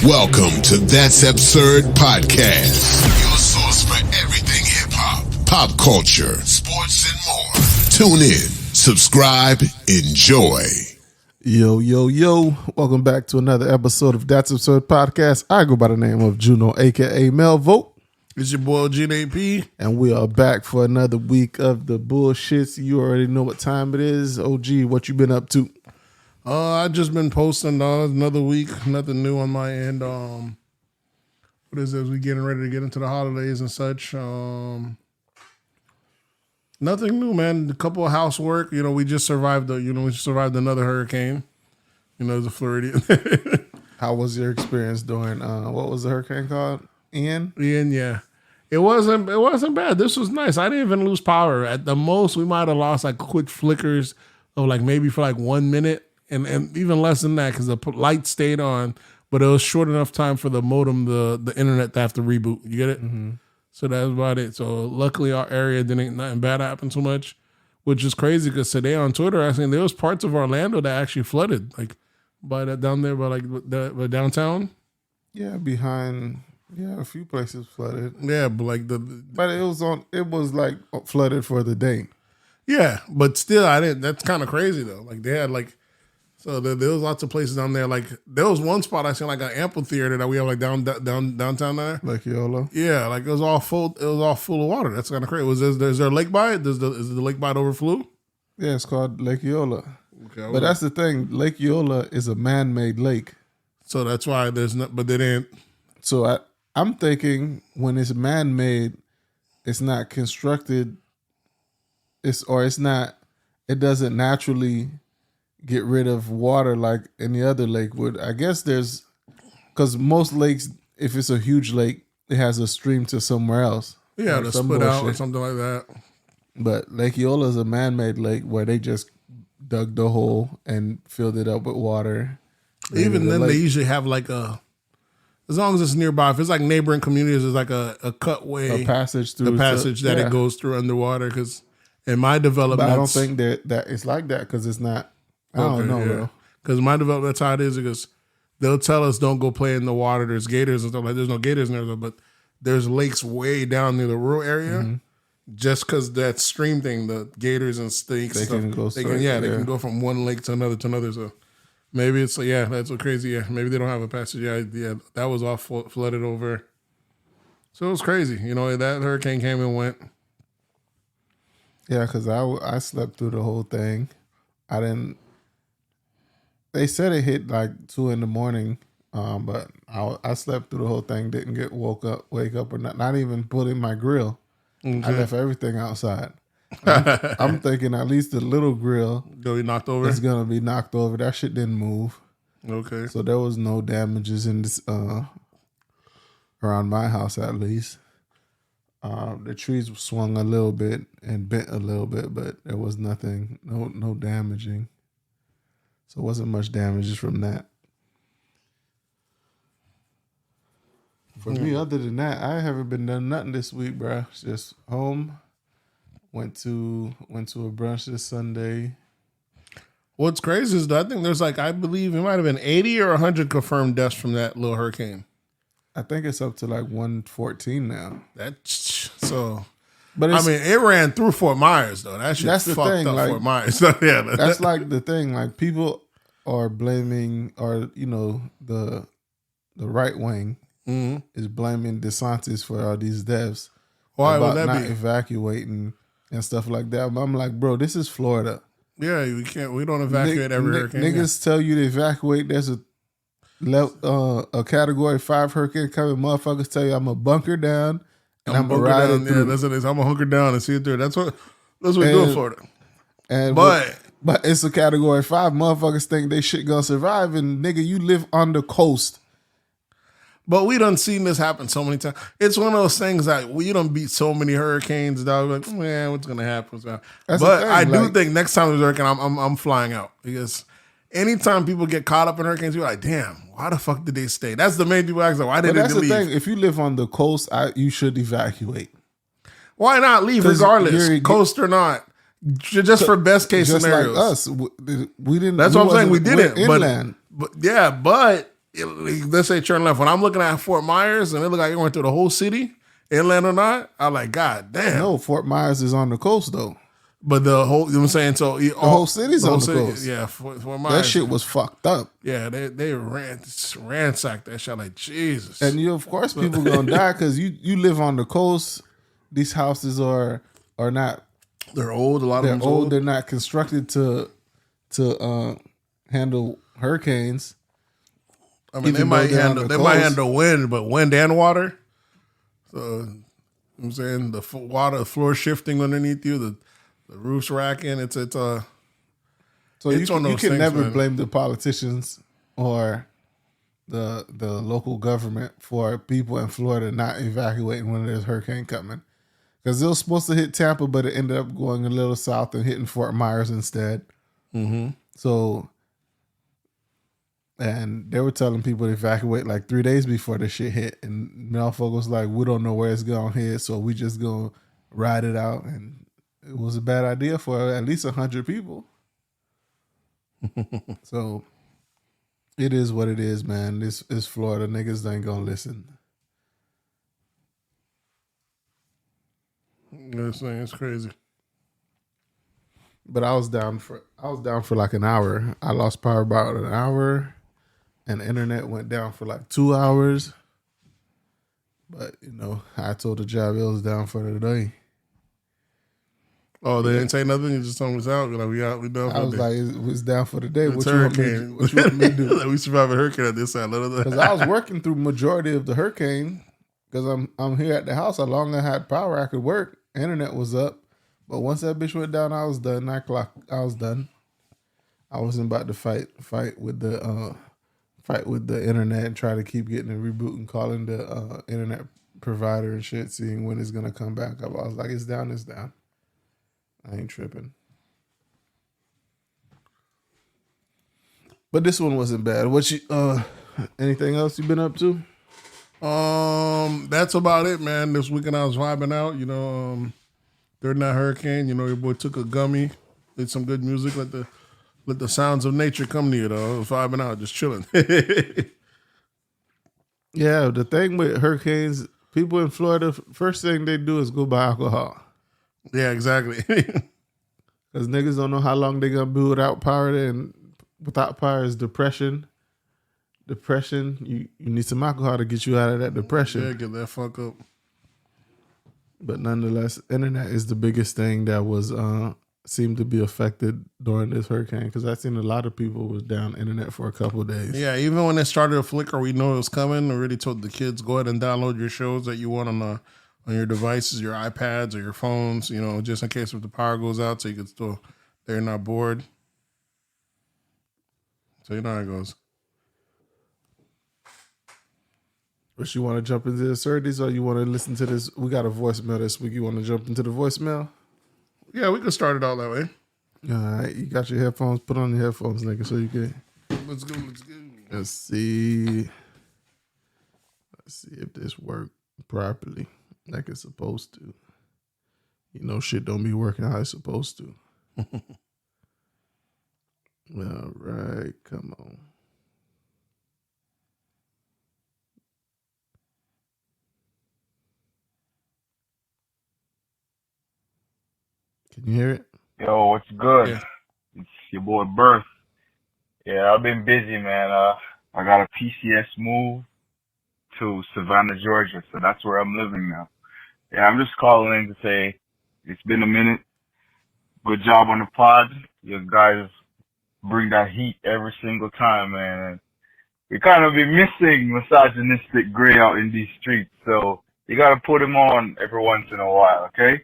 Welcome to That's Absurd Podcast, your source for everything hip-hop, pop culture, sports, and more. Tune in, subscribe, enjoy. Yo, yo, yo. Welcome back to another episode of That's Absurd Podcast. I go by the name of Juno, a.k.a. Melvo. It's your boy, G.A.P. And we are back for another week of the bullshits. You already know what time it is. OG, what you been up to? I just been posting another week, nothing new on my end. What is this? We getting ready to get into the holidays and such. Nothing new, man. A couple of housework. You know, we just survived. We survived another hurricane. You know, the Floridian. How was your experience during what was the hurricane called? Ian, yeah. It wasn't bad. This was nice. I didn't even lose power. At the most, we might have lost like quick flickers of like maybe for like 1 minute. And even less than that because the light stayed on, but it was short enough time for the modem, the internet to have to reboot. You get it? Mm-hmm. So that's about it. So luckily our area nothing bad happen too much, which is crazy because today on Twitter I seen there was parts of Orlando that actually flooded, like by that down there by like the downtown. Yeah, a few places flooded. Yeah, but but it was like flooded for the day. Yeah, but still that's kind of crazy though. Like they had like. So there was lots of places down there. Like there was one spot I seen like an amphitheater that we have like downtown there. Like Yola. Yeah, like it was all full. It was all full of water. That's kind of crazy. Is there a lake by it? Is the lake by it overflew? Yeah, it's called Lake Yola. Okay, but that's the thing. Lake Yola is a man-made lake. So that's why there's not. But they didn't. So I'm thinking when it's man-made, it's not constructed. It's not. It doesn't naturally get rid of water like any other lake would. I guess because most lakes, if it's a huge lake, it has a stream to somewhere else. Yeah, to split out or something like that. But Lake Yola is a man-made lake where they just dug the hole and filled it up with water. Even then, they usually have like as long as it's nearby, if it's like neighboring communities, there's like a cutway, a passage through that it goes through underwater. Because in my development, I don't think that it's like that because it's not. I don't know, bro. Because my development, that's how it is. Because they'll tell us don't go play in the water. There's gators and stuff like. There's no gators in there, but there's lakes way down near the rural area. Mm-hmm. Just because that stream thing, the gators and snakes, they can go. They can go from one lake to another. So maybe it's that's so crazy. Yeah, maybe they don't have a passage. Yeah, that was all flooded over. So it was crazy. You know, that hurricane came and went. Yeah, because I slept through the whole thing. I didn't. They said it hit like 2 a.m, but I slept through the whole thing. Didn't wake up or not even put in my grill. Okay. I left everything outside. I'm thinking at least the little grill be knocked over. It's gonna be knocked over. That shit didn't move. Okay. So there was no damages in this around my house at least. The trees swung a little bit and bent a little bit, but there was nothing, no damaging. So it wasn't much damages from that. For me, other than that, I haven't been done nothing this week, bro. Just home. Went to a brunch this Sunday. What's crazy is that I think there's I believe it might have been 80 or 100 confirmed deaths from that little hurricane. I think it's up to like 114 now. But it ran through Fort Myers though. That's the thing. Up Fort Myers. Yeah, that's like the thing. Like people are blaming, or the right wing is blaming DeSantis for all these deaths. Why about would that not be? Evacuating and stuff like that. But I'm like, bro, this is Florida. Yeah, we can't. We don't evacuate every hurricane. Niggas tell you to evacuate. There's a Category 5 hurricane coming. Motherfuckers tell you I'm a bunker down. And I'm gonna ride it through. Yeah, that's what it is. I'm gonna hunker down and see it through. That's what we do in Florida. But it's a Category 5. Motherfuckers think they shit gonna survive, and nigga, you live on the coast. But we done seen this happen so many times. It's one of those things that we done beat so many hurricanes, dog. Like, man, what's gonna happen? But I do think next time there's a hurricane, I'm flying out because anytime people get caught up in hurricanes, you're like, damn, why the fuck did they stay? That's the main people ask, like, why did they leave? That's the thing. If you live on the coast, you should evacuate. Why not leave regardless, coast or not? Just for best case just scenarios. Like us, we didn't. That's what I'm saying. We didn't. Inland. But let's say turn left. When I'm looking at Fort Myers and it look like it went through the whole city, inland or not, I'm like, God damn. No, Fort Myers is on the coast though. But the whole, you know what I'm saying? So the whole city's on the coast. Yeah, Fort Myers. That shit was fucked up. Yeah, they ransacked that shit like Jesus. And of course, people gonna die because you live on the coast. These houses are not. They're old. A lot of them old. They're not constructed to handle hurricanes. I mean, they might handle wind, but wind and water. So, you know what I'm saying, the water, floor shifting underneath you, the roof's racking. It's so you can never blame the politicians or the local government for people in Florida not evacuating when there's a hurricane coming, because it was supposed to hit Tampa, but it ended up going a little south and hitting Fort Myers instead. Mm-hmm. So, and they were telling people to evacuate like 3 days before the shit hit, and motherfuckers was like, we don't know where it's gonna hit, so we just gonna ride it out. And it was a bad idea for at least 100 people. So it is what it is, man. This is Florida. Niggas ain't gonna listen. It's crazy. But I was down for like an hour. I lost power about an hour, and the internet went down for like 2 hours. But I told the job it was down for the day. Oh, they didn't say nothing. You just told them it's out. Like, we done. I was like, it was down for the day. What you want me to do? Like, we survived a hurricane at this side. Because I was working through majority of the hurricane. Because I'm here at the house. How long I had power, I could work. Internet was up, but once that bitch went down, I was done. 9 o'clock, I was done. I wasn't about to fight with the internet and try to keep getting a reboot and calling the internet provider and shit, seeing when it's gonna come back up. I was like, it's down. I ain't tripping. But this one wasn't bad. Anything else you been up to? That's about it, man. This weekend I was vibing out, during that hurricane, your boy took a gummy, did some good music, let the sounds of nature come to you, though. I was vibing out, just chilling. Yeah, the thing with hurricanes, people in Florida, first thing they do is go buy alcohol. Yeah, exactly. Because niggas don't know how long they're going to be without power, and without power is depression. You need some alcohol to get you out of that depression. Yeah, get that fuck up. But nonetheless, internet is the biggest thing that was seemed to be affected during this hurricane, because I've seen a lot of people was down internet for a couple of days. Yeah, even when it started to flicker, we know it was coming. I already told the kids, go ahead and download your shows that you want on your devices, your iPads or your phones, just in case if the power goes out, so you can still, they're not bored. So you know how it goes. But you want to jump into the absurdities, or you want to listen to this? We got a voicemail this week. You want to jump into the voicemail? Yeah, we can start it all that way. All right. You got your headphones? Put on your headphones, nigga, so you can. Let's go. Let's see if this worked properly like it's supposed to. Shit don't be working how it's supposed to. All right. Come on. Can you hear it? Yo, what's good? Yeah. It's your boy Birth. Yeah, I've been busy, man. I got a PCS move to Savannah, Georgia, so that's where I'm living now. Yeah, I'm just calling in to say it's been a minute. Good job on the pod. You guys bring that heat every single time, man. We kind of be missing misogynistic gray out in these streets, so you gotta put him on every once in a while, okay?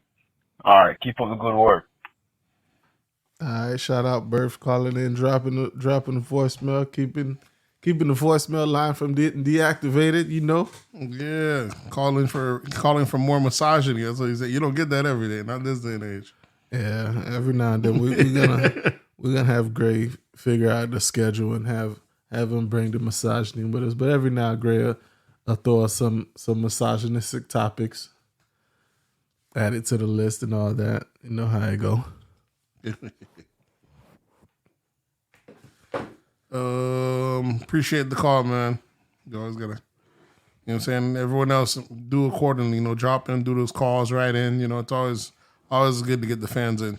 All right, keep up the good work. All right, shout out Birth calling in, dropping the voicemail, keeping the voicemail line from getting deactivated. Yeah, calling for more misogyny. That's what he said. You don't get that every day, not this day and age. Yeah, every now and then we're gonna have Gray figure out the schedule and have him bring the misogyny with us. But every now and Gray will throw us some misogynistic topics. Add it to the list and all that. You know how it go. Appreciate the call, man. You always gotta, you know what I'm saying? Everyone else do accordingly. Drop in, do those calls right in. It's always good to get the fans in.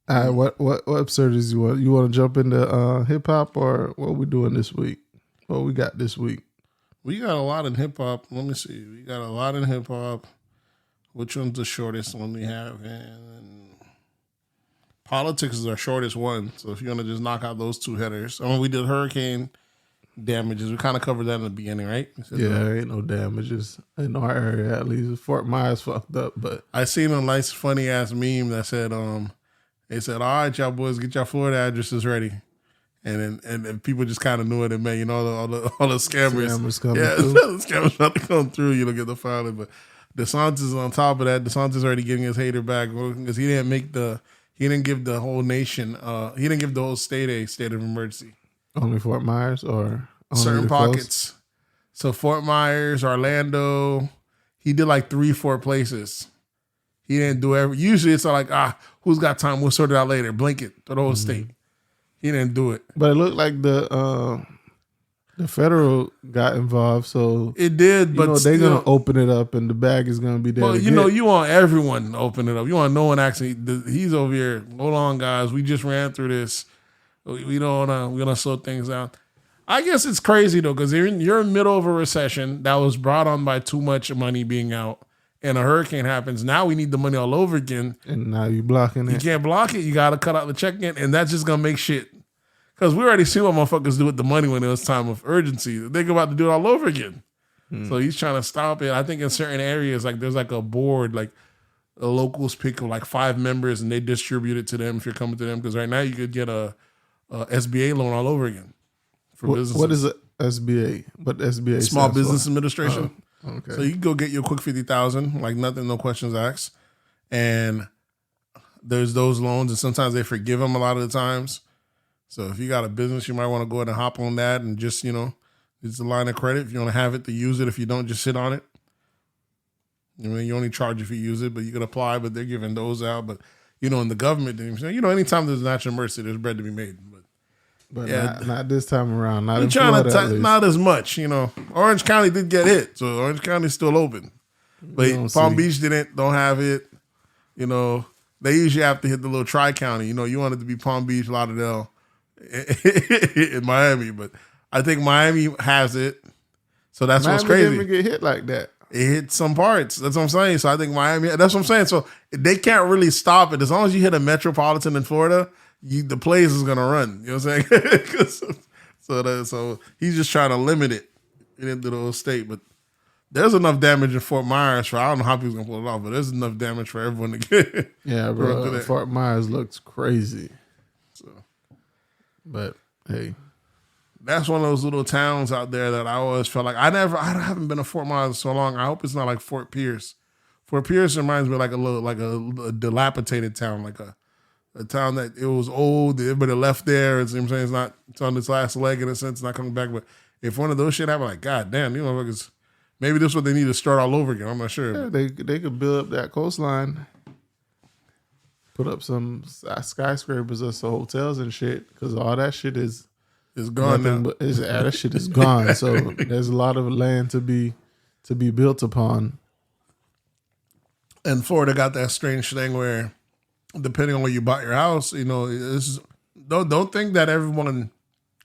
All right, what absurdities you want? You want to jump into hip hop, or what we doing this week? What we got this week? We got a lot in hip hop. Let me see. We got a lot in hip hop. Which one's the shortest one we have? And politics is our shortest one. So if you want to just knock out those two headers. We did hurricane damages. We kind of covered that in the beginning, right? There ain't no damages in our area. At least Fort Myers fucked up. But I seen a nice funny ass meme that said, they said, all right, y'all boys, get your Florida addresses ready. And then people just kind of knew what it meant, all the scammers coming yeah, through. the scammers trying to come through, get the filing. But DeSantis on top of that, DeSantis already getting his hater back because he didn't give the whole nation, he didn't give the whole state a state of emergency. Only Fort Myers or only certain pockets. Coast? So Fort Myers, Orlando, he did like 3-4 places. He didn't do every. Usually it's like, who's got time? We'll sort it out later. Blanket to the whole state. He didn't do it. But it looked like the federal got involved, so it did. But they're gonna open it up, and the bag is gonna be there. Well, you want everyone to open it up. You want no one actually. He's over here. Hold on, guys. We just ran through this. We don't. We're gonna slow things down. I guess it's crazy though, because you're in the middle of a recession that was brought on by too much money being out. And a hurricane happens. Now we need the money all over again. And now you're blocking it. You can't block it. You got to cut out the check in. And that's just going to make shit. Because we already see what motherfuckers do with the money when it was time of urgency. They're about to do it all over again. So he's trying to stop it. I think in certain areas, like there's like a board, like the locals pick like 5 members and they distribute it to them if you're coming to them. Because right now you could get a SBA loan all over again for businesses. What is it? SBA? What SBA? Small Business Administration. Okay. So you can go get your quick 50,000, like nothing, no questions asked. And there's those loans, and sometimes they forgive them a lot of the times. So if you got a business, you might want to go ahead and hop on that and just, it's a line of credit. If you want to have it to use it, if you don't, just sit on it. You only charge if you use it, but you can apply, but they're giving those out. But, in the government, anytime there's natural mercy, there's bread to be made. But yeah, not this time around. Not I'm in trying Florida, to not as much, Orange County did get hit, so Orange County's still open. But Palm Beach don't have it. They usually have to hit the little tri-county. You want it to be Palm Beach, Lauderdale, in Miami. But I think Miami has it. So that's what's crazy. Miami didn't even get hit like that. It hit some parts. That's what I'm saying. So I think Miami, that's what I'm saying. So they can't really stop it. As long as you hit a metropolitan in Florida, the place is going to run. You know what I'm saying? So he's just trying to limit it into the whole state. But there's enough damage in Fort Myers I don't know how people's going to pull it off, but there's enough damage for everyone to get. Yeah, bro. Fort Myers looks crazy. So, but hey. That's one of those little towns out there that I always felt like I haven't been to Fort Myers in so long. I hope it's not like Fort Pierce. Fort Pierce reminds me of a dilapidated town, like a town that it was old, everybody left there. It's, it's on its last leg in a sense, not coming back. But if one of those shit happened, like, God damn, these motherfuckers, maybe this is what they need to start all over again. I'm not sure. Yeah, they could build up that coastline, put up some skyscrapers or some hotels and shit, because all that shit is gone now. That shit is gone. So there's a lot of land to be built upon. And Florida got that strange thing where, depending on where you bought your house, don't think that everyone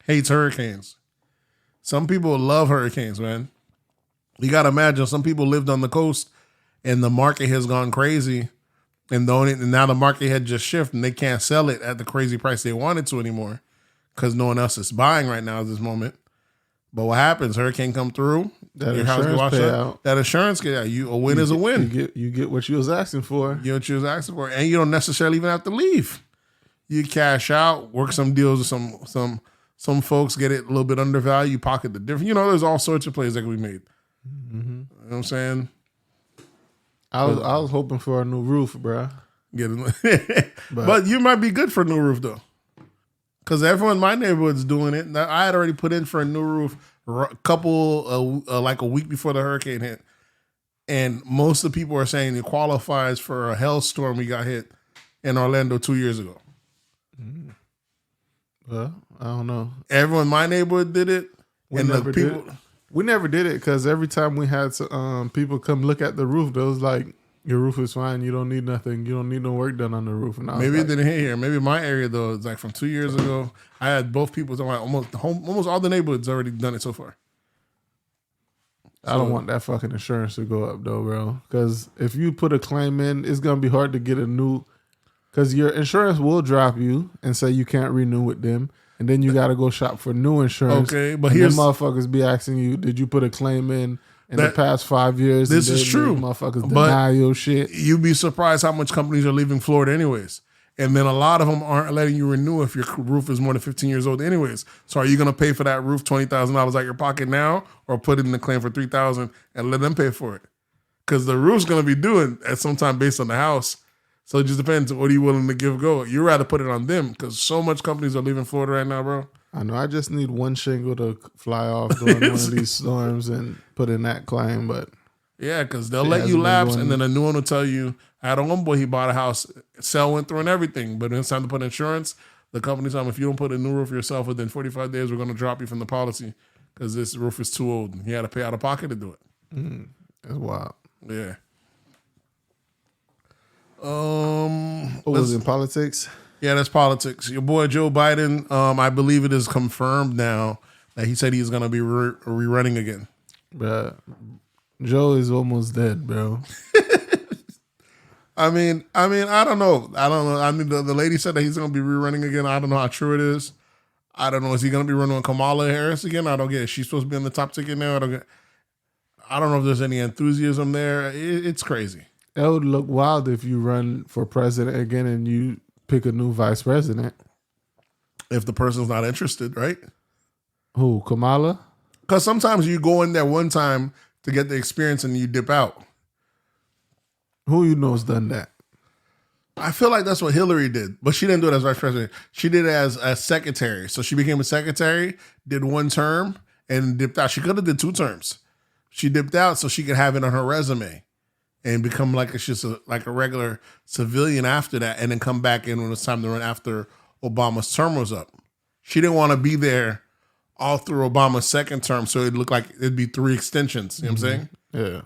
hates hurricanes. Some people love hurricanes, man. You got to imagine some people lived on the coast and the market has gone crazy, and now the market had just shifted and they can't sell it at the crazy price they wanted to anymore because no one else is buying right now at this moment. But what happens? Hurricane come through, your house get washed out. That insurance get out. A win is a win. You get what you was asking for. You get what you was asking for, and you don't necessarily even have to leave. You cash out, work some deals with some folks, get it a little bit undervalued. You pocket the difference. There's all sorts of plays that can be made. Mm-hmm. You know what I'm saying? I was hoping for a new roof, bro. But you might be good for a new roof though. Because everyone in my neighborhood's doing it. I had already put in for a new roof like a week before the hurricane hit. And most of the people are saying it qualifies for a hailstorm we got hit in Orlando 2 years ago. Well, I don't know. Everyone in my neighborhood did it. We and never the people, did it. We never did it because every time we had people come look at the roof, they was like, your roof is fine. You don't need nothing. You don't need no work done on the roof. And I maybe was it didn't hit here. Maybe my area, though, it's like from 2 years ago. I had both people talking about almost all the neighborhoods already done it so far. I don't want that fucking insurance to go up, though, bro. Because if you put a claim in, it's going to be hard to get a new... Because your insurance will drop you and say you can't renew with them. And then you got to go shop for new insurance. Okay, but and here's... then motherfuckers be asking you, did you put a claim in the past 5 years? This is true. Motherfuckers deny your shit. You'd be surprised how much companies are leaving Florida anyways. And then a lot of them aren't letting you renew if your roof is more than 15 years old anyways. So are you going to pay for that roof $20,000 out of your pocket now or put it in the claim for $3,000 and let them pay for it? Because the roof's going to be due at some time based on the house. So it just depends. What are you willing to give go? You'd rather put it on them because so much companies are leaving Florida right now, bro. I know. I just need one shingle to fly off during one of these storms and put in that claim. But yeah, because they'll let you lapse and then a new one will tell you, I had a homeboy, he bought a house, sale went through and everything, but when it's time to put insurance, the company told him, if you don't put a new roof yourself within 45 days, we're going to drop you from the policy because this roof is too old. He had to pay out of pocket to do it. That's wild. Yeah. What was in politics? Yeah, that's politics. Your boy Joe Biden, I believe it is confirmed now that he said he's going to be rerunning again. Bruh, Joe is almost dead, bro. I mean, I don't know. I mean, the lady said that he's going to be rerunning again. I don't know how true it is. I don't know. Is he going to be running on Kamala Harris again? I don't get it. She's supposed to be on the top ticket now. I don't know if there's any enthusiasm there. It's crazy. It would look wild if you run for president again and you pick a new vice president. If the person's not interested, right? Who, Kamala? Because sometimes you go in there one time to get the experience and you dip out. Who you know's done that? I feel like that's what Hillary did, but she didn't do it as vice president. She did it as a secretary. So she became a secretary, did one term, and dipped out. She could have did 2 terms. She dipped out so she could have it on her resume and become like a regular civilian after that, and then come back in when it was time to run after Obama's term was up. She didn't want to be there all through Obama's second term, so it looked like it'd be 3 extensions. You know what I'm saying? Yeah.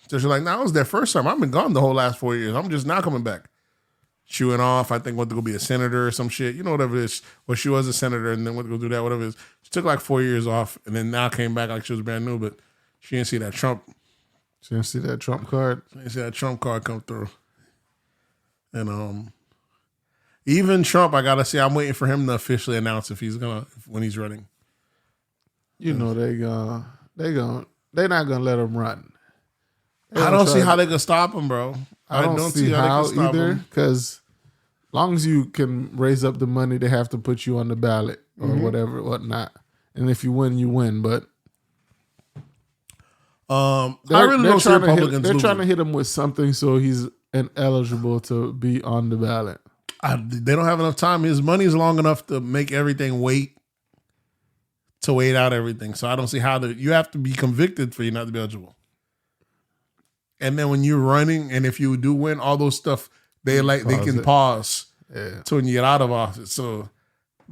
So she's like, no, I was there first time. I've been gone the whole last 4 years. I'm just now coming back. She went off, I think, went to go be a senator or some shit. You know, whatever it is. Well, she was a senator and then went to go do that, whatever it is. She took like 4 years off and then now came back like she was brand new, but she didn't see that Trump. She didn't see that Trump card? She didn't see that Trump card come through. And even Trump, I got to see, I'm waiting for him to officially announce when he's running. You know, they're not going to let him run. I don't see how they can stop him, bro. I don't see how either, because long as you can raise up the money, they have to put you on the ballot or whatever, whatnot. And if you win, you win. But I really don't see Republicans They're trying to hit him with something so he's ineligible to be on the ballot. They don't have enough time. His money's long enough to make everything wait out everything. So I don't see how you have to be convicted for you not to be eligible. And then when you're running, and if you do win, all those stuff, they can pause to when you get out of office. So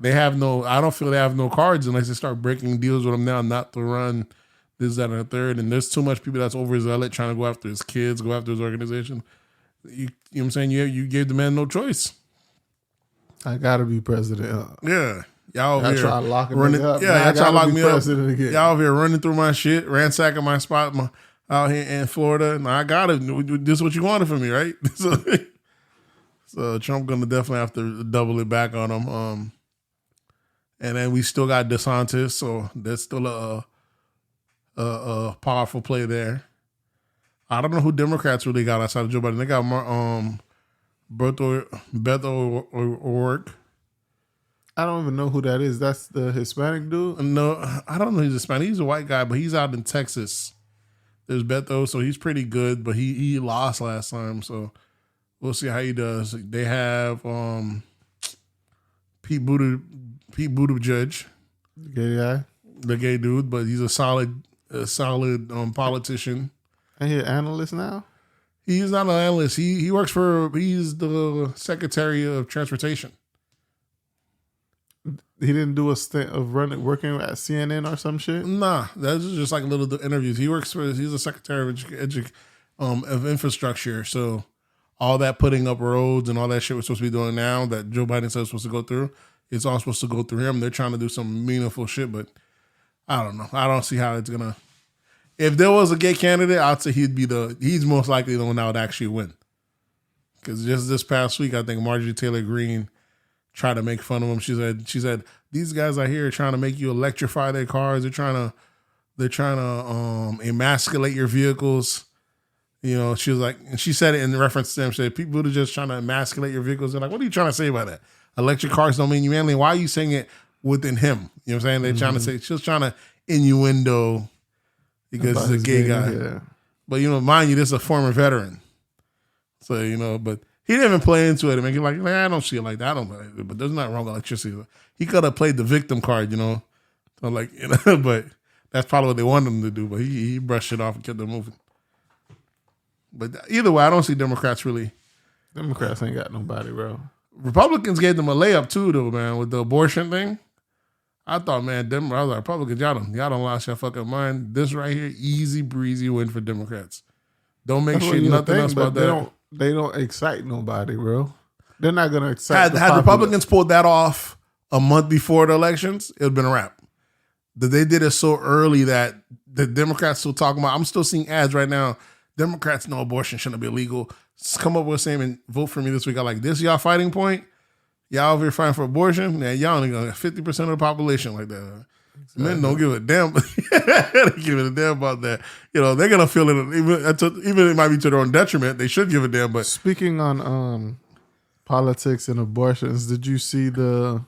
I don't feel they have no cards unless they start breaking deals with him now not to run this, that, and the third. And there's too much people that's overzealous trying to go after his kids, go after his organization. You know what I'm saying? You gave the man no choice. I gotta be president. Yeah. Y'all over here try locking running me up. Yeah, y'all try to lock me up. Again. Y'all over here running through my shit, ransacking my spot out here in Florida. Now I got it. This is what you wanted from me, right? So Trump gonna definitely have to double it back on him. And then we still got DeSantis, so there's still a powerful play there. I don't know who Democrats really got outside of Joe Biden. They got Beto O'Rourke. I don't even know who that is. That's the Hispanic dude? No, I don't know he's Hispanic. He's a white guy, but he's out in Texas. There's Beto, so he's pretty good, but he lost last time, so we'll see how he does. They have Pete Buttigieg, the gay guy, the gay dude, but he's a solid politician. And he's an analyst now? He's not an analyst. He's the Secretary of Transportation. He didn't do a stint of working at CNN or some shit. Nah, that's just like little interviews. He's a secretary of infrastructure. So all that putting up roads and all that shit we're supposed to be doing now that Joe Biden said was supposed to go through, it's all supposed to go through him. They're trying to do some meaningful shit, but I don't know. I don't see how it's gonna. If there was a gay candidate, I'd say he's most likely the one that would actually win. Because just this past week, I think Marjorie Taylor Greene tried to make fun of him. She said these guys out here are trying to make you electrify their cars. They're trying to emasculate your vehicles. You know, she was like, and she said it in reference to them. She said people are just trying to emasculate your vehicles. They're like, what are you trying to say about that? Electric cars don't mean you manly. Why are you saying it within him? You know what I'm saying? They're trying to say, she was trying to innuendo because About he's a gay guy. Yeah. But, you know, mind you, this is a former veteran. So, you know, but he didn't even play into it and make it like, I don't see it like that. I don't, but there's nothing wrong with electricity. He could have played the victim card, you know. So like, you know, but that's probably what they wanted him to do. But he brushed it off and kept it moving. But either way, I don't see Democrats really. Democrats ain't got nobody, bro. Republicans gave them a layup too, though, man, with the abortion thing. I thought, man, I was like, Republicans, y'all don't lost your fucking mind. This right here, easy breezy win for Democrats. Don't make shit nothing else about that. They don't excite nobody, bro. They're not gonna excite. Had Republicans pulled that off a month before the elections, it would have been a wrap. That they did it so early that the Democrats still talking about. I'm still seeing ads right now. Democrats know abortion shouldn't be illegal. Just come up with a statement, vote for me this week. I like this. Y'all fighting point. Y'all over here fighting for abortion. Man, y'all only gonna 50% of the population like that. Exactly. Men don't give a damn. They give a damn about that. You know, they're gonna feel it. Even it might be to their own detriment. They should give a damn. But speaking on politics and abortions, did you see the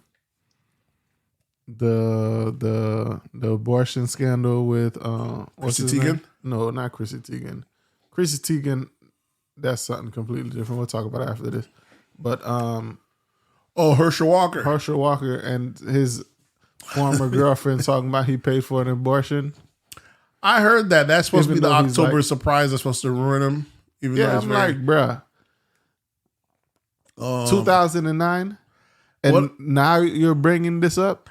abortion scandal with what's Chrissy his Teigen? name? No, not Chrissy Teigen. Chrissy Teigen, that's something completely different. We'll talk about it after this. But Herschel Walker. Herschel Walker and his former girlfriend talking about he paid for an abortion. I heard that. That's supposed to be the October like, surprise that's supposed to ruin him. Even yeah, I'm like, bruh. 2009? And what? Now you're bringing this up?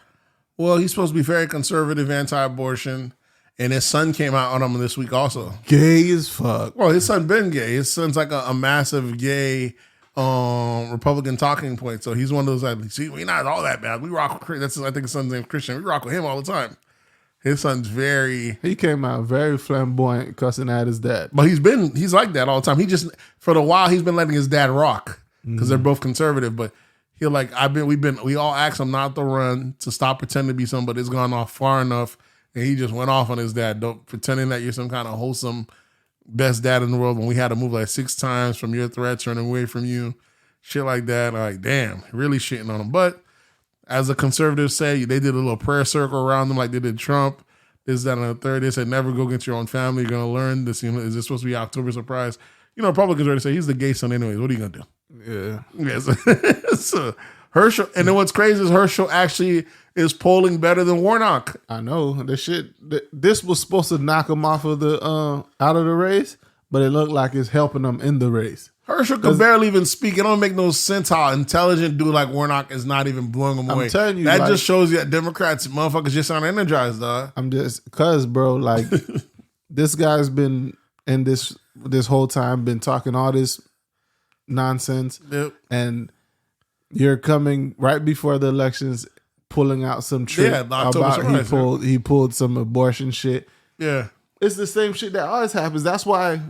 Well, he's supposed to be very conservative, anti-abortion. And his son came out on him this week also. Gay as fuck. Well, his son been gay. His son's like a massive gay Republican talking point. So he's one of those like, see, we're not all that bad. We rock with that's I think his son's name Christian. We rock with him all the time. His son's he came out very flamboyant, cussing at his dad. But he's like that all the time. He just for the while he's been letting his dad rock because they're both conservative. But he'll like we all asked him not to run, to stop pretending to be somebody that's gone off far enough. And he just went off on his dad, pretending that you're some kind of wholesome best dad in the world when we had to move like 6 times from your threats, running away from you, shit like that. Like, damn, really shitting on him. But as the conservatives say, they did a little prayer circle around them like they did Trump. This, that, and the third. They said, never go against your own family. You're going to learn this. You know, is this supposed to be October surprise? You know, Republicans already say he's the gay son anyways. What are you going to do? Yeah. Yes. So, Herschel, and then what's crazy is Herschel actually is polling better than Warnock. I know this was supposed to knock him off of the out of the race, but it looked like it's helping him in the race. Herschel could barely even speak. It don't make no sense how intelligent dude like Warnock is not even blowing him away. I'm telling you, that just shows you that Democrats motherfuckers just aren't energized, dog. I'm just bro, like this guy's been in this whole time been talking all this nonsense, and you're coming right before the elections, pulling out some trick about he pulled some abortion shit. Yeah, it's the same shit that always happens. That's why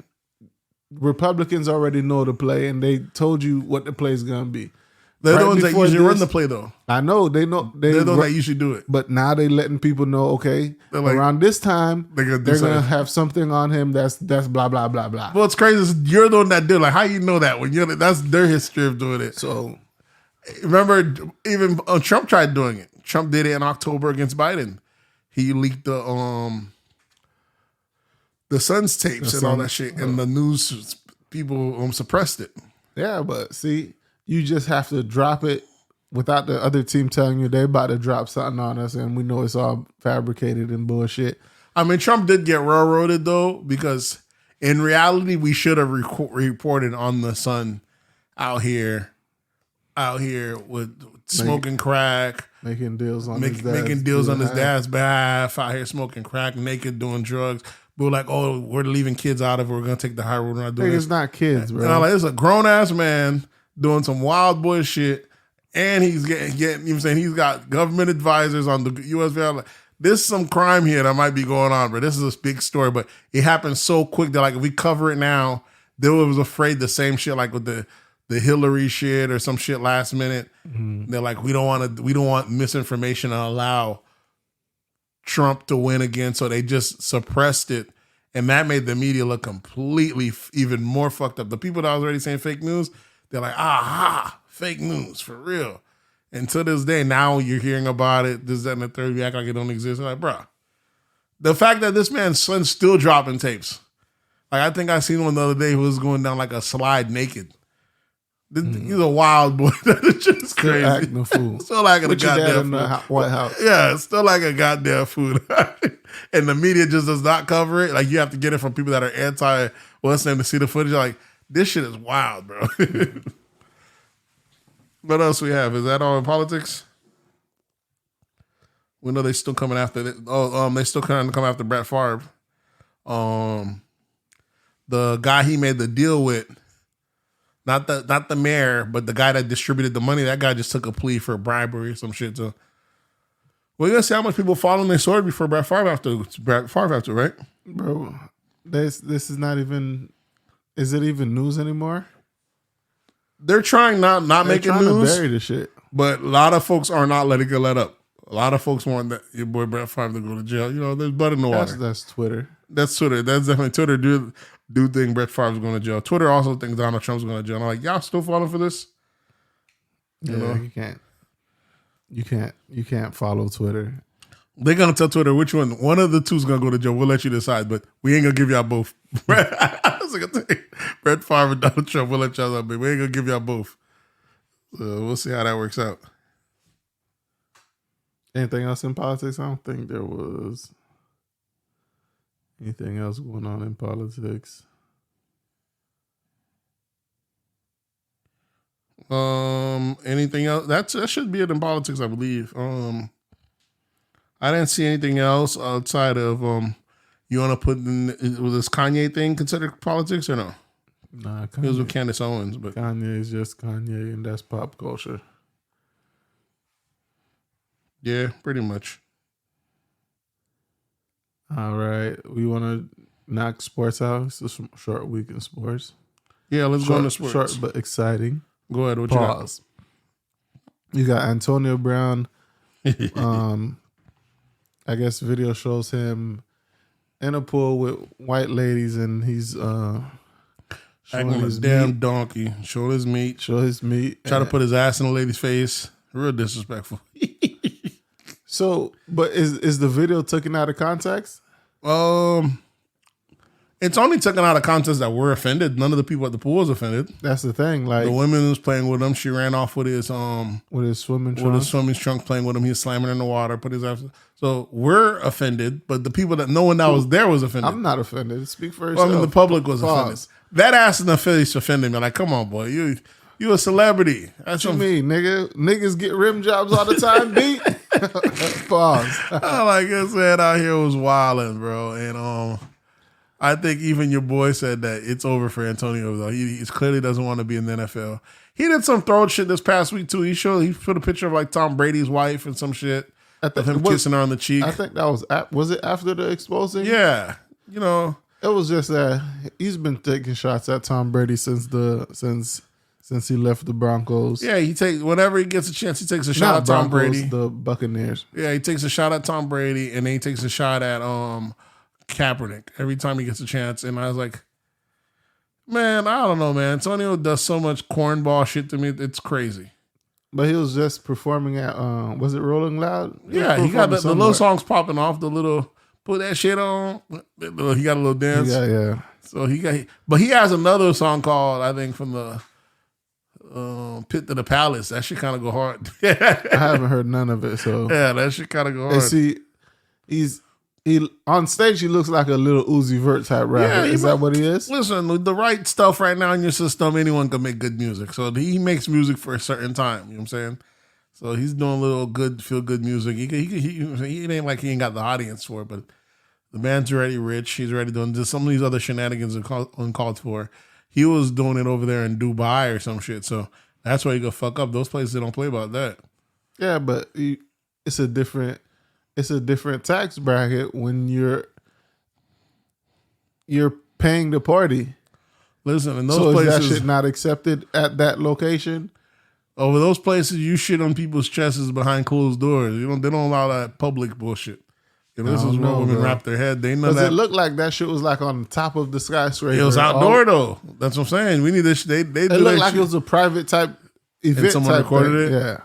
Republicans already know the play, and they told you what the play is gonna be. They're the ones that usually run the play, though. I know they know they're the ones that usually do it. But now they letting people know, okay, like, around this time they're gonna have something on him that's blah blah blah blah. Well, it's crazy. You're the one that did. Like, how you know that when that's their history of doing it. So remember, even Trump tried doing it. Trump did it in October against Biden. He leaked the Sun's tapes and all that shit, and the news people suppressed it. Yeah, but see, you just have to drop it without the other team telling you they about to drop something on us, and we know it's all fabricated and bullshit. I mean, Trump did get railroaded though, because in reality, we should have reported on the Sun out here with smoking crack, making deals on his dad's behalf, out here smoking crack, naked, doing drugs. We were like, oh, we're leaving kids out of it. We're going to take the high road. We're not doing it's not kids, bro. And I'm like, it's a grown-ass man doing some wild boy shit, and he's getting you know what I'm saying? He's got government advisors on the U.S. Like, there's some crime here that might be going on, bro. This is a big story, but it happened so quick that, like, if we cover it now, they was afraid the same shit, like with the Hillary shit or some shit last minute. Mm-hmm. They're like, we don't want misinformation to allow Trump to win again, so they just suppressed it, and that made the media look completely even more fucked up. The people that was already saying fake news, they're like, fake news for real. And to this day, now you're hearing about it, this, that, and the third, we act like it don't exist. Like, bro, the fact that this man's son's still dropping tapes. Like, I think I seen one the other day who was going down like a slide naked. He's a wild boy. It's just crazy. Still acting a fool. Still like a goddamn in the White House. Yeah, it's still like a goddamn fool. And the media just does not cover it. Like, you have to get it from people that are anti what's name to see the footage. Like, this shit is wild, bro. What else we have? Is that all in politics? We know they still coming after it. They still trying to come after Brett Favre. The guy he made the deal with, not the mayor, but the guy that distributed the money, that guy just took a plea for bribery or some shit. So we're gonna see how much people fall on their sword before Brett Favre after, right? Bro, this is not even. Is it even news anymore? They're trying not making news. To bury the shit. But a lot of folks are not letting it let up. A lot of folks want that your boy Brett Favre to go to jail. You know, there's blood in the water. That's Twitter. That's Twitter. That's definitely Twitter. Do think Brett Favre's going to jail. Twitter also thinks Donald Trump's going to jail. And I'm like, y'all still falling for this? You know? You can't follow Twitter. They're going to tell Twitter which one. One of the two's going to go to jail. We'll let you decide, but we ain't going to give y'all both. That's like a thing. Brett Favre and Donald Trump, we'll let y'all know, but we ain't going to give y'all both. So we'll see how that works out. Anything else in politics? I don't think there was anything else going on in politics. Anything else? That should be it in politics, I believe. I didn't see anything else outside of you want to put was this Kanye thing considered politics or no? Nah, Kanye, it was with Candace Owens, but Kanye is just Kanye, and that's pop culture. Yeah, pretty much. All right, we want to knock sports out. It's a short week in sports. Yeah, let's go into sports. Short but exciting. Go ahead. What Pause. You got Antonio Brown. I guess video shows him in a pool with white ladies, and he's acting like a damn donkey. Show his meat. Try to put his ass in a lady's face. Real disrespectful. So, but is the video taken out of context? It's only taken out of context that we're offended. None of the people at the pool was offended. That's the thing. Like the woman was playing with him. She ran off with his swimming trunk, playing with him. He was slamming in the water. Put his ass. So we're offended, but the people that no one that was there was offended. I'm not offended. Speak for yourself. Well, I mean, the public was offended. That ass in the face offended me. Like, come on, boy, you a celebrity. That's what you mean, nigga. Niggas get rim jobs all the time, beat. Pause. Like I said, out here was wilding, bro, and I think even your boy said that it's over for Antonio. Though he clearly doesn't want to be in the NFL. He did some throw shit this past week too. He put a picture of like Tom Brady's wife and some shit of him kissing her on the cheek. I think that was it after the exposing? Yeah, you know, it was just that he's been taking shots at Tom Brady since he left the Broncos. Yeah, whenever he gets a chance, he takes a shot at Tom Brady. The Buccaneers. Yeah, he takes a shot at Tom Brady, and then he takes a shot at Kaepernick every time he gets a chance. And I was like, man, I don't know, man. Antonio does so much cornball shit to me. It's crazy. But he was just performing at, was it Rolling Loud? Yeah, he got the little songs popping off, the little, put that shit on. He got a little dance. Yeah. So but he has another song called, I think, from the Pit to the Palace. That shit kind of go hard. I haven't heard none of it, so. Yeah, that shit kind of go hard. And see, he on stage, he looks like a little Uzi Vert type rapper. Yeah, is that what he is? Listen, with the right stuff right now in your system, anyone can make good music. So he makes music for a certain time. You know what I'm saying? So he's doing a little good, feel good music. He ain't like he ain't got the audience for it, but the man's already rich. He's already doing just some of these other shenanigans uncalled for. He was doing it over there in Dubai or some shit. So that's why you go fuck up. Those places they don't play about that. Yeah, but it's a different tax bracket when you're paying the party. Listen, in those so places, is that shit not accepted at that location? Over those places, you shit on people's chests behind closed doors. They don't allow that public bullshit. This is where women wrap their head. They know that. It looked like that shit was like on the top of the skyscraper. It was outdoor though. That's what I'm saying. We need this. It looked like it was a private type event. And someone recorded it. Yeah.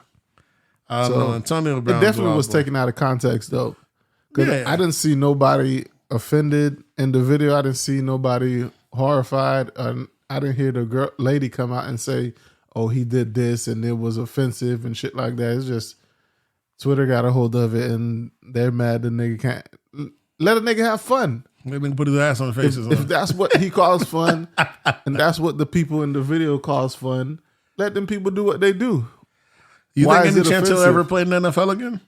I don't know. Antonio Brown. It definitely was taken out of context though. Yeah. I didn't see nobody offended in the video. I didn't see nobody horrified. I didn't hear the lady come out and say, "Oh, he did this and it was offensive and shit like that." It's just Twitter got a hold of it and they're mad the nigga can't let a nigga have fun. Let nigga put his ass on the faces. If that's what he calls fun and that's what the people in the video calls fun, let them people do what they do. You think any chance he'll ever play in the NFL again?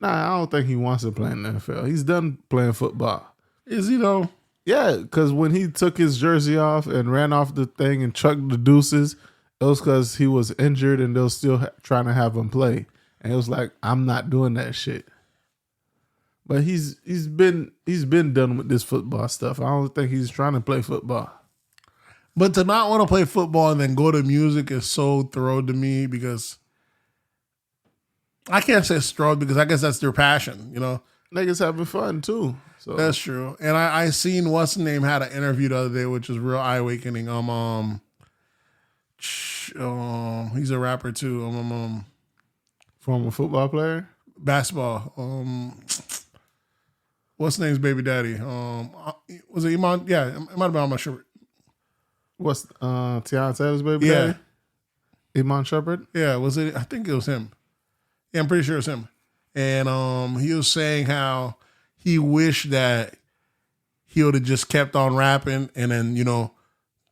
Nah, I don't think he wants to play in the NFL. He's done playing football. Is he though? Yeah, because when he took his jersey off and ran off the thing and chucked the deuces, it was because he was injured and they were still trying to have him play. And it was like, I'm not doing that shit. But he's been done with this football stuff. I don't think he's trying to play football. But to not want to play football and then go to music is so thrown to me because I can't say it's thrown because I guess that's their passion, you know. Niggas having fun too. So that's true. And I seen what's the name had an interview the other day, which was real eye awakening. He's a rapper too. Former football player? Basketball. What's the name's baby daddy? Was it Iman? Yeah, it might have been on my shirt. What's Tiana Taylor's baby daddy? Iman Shepherd? Yeah, was it? I think it was him. Yeah, I'm pretty sure it was him. And he was saying how he wished that he would have just kept on rapping and then, you know,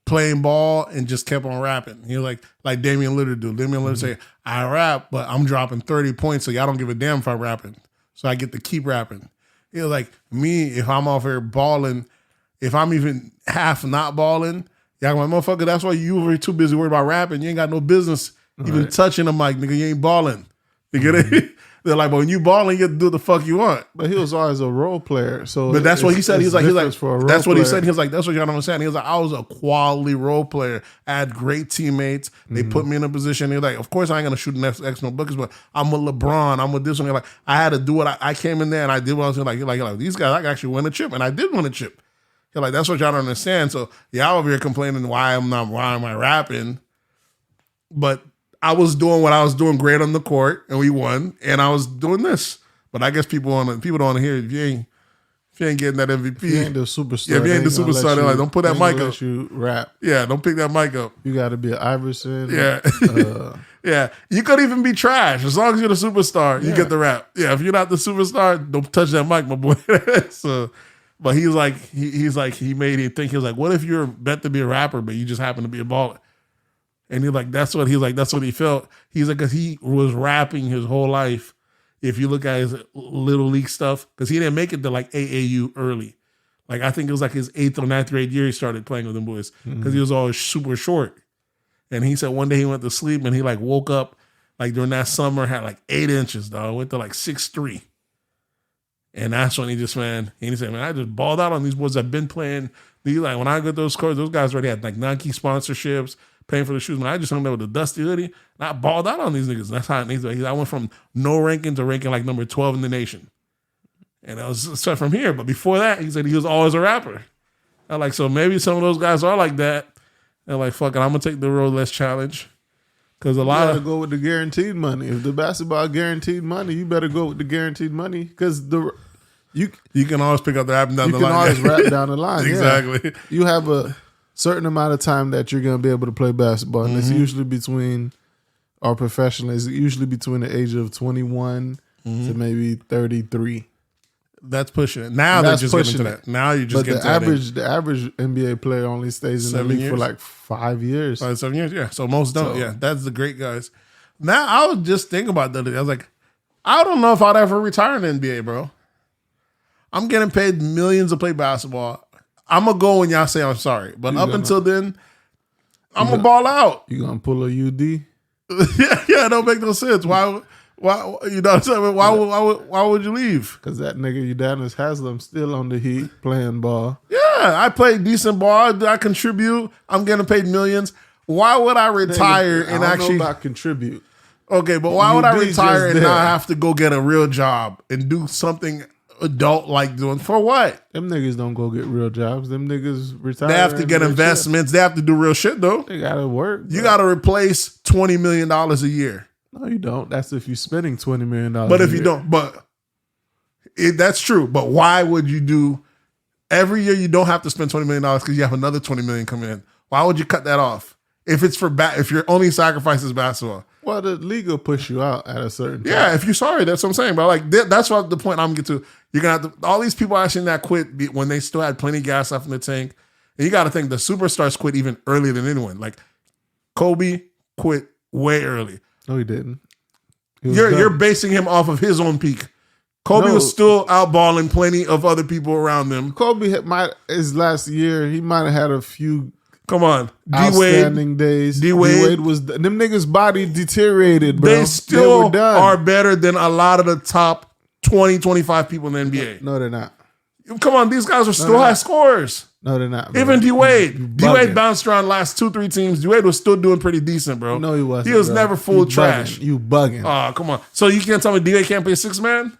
playing ball and just kept on rapping. He was like Damian Lillard do. Damian Lillard say, I rap, but I'm dropping 30 points, so y'all don't give a damn if I'm rapping. So I get to keep rapping. He was like, me, if I'm off here balling, if I'm even half not balling, y'all like, motherfucker, that's why you were too busy worried about rapping. You ain't got no business even touching the mic, nigga. You ain't balling. You get it? They're like, but when you balling, you get to do what the fuck you want. But he was always a role player. So but that's what he said. He's like, that's what he said. He was like, that's what y'all don't understand. He was like, I was a quality role player. I had great teammates. They put me in a position. They're like, of course I ain't gonna shoot the next X no buckets, but I'm with LeBron. I'm with this one. Like, I had to do what I came in there and I did what I was doing. Like these guys, I can actually win a chip, and I did win a chip. You're like, that's what y'all don't understand. So y'all over here complaining why am I rapping? But I was doing what I was doing great on the court, and we won. And I was doing this, but I guess people don't want to hear it. If you ain't getting that MVP, if you ain't the superstar. Yeah, if you ain't the superstar, they're like, don't put that mic up. You rap. Yeah, don't pick that mic up. You got to be an Iverson. Yeah, yeah. You could even be trash as long as you're the superstar. You get the rap. Yeah, if you're not the superstar, don't touch that mic, my boy. So, but he made it think. He was like, what if you're meant to be a rapper, but you just happen to be a baller? And that's what he felt. He's like, because he was rapping his whole life. If you look at his little league stuff, because he didn't make it to like AAU early. Like, I think it was like his 8th or 9th grade year he started playing with them boys because he was always super short. And he said one day he went to sleep and he like woke up like during that summer, had like 8 inches, dog. Went to like 6'3". And that's when he said, man, I just balled out on these boys. I've been playing. Like, when I got those scores, those guys already had like Nike sponsorships, paying for the shoes. Man, I just hung there with a dusty hoodie, and I balled out on these niggas. That's how I went from no ranking to ranking like number 12 in the nation. And I was set from here. But before that, he said he was always a rapper. I'm like, so maybe some of those guys are like that. They're like, fuck it, I'm going to take the road less challenge. Because a lot of... go with the guaranteed money. If the basketball guaranteed money, you better go with the guaranteed money. Because you can always pick up the rap down the line. You can always rap down the line. Exactly. Yeah. You have a certain amount of time that you're going to be able to play basketball. And it's usually professionally, it's usually between the age of 21 to maybe 33. That's pushing it. Now they're just getting to that. Now you're just getting to that. The average NBA player only stays in the league for like 5 years. 5 to 7 years, yeah. So most don't. Yeah, that's the great guys. Now I was just thinking about that. I was like, I don't know if I'd ever retire in the NBA, bro. I'm getting paid millions to play basketball. I'm gonna go when y'all say I'm sorry, but until then, I'm gonna ball out. You gonna pull a UD? yeah, it don't make no sense. Why? You know what I'm saying? Why would you leave? Because that nigga Udonis Haslam still on the Heat playing ball. Yeah, I play decent ball. I contribute. I'm getting paid millions. Why would I retire and actually know about contribute? Okay, but why would I retire and not have to go get a real job and do something adult like doing for what? Them niggas don't go get real jobs. Them niggas retire. They have to get investments. Shit. They have to do real shit though. They gotta work. Bro. You gotta replace $20 million a year. No, you don't. That's if you're spending $20 million. But if you don't, that's true. But why would you do every year? You don't have to spend $20 million because you have another $20 million coming in. Why would you cut that off if it's for if your only sacrifice is basketball? Well, the league will push you out at a certain time. Yeah, if you're sorry, that's what I'm saying. But like that's what the point I'm getting to. You're gonna have to, all these people actually that quit when they still had plenty of gas left in the tank. And you got to think the superstars quit even earlier than anyone. Like Kobe quit way early. No, he didn't. You're basing him off of his own peak. Kobe was still outballing plenty of other people around him. Kobe his last year, he might have had a few outstanding days. D-Wade was them niggas' body deteriorated, bro. They still are better than a lot of the top 20, 25 people in the NBA. No, they're not. Come on, these guys are still high scorers. No, they're not. Bro. Even D-Wade. D-Wade bounced around last 2-3 teams. D-Wade was still doing pretty decent, bro. No, he wasn't. He was never full trash. You bugging. Oh, come on. So you can't tell me D-Wade can't play 6-man?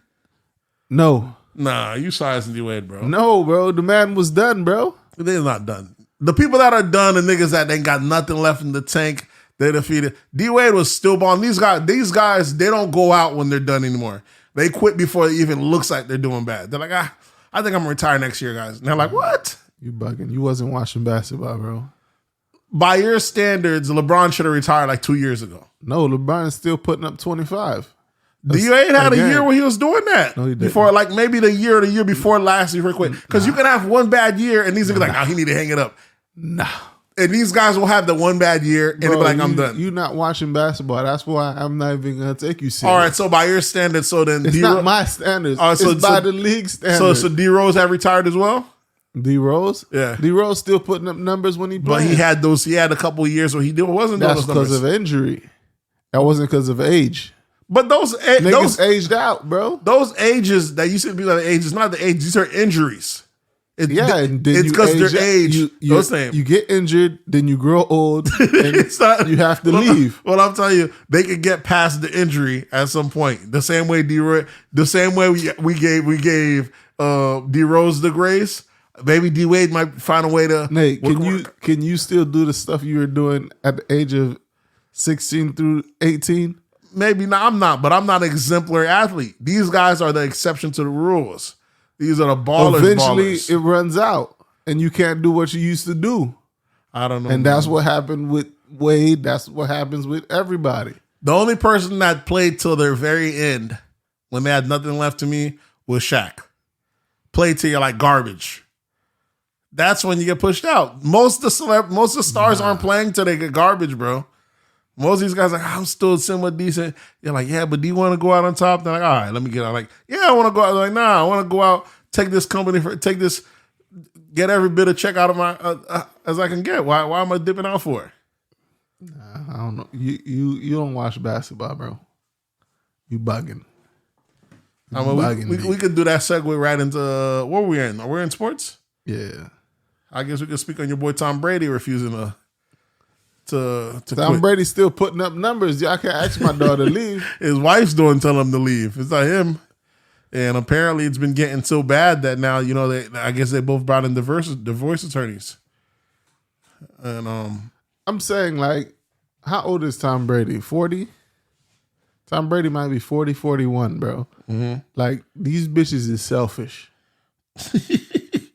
No. Nah, you sizing D-Wade, bro. No, bro. The man was done, bro. They're not done. The people that are done, the niggas that ain't got nothing left in the tank, they defeated. D-Wade was still balling. These guys, they don't go out when they're done anymore. They quit before it even looks like they're doing bad. They're like, I think I'm going to retire next year, guys. And they're like, what? You bugging. You wasn't watching basketball, bro. By your standards, LeBron should have retired like 2 years ago. No, LeBron's still putting up 25. D-Wade had a year where he was doing that. No, he didn't. Before, like maybe the year before last before he quit. Because you can have one bad year and these niggas like, he need to hang it up. Nah. And these guys will have the one bad year and they'll be like, I'm done. You're not watching basketball. That's why I'm not even going to take you serious. All right, so by your standards, so then it's not my standards. It's by the league standards. So D-Rose have retired as well? D-Rose? Yeah. D-Rose still putting up numbers when he played. But he had a couple of years where he wasn't doing those numbers. That's because of injury. That wasn't because of age. But those aged out, bro. Those ages that you said people that age is not the age. These are injuries. And then it's because they're age. You get injured, then you grow old, and you have to leave. Well, I'm telling you, they could get past the injury at some point. The same way we gave D-Rose the grace. Maybe D-Wade might find a way to. Nate, can you still do the stuff you were doing at the age of 16 through 18? Maybe not. I'm not, but I'm not an exemplary athlete. These guys are the exception to the rules. These are the ballers. Eventually, it runs out, and you can't do what you used to do. I don't know. And that's what happened with Wade. That's what happens with everybody. The only person that played till their very end, when they had nothing left to me, was Shaq. Played till you're like garbage. That's when you get pushed out. Most of the stars aren't playing till they get garbage, bro. Most of these guys are like, I'm still somewhat decent. You're like, yeah, but do you want to go out on top? They're like, all right, let me get out. Like, yeah, I want to go out. They're like, nah, I want to go out, get every bit of check out of my as I can get. Why am I dipping out for? I don't know. You don't watch basketball, bro. You bugging. We could do that segue right into what we're in. Are we in sports? Yeah. I guess we could speak on your boy Tom Brady refusing to Tom quit. Brady's still putting up numbers. Y'all can't ask my daughter to leave. His wife's telling him to leave. It's not him. And apparently it's been getting so bad that now, I guess they both brought in divorce attorneys. And I'm saying, like, how old is Tom Brady? 40? Tom Brady might be 40, 41, bro. Mm-hmm. Like, these bitches is selfish.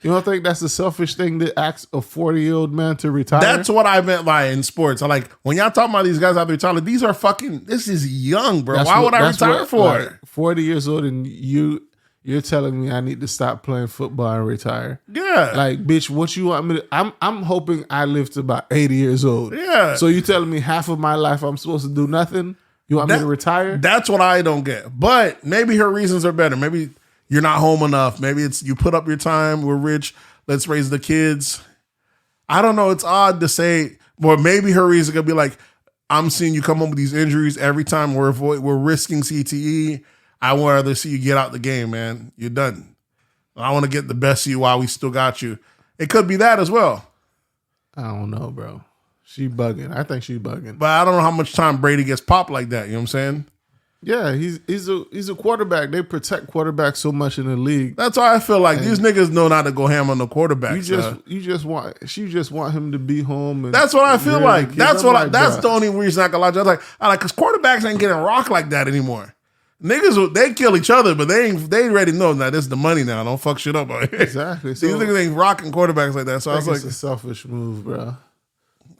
You don't think that's a selfish thing to ask a 40-year-old man to retire? That's what I meant by in sports. I like when y'all talking about these guys out there retiring, these are this is young, bro. Why would I retire for? Like, 40 years old and you're telling me I need to stop playing football and retire. Yeah. Like, bitch, what you want me to I'm hoping I live to about 80 years old. Yeah. So you telling me half of my life I'm supposed to do nothing? You want me to retire? That's what I don't get. But maybe her reasons are better. Maybe you're not home enough. Maybe it's you put up your time. We're rich. Let's raise the kids. I don't know. It's odd to say, but maybe her reason could be like, I'm seeing you come home with these injuries every time we're risking CTE. I would rather see you get out the game, man. You're done. I want to get the best of you while we still got you. It could be that as well. I don't know, bro. She bugging. I think she bugging. But I don't know how much time Brady gets popped like that. You know what I'm saying? Yeah, he's a quarterback. They protect quarterbacks so much in the league. That's why I feel like these niggas know not to go ham on the quarterback. She just want him to be home. And that's what I feel like. That's that's the only reason I can lie. I like because quarterbacks ain't getting rocked like that anymore. Niggas, they kill each other, but they already know that this is the money now. Don't fuck shit up. Exactly. So, these niggas ain't rocking quarterbacks like that. So I was like, it's a selfish move, bro.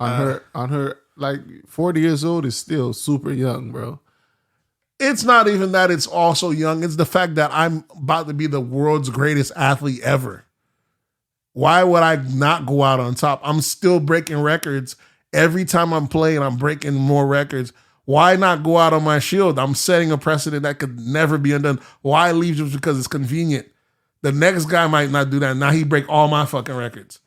On her, like 40 years old is still super young, bro. It's not even that it's also young. It's the fact that I'm about to be the world's greatest athlete ever. Why would I not go out on top? I'm still breaking records. Every time I'm playing, I'm breaking more records. Why not go out on my shield? I'm setting a precedent that could never be undone. Why leave just because it's convenient? The next guy might not do that. Now he break all my fucking records.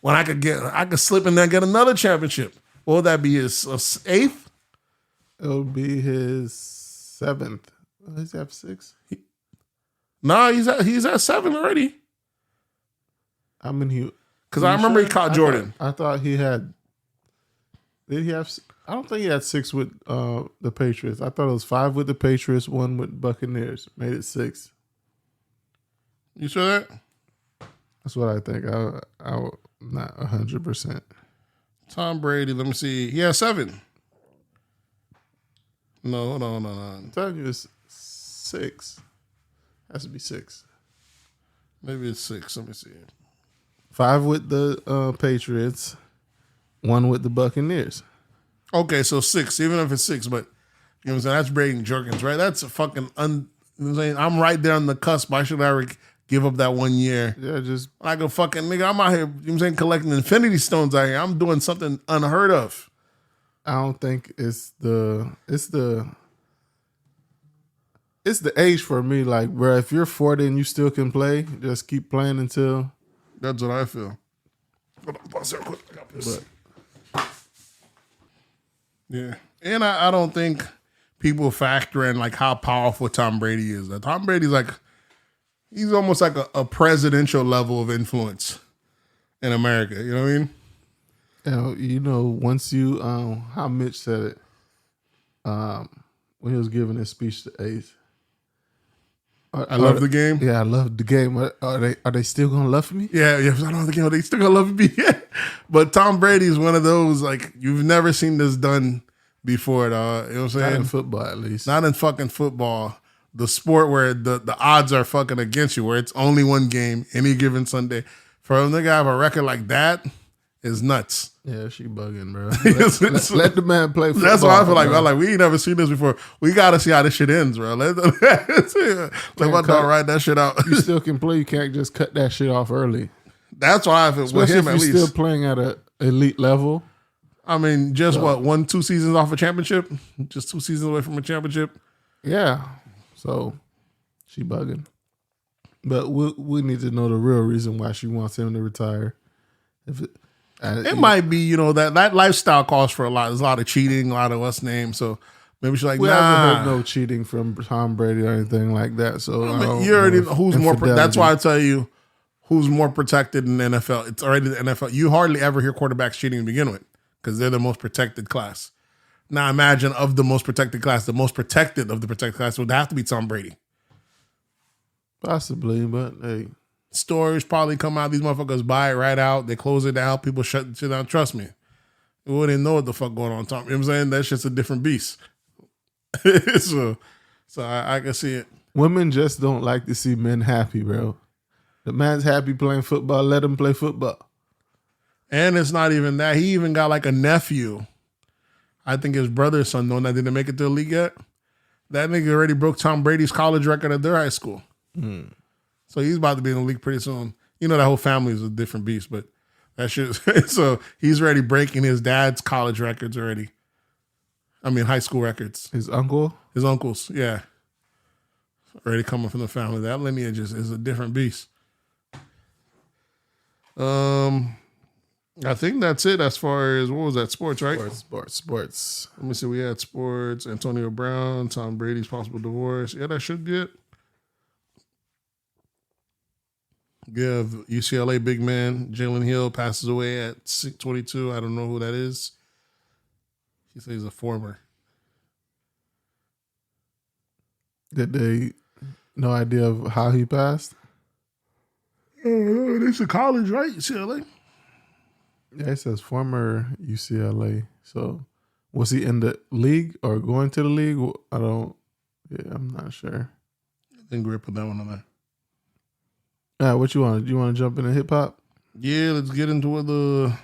When I could slip in there and get another championship. What would that be? His 8th? It'll be his 7th. Does he have 6? No, he's at 7 already. I mean, because I remember he caught Jordan. I thought he had. Did he have? I don't think he had 6 with the Patriots. I thought it was 5 with the Patriots, 1 with Buccaneers. Made it 6. You sure that? That's what I think. I'm not 100%. Tom Brady. Let me see. He has 7. No, hold on. I'm telling you, it's 6. Has to be 6. Maybe it's 6. Let me see. 5 with the Patriots, 1 with the Buccaneers. Okay, so 6. Even if it's 6, but you know what I'm saying? That's Brady Jerkins, right? That's a fucking you know what I'm saying? I'm right there on the cusp. I should ever give up that 1 year. Yeah, just like a fucking nigga. I'm out here, you know what I'm saying, collecting infinity stones out here. I'm doing something unheard of. I don't think it's the age for me. Like, bro, if you're 40 and you still can play, just keep playing until. That's what I feel. Hold on, pause there quick. I got this. Yeah, and I don't think people factor in like how powerful Tom Brady is. That Tom Brady's like, he's almost like a presidential level of influence in America. You know what I mean? You know, once you, how Mitch said it, when he was giving his speech to Ace. I love the game. Yeah, I love the game. Are they still gonna love me? Yeah. I love the game. Are they still gonna love me? Yeah. But Tom Brady is one of those, like, you've never seen this done before, dog. You know what I'm saying? Not in football, at least. Not in fucking football. The sport where the odds are fucking against you, where it's only one game any given Sunday. For a nigga to have a record like that is nuts. Yeah, she bugging, bro. Let the man play football. That's what I feel like. Bro. Like, we ain't never seen this before. We got to see how this shit ends, bro. Let my dog ride that shit out. You still can play. You can't just cut that shit off early. That's why I feel. Especially with him, if at you're least. still playing at an elite level. I mean, just 2 seasons off a championship? Just 2 seasons away from a championship? Yeah. So, she bugging. But we need to know the real reason why she wants him to retire. It might be, you know, that lifestyle calls for a lot. There's a lot of cheating, a lot of what's name. So maybe she's like, we nah. haven't heard no cheating from Tom Brady or anything like that. So I mean, you already know who's more. That's why I tell you, who's more protected in the NFL. It's already the NFL. You hardly ever hear quarterbacks cheating to begin with because they're the most protected class. Now imagine of the most protected class, the most protected of the protected class would have to be Tom Brady. Possibly, but hey. Stories probably come out. These motherfuckers buy it right out. They close it down. People shut the shit down. Trust me. We wouldn't know what the fuck going on, Tom. You know what I'm saying? That shit's a different beast. so I can see it. Women just don't like to see men happy, bro. The man's happy playing football. Let him play football. And it's not even that. He even got like a nephew. I think his brother's son, the one that didn't make it to the league yet. That nigga already broke Tom Brady's college record at their high school. So he's about to be in the league pretty soon. You know, that whole family is a different beast, but that shit. So he's already breaking his dad's college records already. I mean, High School Records. His uncle? His uncles, yeah. Already coming from the family. That lineage is a different beast. I think that's it as far as, what was that, sports, right? Sports. Let me see, we had sports, Antonio Brown, Tom Brady's possible divorce. Yeah, that should be it. You have UCLA big man, Jalen Hill, passes away at 22. I don't know who that is. He says he's a former. Did they, no idea of how he passed? It's a college, right? UCLA. Yeah, it says former UCLA. So was he in the league or going to the league? I'm not sure. I think we're put that one on there. What you want? You want to jump into hip hop? Yeah, let's get into the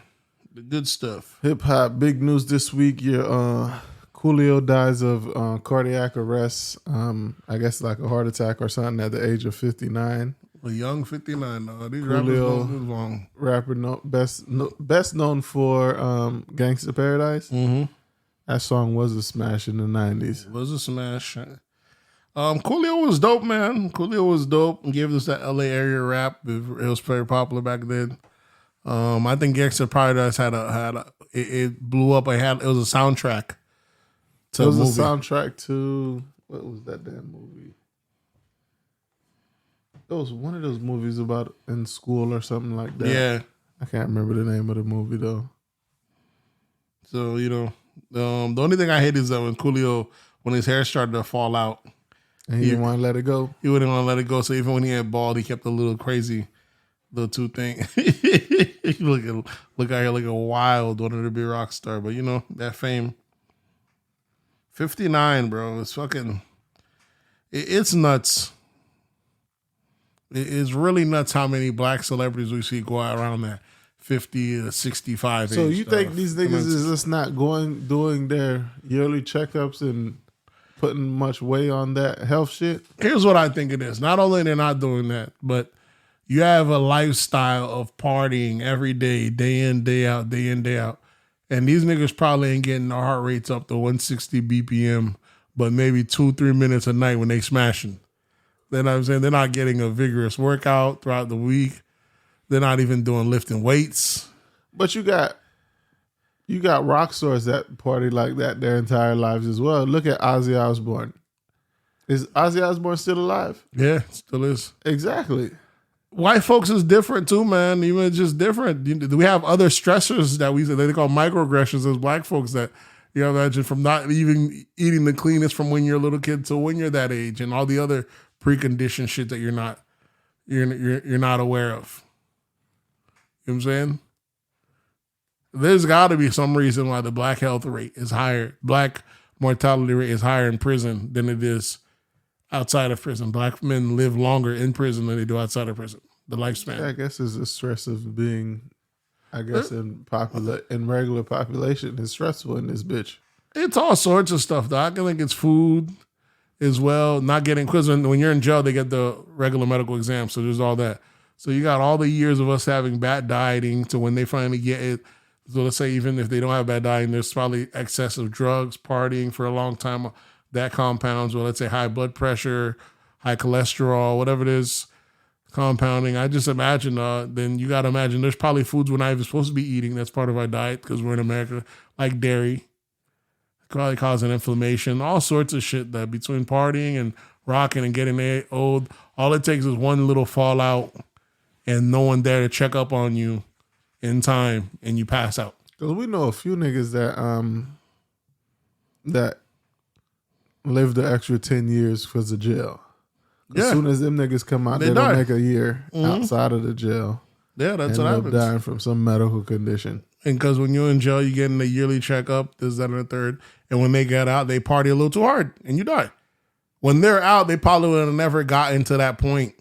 good stuff. Hip hop, big news this week. Coolio dies of cardiac arrest. I guess like a heart attack or something at the age of 59. A young 59. These Coolio, rappers don't live long. Rapper best known for Gangster Paradise. Mm-hmm. That song was a smash in the 90s. It was a smash. Coolio was dope, man. Coolio was dope and gave us that LA area rap. It was very popular back then. I think Gangster Paradise it blew up. It was a soundtrack to It was a movie. a soundtrack to, what was that damn movie? It was one of those movies about in school or something like that. Yeah. I can't remember the name of the movie though. So, the only thing I hate is that when Coolio, when his hair started to fall out, And he didn't want to let it go. he wouldn't want to let it go. So even when he had bald, he kept a little crazy little two thing. look out here like a wild, wanted to be a rock star. But that fame. 59, bro. It's fucking, it's nuts. It's really nuts how many black celebrities we see go out around that 50 to 65 age. So you think these niggas is just not doing their yearly checkups and putting much weight on that health shit? Here's what I think it is. Not only they're not doing that, but you have a lifestyle of partying every day, day in, day out, day in, day out. And these niggas probably ain't getting their heart rates up to 160 BPM, but maybe 2-3 minutes a night when they smashing. You know what I'm saying? They're not getting a vigorous workout throughout the week. They're not even doing lifting weights. But you got rock stars that party like that their entire lives as well. Look at Ozzy Osbourne. Is Ozzy Osbourne still alive? Yeah, still is. Exactly. White folks is different too, man. Even it's just different. We have other stressors that they call microaggressions as black folks that you imagine from not even eating the cleanest from when you're a little kid to when you're that age, and all the other preconditioned shit that you're not aware of. You know what I'm saying? There's got to be some reason why the black health rate is higher. Black mortality rate is higher in prison than it is outside of prison. Black men live longer in prison than they do outside of prison. The lifespan. Yeah, I guess it's the stress of being, in regular population is stressful in this bitch. It's all sorts of stuff, though. I can think it's food as well. Not getting, because when you're in jail, they get the regular medical exam. So there's all that. So you got all the years of us having bad dieting to when they finally get it. So let's say even if they don't have bad dieting, there's probably excessive drugs, partying for a long time. That compounds, well, let's say high blood pressure, high cholesterol, whatever it is, compounding. I just imagine, then you got to imagine there's probably foods we're not even supposed to be eating. That's part of our diet because we're in America, like dairy, probably causing inflammation, all sorts of shit that between partying and rocking and getting old, all it takes is one little fallout and no one there to check up on you in time and you pass out. Because we know a few niggas that lived the extra 10 years because of jail. As soon as them niggas come out, they don't make a year outside of the jail. Yeah, that's what happens. Dying from some medical condition. And because when you're in jail, you're getting a yearly checkup, this, that, and the third. And when they get out, they party a little too hard and you die. When they're out, they probably would have never gotten to that point.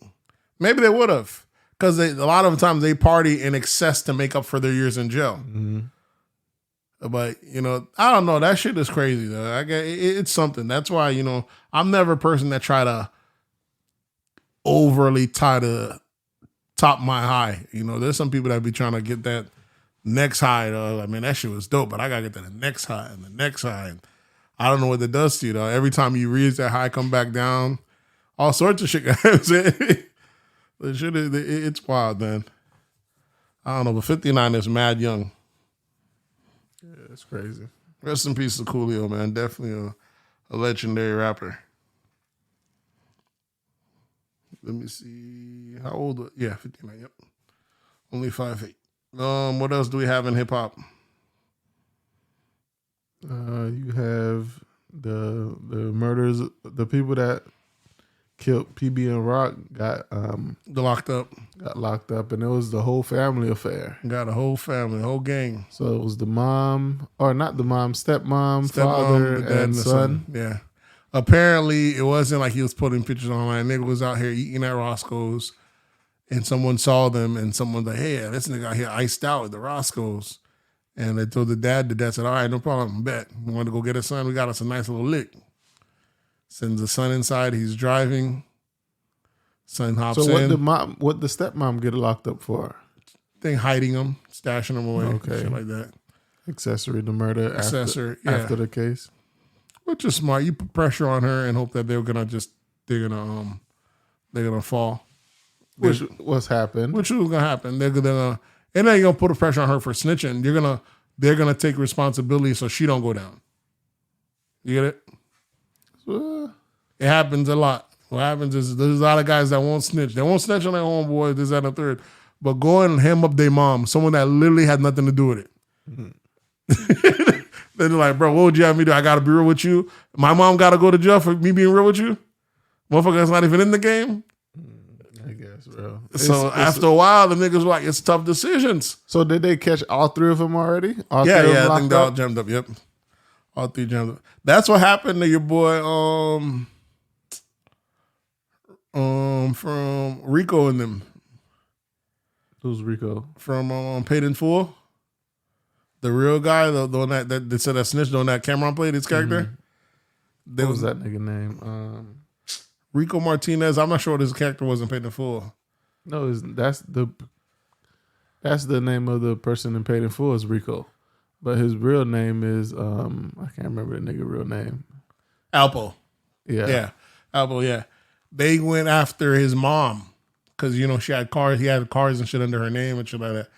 Maybe they would have. Because a lot of times they party in excess to make up for their years in jail. Mm-hmm. But, I don't know. That shit is crazy, though. It's something. That's why, I'm never a person that try to overly try to top my high. There's some people that be trying to get that next high. That shit was dope, but I got to get to the next high and the next high. And I don't know what that does to you though. Every time you reach that high, come back down, all sorts of shit happens. It's wild, man. I don't know, but 59 is mad young. Yeah, it's crazy. Rest in peace to Coolio, man. Definitely a legendary rapper. Let me see. How old? Yeah, 59. Yep. Only 5'8". What else do we have in hip hop? You have the murders. The people that killed PnB Rock got Locked up. got locked up, and it was the whole family affair. Got a whole family, whole gang. So it was the mom, or not the mom, stepmom, father, and the son. Yeah. Apparently, it wasn't like he was putting pictures online. Nigga was out here eating at Roscoe's, and someone saw them, and someone's like, hey, this nigga out here iced out at the Roscoe's. And they told the dad said, all right, no problem, bet. We want to go get his son. We got us a nice little lick. Sends the son inside. He's driving. Son hops So in. what the stepmom get locked up for? They hiding him, stashing him away, Okay. shit like that. Accessory to murder after the case. Which is smart. You put pressure on her and hope that they're gonna fall. What's happened? Which was gonna happen. They're gonna put a pressure on her for snitching. They're gonna take responsibility so she don't go down. You get it? It happens a lot. What happens is there's a lot of guys that won't snitch. They won't snitch on their homeboy, this, that, and the third. But go and hem up their mom, someone that literally had nothing to do with it. Mm-hmm. They're like, bro, what would you have me do? I gotta be real with you. My mom gotta go to jail for me being real with you. Motherfucker that's not even in the game. I guess, bro. So after a while, the niggas were like, it's tough decisions. So did they catch all three of them already? Yeah, I think they all jammed up. Yep, all three jammed up. That's what happened to your boy, from Rico and them. Who's Rico? From Paid in Full. The real guy, the one that they said that snitched on that Cameron played his character. What was that nigga name? Rico Martinez. I'm not sure what his character was in Paid in Full. No, that's the name of the person in Paid in Full is Rico, but his real name is I can't remember the nigga real name. Alpo. Yeah. Alpo. Yeah. They went after his mom because she had cars. He had cars and shit under her name and shit like that.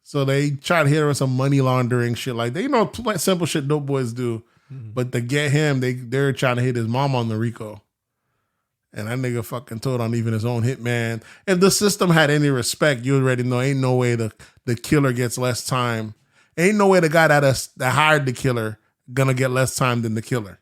So they tried to hit her with some money laundering shit like that. Simple shit dope boys do. Mm-hmm. But to get him, they're trying to hit his mom on the Rico. And that nigga fucking told on even his own hitman. If the system had any respect, you already know ain't no way the killer gets less time. Ain't no way the guy that hired the killer gonna get less time than the killer.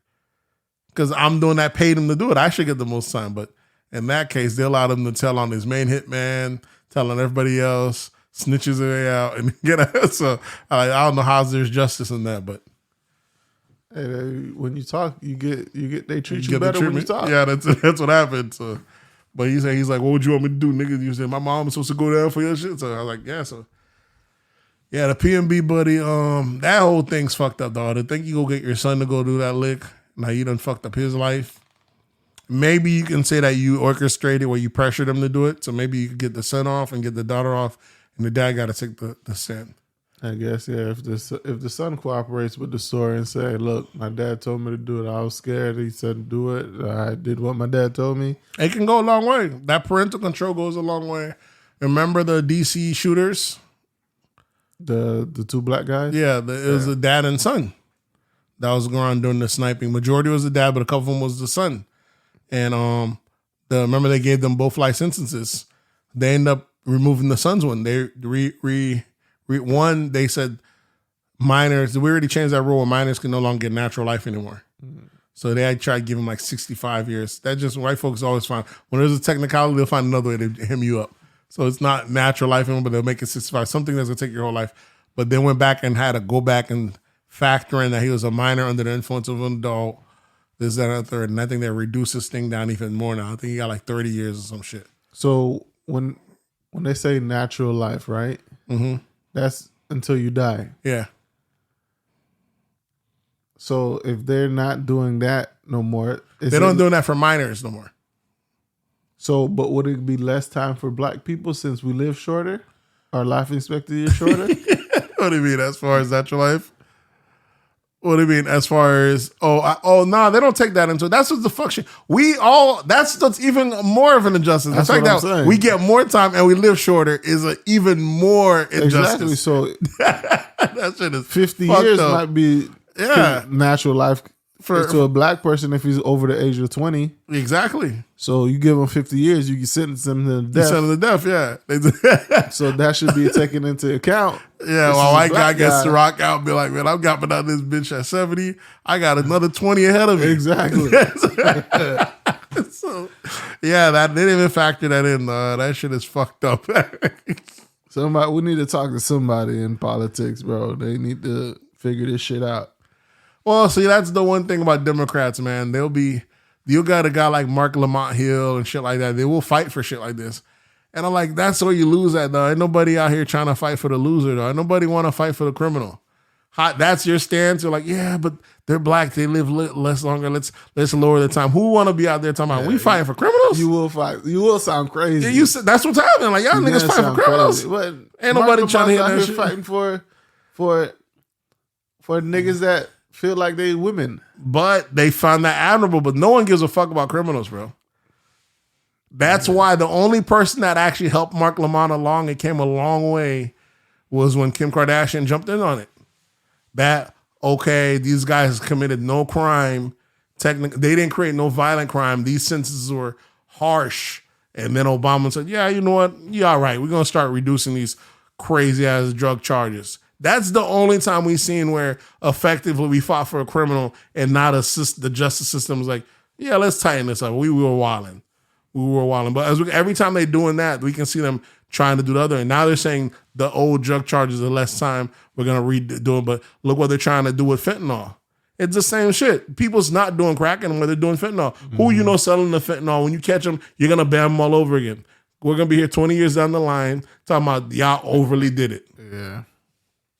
Because I'm doing that, paid him to do it. I should get the most time. But in that case, they allowed him to tell on his main hitman, telling everybody else, snitches their way out, and get out. So I don't know how there's justice in that, but hey, when you talk, you get they treat you better when you talk. Yeah, that's what happened. So, but he's like, what would you want me to do, nigga? You said my mom was supposed to go down for your shit. So I was like, yeah. So yeah, the PnB buddy, that whole thing's fucked up, dog. To think you go get your son to go do that lick, now you done fucked up his life. Maybe you can say that you orchestrated where you pressured him to do it. So maybe you could get the son off and get the daughter off, and the dad got to take the sin. I guess, yeah. If the son cooperates with the story and say, look, my dad told me to do it. I was scared. He said, do it. I did what my dad told me. It can go a long way. That parental control goes a long way. Remember the DC shooters? The two black guys? Yeah, it was the dad and son that was going on doing the sniping. Majority was the dad, but a couple of them was the son. And remember they gave them both life sentences. They end up removing the son's one. They they said minors, we already changed that rule where minors can no longer get natural life anymore. Mm-hmm. So they tried to give him like 65 years. That just, white folks always find, when there's a technicality, they'll find another way to hem you up. So it's not natural life anymore, but they'll make it 65, something that's going to take your whole life. But they went back and had to go back and factor in that he was a minor under the influence of an adult, this, that, and the third. And I think they reduced this thing down even more now. I think he got like 30 years or some shit. So when they say natural life, right? Mm-hmm. That's until you die. Yeah. So if they're not doing that no more, they don't doing that for minors no more. So, but would it be less time for black people since we live shorter? Our life expectancy is shorter? What do you mean as far as natural life? What do you mean? As far as no, they don't take that into it. That's what the fuck shit. That's even more of an injustice. That's the fact what I'm that saying. we get more time and we live shorter is an even more injustice. Exactly. So That shit is 50 fucked years up. might be natural life to a black person if he's over the age of 20. Exactly. So you give him 50 years, you can sentence him to death. Son of the death, yeah. So that should be taken into account. Yeah, This while is a white guy black gets to guy. rock out and be like, man, I'm gapping out this bitch at 70. I got another 20 ahead of me. Exactly. So, yeah, they didn't even factor that in. That shit is fucked up. We need to talk to somebody in politics, bro. They need to figure this shit out. Well, see, that's the one thing about Democrats, man. You got a guy like Mark Lamont Hill and shit like that. They will fight for shit like this. And I'm like, that's where you lose at, though. Ain't nobody out here trying to fight for the loser, though. Ain't nobody want to fight for the criminal. That's your stance. You're like, yeah, but they're black. They live less longer. Let's lower the time. Who want to be out there talking about we fighting for criminals? You will fight. You will sound crazy. Yeah, that's what's happening. Like, y'all niggas fighting for criminals. Ain't nobody trying to hear that shit. Fighting for niggas that feel like they women. But they found that admirable. But no one gives a fuck about criminals, bro. That's why the only person that actually helped Mark Lamont along and came a long way was when Kim Kardashian jumped in on it. These guys committed no crime. Technically, they didn't create no violent crime. These sentences were harsh. And then Obama said, yeah, you know what? You're all right. We're going to start reducing these crazy ass drug charges. That's the only time we've seen where effectively we fought for a criminal and not the justice system was like, yeah, let's tighten this up. We were wilding. But every time they're doing that, we can see them trying to do the other. And now they're saying the old drug charges are less time. We're going to redo it. But look what they're trying to do with fentanyl. It's the same shit. People's not doing crack anymore. They're doing fentanyl. Mm-hmm. Who you know selling the fentanyl? When you catch them, you're going to ban them all over again. We're going to be here 20 years down the line talking about y'all overly did it. Yeah.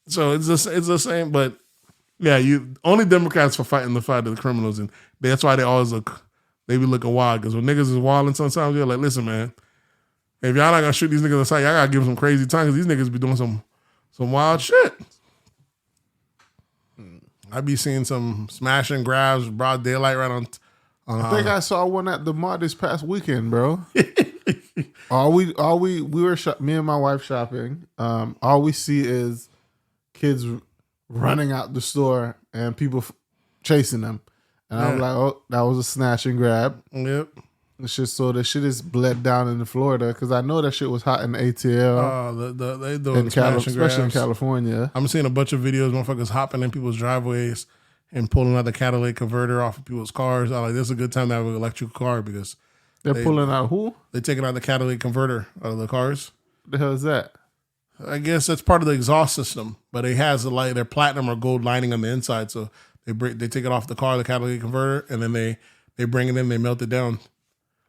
So it's the same. But yeah, only Democrats for fighting the fight of the criminals. And that's why they be looking wild. Because when niggas is wilding sometimes, you're like, listen, man, if y'all not going to shoot these niggas aside, y'all got to give them some crazy time because these niggas be doing some wild shit. I be seeing some smash and grabs, broad daylight right on. I think I saw one at the mall this past weekend, bro. we were me and my wife shopping. All we see is kids running out the store and people chasing them. And I'm like, oh, that was a snatch and grab. Yep. It's just so the shit is bled down in Florida because I know that shit was hot in ATL. They doing especially in California. I'm seeing a bunch of videos, motherfuckers hopping in people's driveways and pulling out the catalytic converter off of people's cars. I'm like, this is a good time to have an electric car because they're pulling out who? They're taking out the catalytic converter out of the cars. What the hell is that? I guess that's part of the exhaust system, but it has their platinum or gold lining on the inside. So they take it off the car, the catalytic converter, and then they bring it in, they melt it down.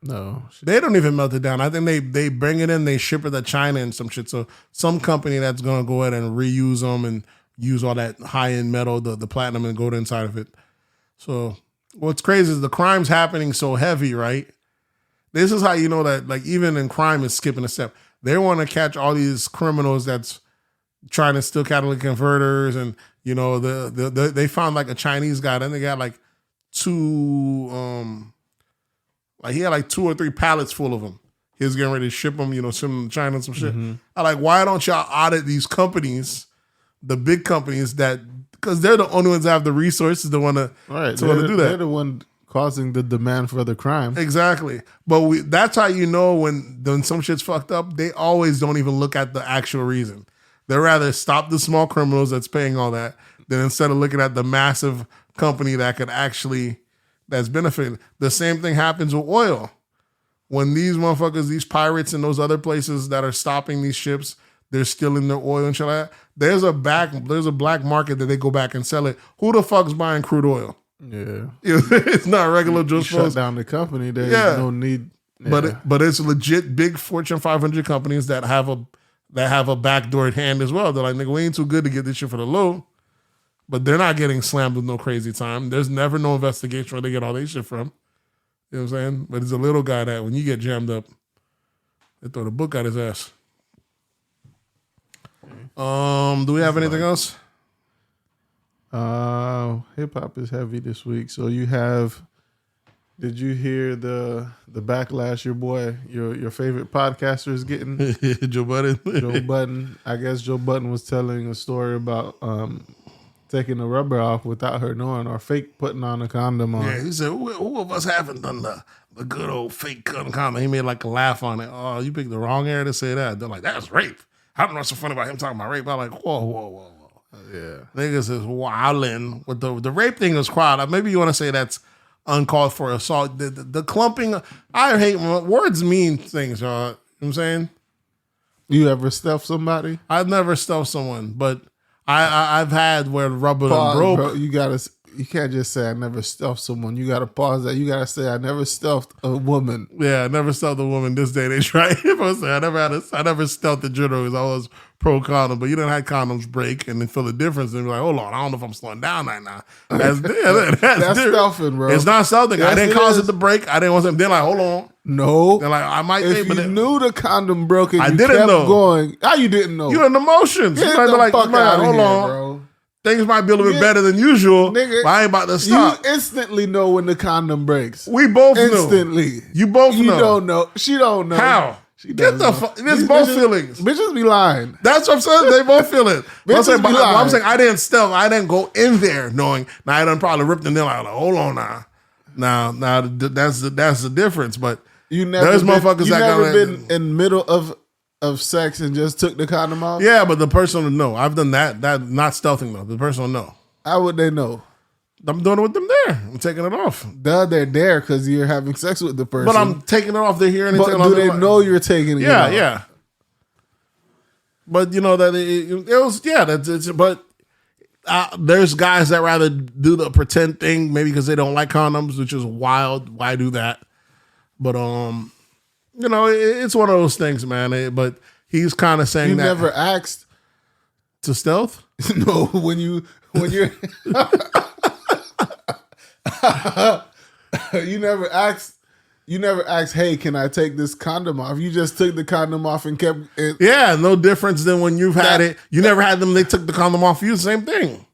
No. They don't even melt it down. I think they bring it in, they ship it to China and some shit. So some company that's going to go ahead and reuse them and use all that high-end metal, the platinum and gold inside of it. So what's crazy is the crime's happening so heavy, right? This is how you know that like even in crime is skipping a step. They want to catch all these criminals that's trying to steal catalytic converters and, you know, they found like a Chinese guy. Then they got like he had like 2 or 3 pallets full of them. He was getting ready to ship them, you know, send them to China and some shit. Mm-hmm. I'm like, why don't y'all audit these companies, the big companies because they're the only ones that have the resources to want to do that. They're the one causing the demand for the crime. Exactly. But that's how you know when some shit's fucked up, they always don't even look at the actual reason. They'd rather stop the small criminals that's paying all that than instead of looking at the massive company that could actually... that's benefiting. The same thing happens with oil. When these motherfuckers, these pirates and those other places that are stopping these ships, they're stealing their oil and shit like that. There's a black market that they go back and sell it. Who the fuck's buying crude oil? Yeah. It's not regular just shut down the company. There's no need. Yeah. But it's legit big Fortune 500 companies that have a backdoor hand as well. They're like, nigga, we ain't too good to get this shit for the low. But they're not getting slammed with no crazy time. There's never no investigation where they get all their shit from. You know what I'm saying? But it's a little guy that when you get jammed up, they throw the book at his ass. Do we have anything else? Hip hop is heavy this week. So you have. Did you hear the backlash your favorite podcaster is getting? Joe Budden. Joe Budden. I guess Joe Budden was telling a story about taking the rubber off without her knowing, or fake putting on a condom on. Yeah, he said, who of us haven't done the good old fake condom? He made like a laugh on it. Oh, you picked the wrong era to say that. They're like, that's rape. I don't know what's so funny about him talking about rape. I'm like, whoa. Yeah. Niggas is wildin'. With the rape thing is quiet. Maybe you want to say that's uncalled for assault. The clumping, I hate words mean things, y'all. You know what I'm saying? You ever stuff somebody? I've never stuffed someone, but I've had where rubber Pause, broke. bro. You can't just say I never stuffed someone. You gotta pause that. You gotta say I never stuffed a woman. Yeah, I never stuffed a woman this day and age, right? I never stuffed the general because I was pro condom, but you didn't have condoms break and then feel the difference and be like, hold on, I don't know if I'm slowing down right now. That's stuffing, bro. It's not something. Yes, I didn't cause it to break. I didn't want something. Then like, hold on. No. They're like, I might if think, but you knew the condom broke and I you didn't kept know. going. How you didn't know? You're in emotions. Get You might the be like, fuck out of hold here, on. bro. Things might be a little bit better than usual, Nigga, but I ain't about to stop. You instantly know when the condom breaks. We both know. Instantly. You both know. You don't know. She don't know. How? She Get the fuck. There's both feelings. Bitches be lying. That's what I'm saying. They both feel it. Bitches be lying. I'm saying I didn't stealth. I didn't go in there knowing. Now I done probably ripped them. Then like, hold on now. Now that's the difference. But You never there's been, motherfuckers you that never got been in middle of sex and just took the condom off? Yeah, but the person will know. I've done that. That not stealthing though. The person will know. How would they know? I'm doing it with them there. I'm taking it off. They're there because you're having sex with the person. But I'm taking it off. They're hearing But it. do they know you're taking it off? Yeah. But you know that it was but there's guys that rather do the pretend thing maybe because they don't like condoms, which is wild. Why do that? But you know, it's one of those things, man. But he's kind of saying you that never asked to stealth. No, when you're you never asked, hey, can I take this condom off? You just took the condom off and kept it. Yeah, no difference than when you've had it. You never had them, they took the condom off for you, same thing.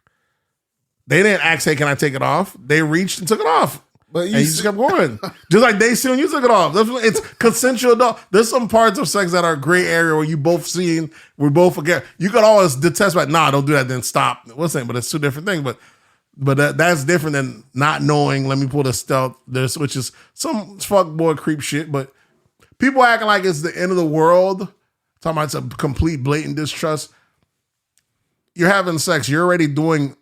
They didn't ask, hey, can I take it off? They reached and took it off. But you just kept going. Just like they see when you took it off. It's consensual. There's some parts of sex that are gray area where you both seeing, we both forget. You could always detest, like, nah, don't do that, then stop. What's that? But it's two different things. But that's different than not knowing, let me pull the stealth, which is some fuckboy creep shit. But people acting like it's the end of the world, talking about it's a complete blatant distrust. You're having sex. You're already walking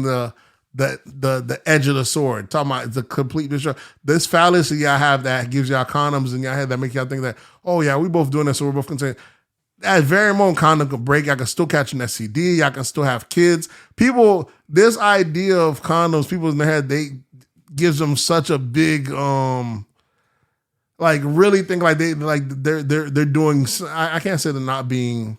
the edge of the sword. Talking about the complete distrust. This fallacy y'all have that gives y'all condoms in your head that make y'all think that, oh yeah, we both doing this, so we're both concerned. At very moment, condom could break. Y'all can still catch an STD. Y'all can still have kids. People, this idea of condoms, people in their head, they gives them such a big, like really think like they're doing. I can't say they're not being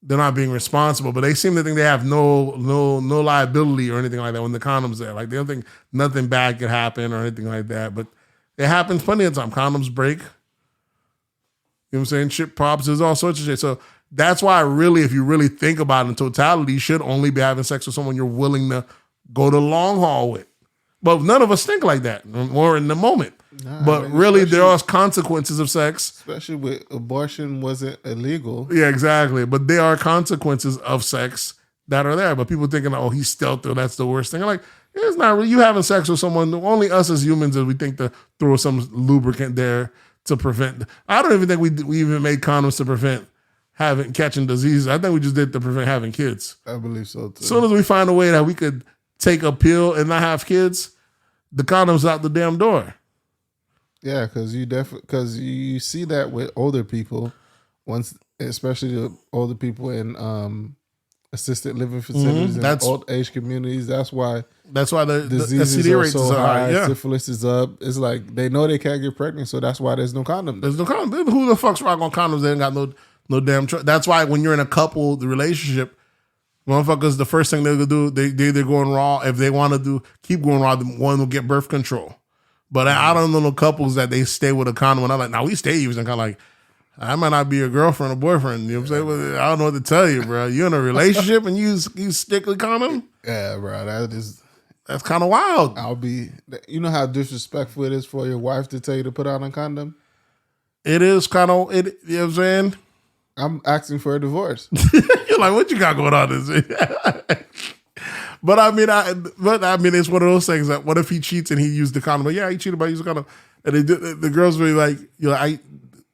responsible, but they seem to think they have no liability or anything like that when the condom's there. Like they don't think nothing bad could happen or anything like that. But it happens plenty of time. Condoms break. You know what I'm saying? Shit pops, there's all sorts of shit. So that's why really, if you really think about it in totality, you should only be having sex with someone you're willing to go the long haul with. But none of us think like that. We're in the moment. But really, there are consequences of sex. Especially with abortion wasn't illegal. Yeah, exactly. But there are consequences of sex that are there. But people thinking, oh, he's stealthy, that's the worst thing. I'm like, it's not really. You having sex with someone, only us as humans, we think to throw some lubricant there to prevent. I don't even think we even made condoms to prevent catching diseases. I think we just did to prevent having kids. I believe so too. As soon as we find a way that we could take a pill and not have kids, the condom's out the damn door. Yeah, because you see that with older people, especially the older people in assisted living facilities and old age communities. That's why the diseases are so high. Yeah. Syphilis is up. It's like they know they can't get pregnant, so that's why there's no condom. There's no condom. Who the fuck's rock on condoms? They ain't got no damn. That's why when you're in a couple, the relationship, motherfuckers, the first thing they'll do, they either going raw. If they want to keep going raw, one will get birth control. But I don't know no couples that they stay with a condom. And I'm like, now we stay using kind of like, I might not be your girlfriend or boyfriend. You know what I'm saying? But I don't know what to tell you, bro. You in a relationship and you strictly condom? Yeah, bro. That's kind of wild. You know how disrespectful it is for your wife to tell you to put on a condom? It is kind of, you know what I'm saying? I'm asking for a divorce. You're like, what you got going on? But I mean, it's one of those things that what if he cheats and he used the condom? But yeah, he cheated by using the condom. And the girls really like,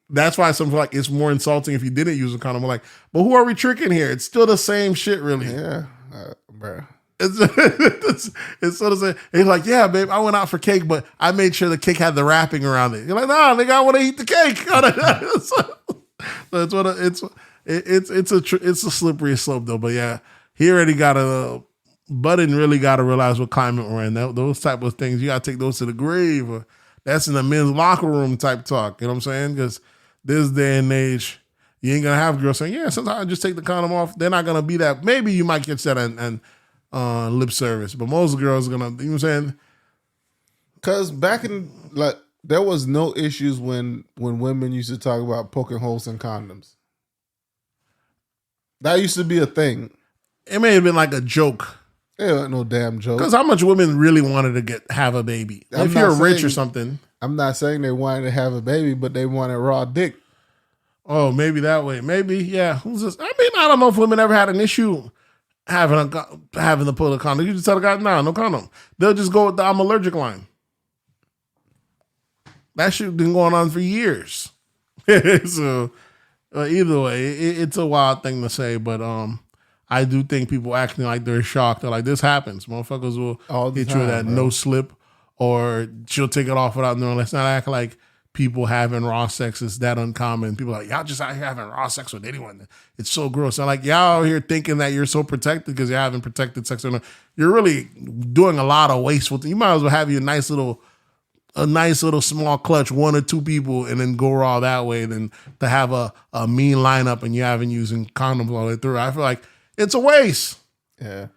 that's why some feel like it's more insulting if he didn't use a condom. I'm like, but who are we tricking here? It's still the same shit, really. Yeah, bro. It's sort of saying, he's like, yeah, babe, I went out for cake, but I made sure the cake had the wrapping around it. You're like, nah, nigga, I want to eat the cake. So it's a slippery slope though. But yeah, he already got Budden really got to realize what climate we're in. Those type of things, you got to take those to the grave. That's in the men's locker room type talk. You know what I'm saying? Because this day and age, you ain't going to have girls saying, yeah, sometimes I just take the condom off. They're not going to be that. Maybe you might catch that and lip service, but most girls are going to, you know what I'm saying? Because back in, like, there was no issues when women used to talk about poking holes in condoms. That used to be a thing. It may have been like a joke. It wasn't no damn joke. Because how much women really wanted to have a baby? If you're rich or something. I'm not saying they wanted to have a baby, but they wanted raw dick. Oh, maybe that way. Maybe, yeah. Who's this? I mean, I don't know if women ever had an issue having to put a condom. You just tell the guy, nah, no condom. They'll just go with the I'm allergic line. That shit been going on for years. So either way, it's a wild thing to say, but I do think people acting like they're shocked. They're like, this happens. Motherfuckers will hit you with that no slip, or she'll take it off without knowing. Let's not act like people having raw sex is that uncommon. People are like, y'all just out here having raw sex with anyone. It's so gross. I'm like, y'all out here thinking that you're so protected because you're having protected sex. You're really doing a lot of wasteful things. You might as well have your nice little small clutch, one or two people, and then go raw that way than to have a mean lineup and you haven't using condoms all the way through. I feel like it's a waste. Yeah.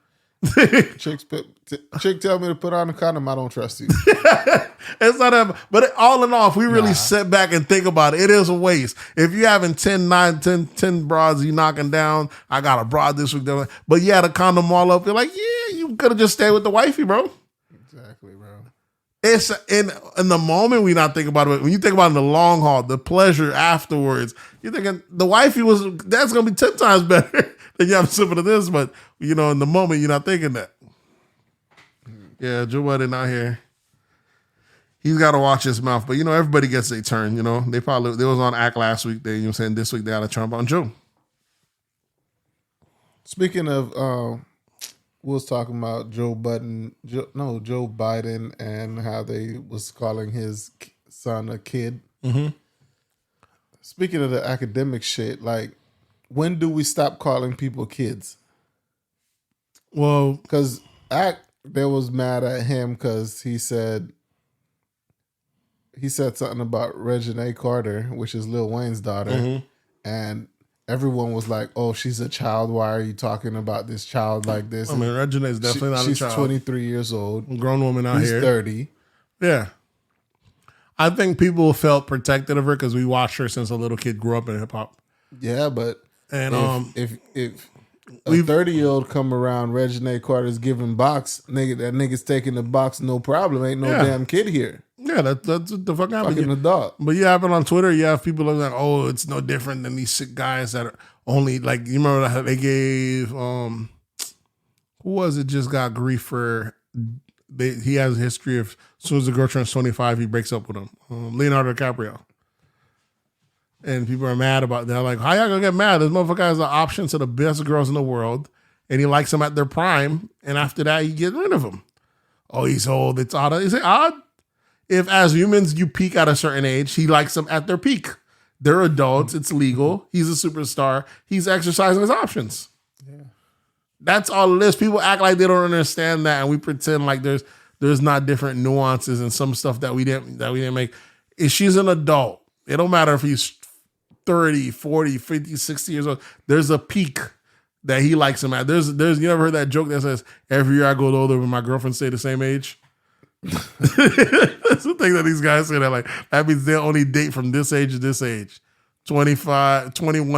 Chick tell me to put on a condom, I don't trust you. It's not that, but all in all, if we really sit back and think about it, it is a waste. If you having 10 broads you knocking down, I got a broad this week, but you had a condom all up, you're like, yeah, you could have just stayed with the wifey, bro. Exactly, bro. It's in the moment we not think about it. When you think about it in the long haul, the pleasure afterwards, you're thinking the wifey that's gonna be 10 times better than you have sipping of this. But in the moment you're not thinking that. Yeah, Joe Budden out here. He's got to watch his mouth. But everybody gets their turn. They was on Act last week. They saying this week they got to turn on Joe. Speaking of, we was talking about Joe Biden, and how they was calling his son a kid. Mm-hmm. Speaking of the academic shit, like, when do we stop calling people kids? Well, because they was mad at him because he said something about Regina Carter, which is Lil Wayne's daughter, mm-hmm. and everyone was like, "Oh, she's a child. Why are you talking about this child like this?" I mean, Regina is definitely not a child. She's 23 years old. A grown woman out here. He's 30. Yeah. I think people felt protected of her because we watched her since a little kid, grew up in hip hop. Yeah, but if a 30-year-old come around, Regina Carter's giving box, that nigga's taking the box, no problem. Ain't no damn kid here. Yeah, that's what the fuck happened. Fucking adult. But you have it on Twitter. You have people like, oh, it's no different than these sick guys that are only like. You remember how they gave who was it? Just got grief for. He has a history of as soon as the girl turns 25, he breaks up with him. Leonardo DiCaprio. And people are mad about that. They're like, how y'all gonna get mad? This motherfucker has an option to the best girls in the world, and he likes them at their prime, and after that, he gets rid of them. Oh, he's old. It's odd. Is it odd? If as humans you peak at a certain age, he likes them at their peak. They're adults. It's legal. He's a superstar. He's exercising his options. Yeah. That's all it is. People act like they don't understand that, and we pretend like there's not different nuances and some stuff that we didn't make. If she's an adult, it don't matter if he's 30, 40, 50, 60 years old. There's a peak that he likes him at. There's you ever heard that joke that says, every year I go older when my girlfriend stay the same age? That's the thing that these guys say that like, that means they'll only date from this age to this age. 21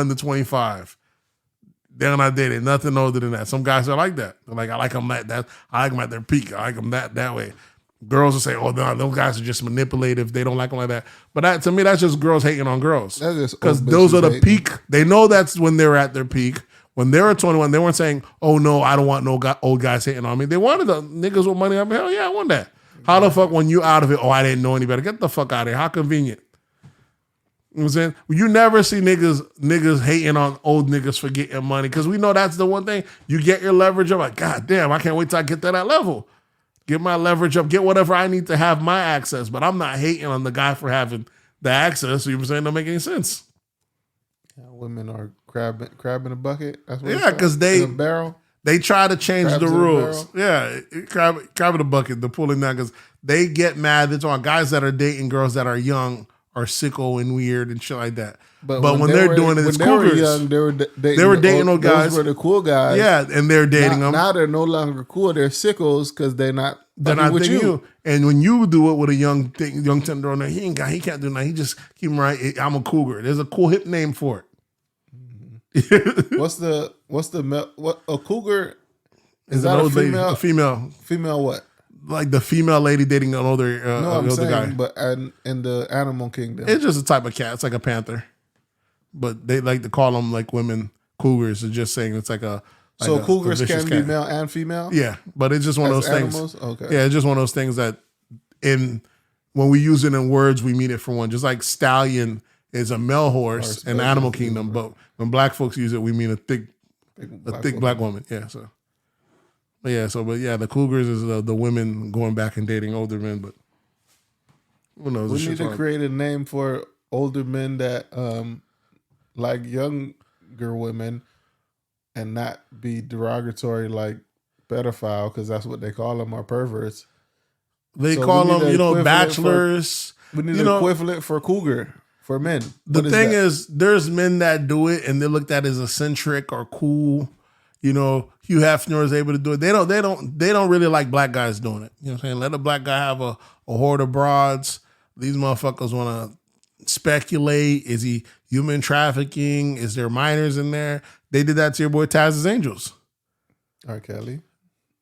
to 25. They're not dating. Nothing older than that. Some guys are like that. They're like, I like them that. I like them at their peak. I like them that way. Girls will say, oh, no, those guys are just manipulative. They don't like them like that. But to me, that's just girls hating on girls. Because those are the peak. They know that's when they're at their peak. When they were 21, they weren't saying, oh, no, I don't want no old guys hating on me. They wanted the niggas with money. Hell yeah, I want that. How the fuck when you out of it, oh, I didn't know any better. Get the fuck out of here. How convenient. You know what I'm saying? You never see niggas hating on old niggas for getting money because we know that's the one thing. You get your leverage up. Like, God damn, I can't wait till I get to that level. Get my leverage up. Get whatever I need to have my access. But I'm not hating on the guy for having the access. You know what I'm saying? Don't make any sense. Yeah, women are crab in a bucket. That's what because in a barrel. They try to change Crabs the in a rules. barrel? Yeah, crab in a bucket. They're pulling that because they get mad. It's on guys that are dating girls that are young are sicko and weird and shit like that. But when they're doing it, it's cougars. When they were young, they were dating those guys. Those were the cool guys. Yeah, and they're dating them. Now they're no longer cool. They're sickos because they're not with you. And when you do it with a young tender on there, he can't do nothing. He just keep him right. I'm a cougar. There's a cool hip name for it. What's a cougar? Is that a female? Lady, a female. Female what? Like the female lady dating an older, guy. But in the animal kingdom, it's just a type of cat. It's like a panther, but they like to call them like women cougars. It's just saying it's like a. So cougars can be male and female. Yeah, but it's just one of those animals? things. Okay. Yeah, it's just one of those things that when we use it in words, we mean it for one. Just like stallion is a male horse in animal kingdom, but when black folks use it, we mean a thick black woman. Yeah, so. But the cougars is the women going back and dating older men, but who knows? We need to create a name for older men that like younger women and not be derogatory like pedophile because that's what they call them or perverts. They call them, bachelors. We need an equivalent for cougar for men. The thing is, there's men that do it and they're looked at as eccentric or cool. You know, Hugh Hefner is able to do it. They don't really like black guys doing it. You know what I'm saying? Let a black guy have a horde of broads. These motherfuckers want to speculate. Is he human trafficking? Is there minors in there? They did that to your boy Taz's Angels. R. Kelly.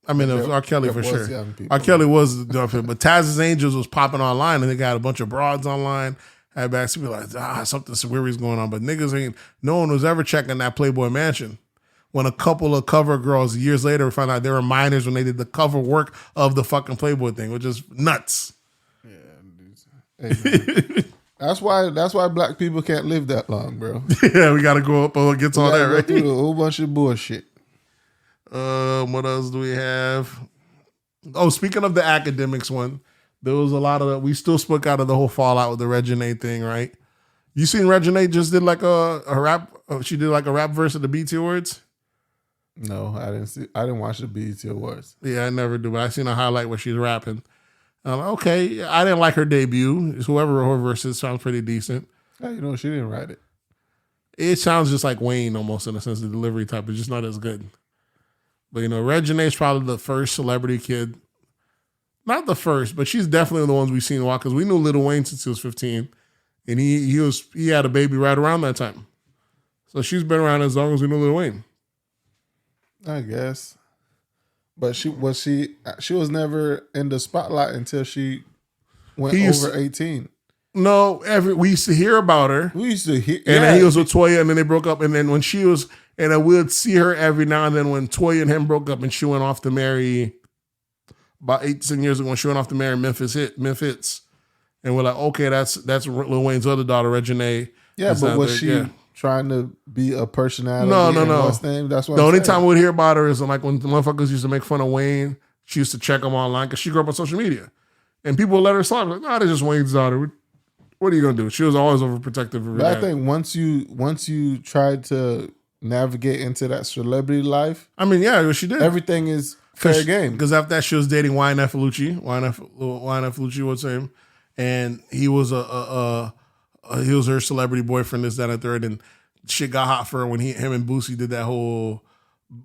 I mean, R. Kelly for sure. R. Kelly was doing it, but Taz's Angels was popping online and they got a bunch of broads online. Had back to be like, something weird is going on. But niggas no one was ever checking that Playboy Mansion. When a couple of cover girls years later found out they were minors when they did the cover work of the fucking Playboy thing, which is nuts. Yeah, hey, that's why black people can't live that long, bro. Yeah, we got to go up against all that, right? Go through a whole bunch of bullshit. What else do we have? Oh, speaking of the academics one, there was a lot of we still spoke out of the whole fallout with the Reginae thing, right? You seen Reginae just did like a rap? She did like a rap verse of the BET Awards. No, I didn't watch the BET Awards. Yeah, I never do, but I seen a highlight where she's rapping. I'm like, okay, I didn't like her debut. Whoever wrote her verses sounds pretty decent. Yeah, she didn't write it. It sounds just like Wayne almost in a sense, the delivery type. It's just not as good. But Reginae is probably the first celebrity kid. Not the first, but she's definitely the ones we've seen walk because we knew Lil Wayne since he was 15, and he had a baby right around that time. So she's been around as long as we knew Lil Wayne. I guess, but she was never in the spotlight until she went over 18. No, we used to hear about her. We used to hear, and then he was with Toya, and then they broke up. And then when she was, and I would see her every now and then when Toya and him broke up, and she went off to marry about 8-10 years ago when she went off to marry Memphis Hits, and we're like, okay, that's Lil Wayne's other daughter, Reginae. Yeah, but was she trying to be a personality? No. What's name? That's what the only time we'd hear about her is like when the motherfuckers used to make fun of Wayne. She used to check him online because she grew up on social media, and people would let her slide. Like, that's just Wayne's daughter. What are you gonna do? She was always overprotective of her But dad. I think once you tried to navigate into that celebrity life, I mean, yeah, she did. Everything is fair game. Because after that, she was dating YNF Lucci. YNF Lucci was him, and he was he was her celebrity boyfriend. This, that, and third, and shit got hot for her when him and Boosie did that whole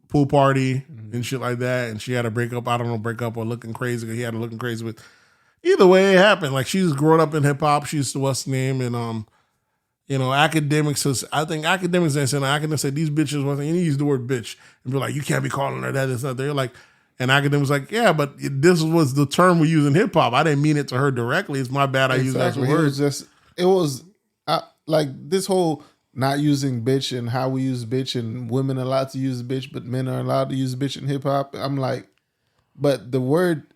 pool party and shit like that. And she had to break up. I don't know, break up or looking crazy. He had her looking crazy, but either way, it happened. Like she's grown up in hip hop. She's what's the name, and Academics. I think academics and academics say these bitches wasn't. You use the word bitch and be like, you can't be calling her that. It's not there. Like, and academics like, yeah, but this was the term we use in hip hop. I didn't mean it to her directly. It's my bad. I used it as a word. It was like this whole not using bitch and how we use bitch and women are allowed to use bitch, but men are allowed to use bitch in hip hop. I'm like, but the word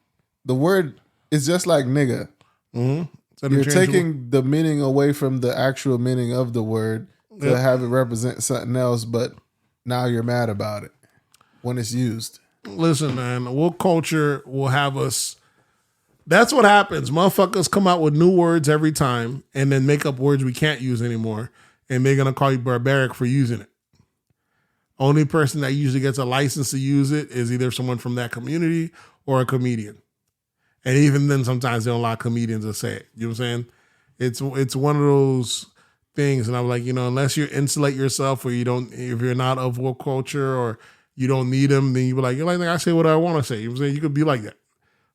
is just like nigga. Mm-hmm. You're taking the meaning away from the actual meaning of the word to have it represent something else, but now you're mad about it when it's used. Listen, man, woke culture will have us. That's what happens. Motherfuckers come out with new words every time and then make up words we can't use anymore. And they're going to call you barbaric for using it. Only person that usually gets a license to use it is either someone from that community or a comedian. And even then, sometimes they don't allow comedians to say it. You know what I'm saying? It's one of those things. And I'm like, unless you insulate yourself or if you're not of woke culture or you don't need them, then you're like, I say what I want to say. You know what I'm saying? You could be like that.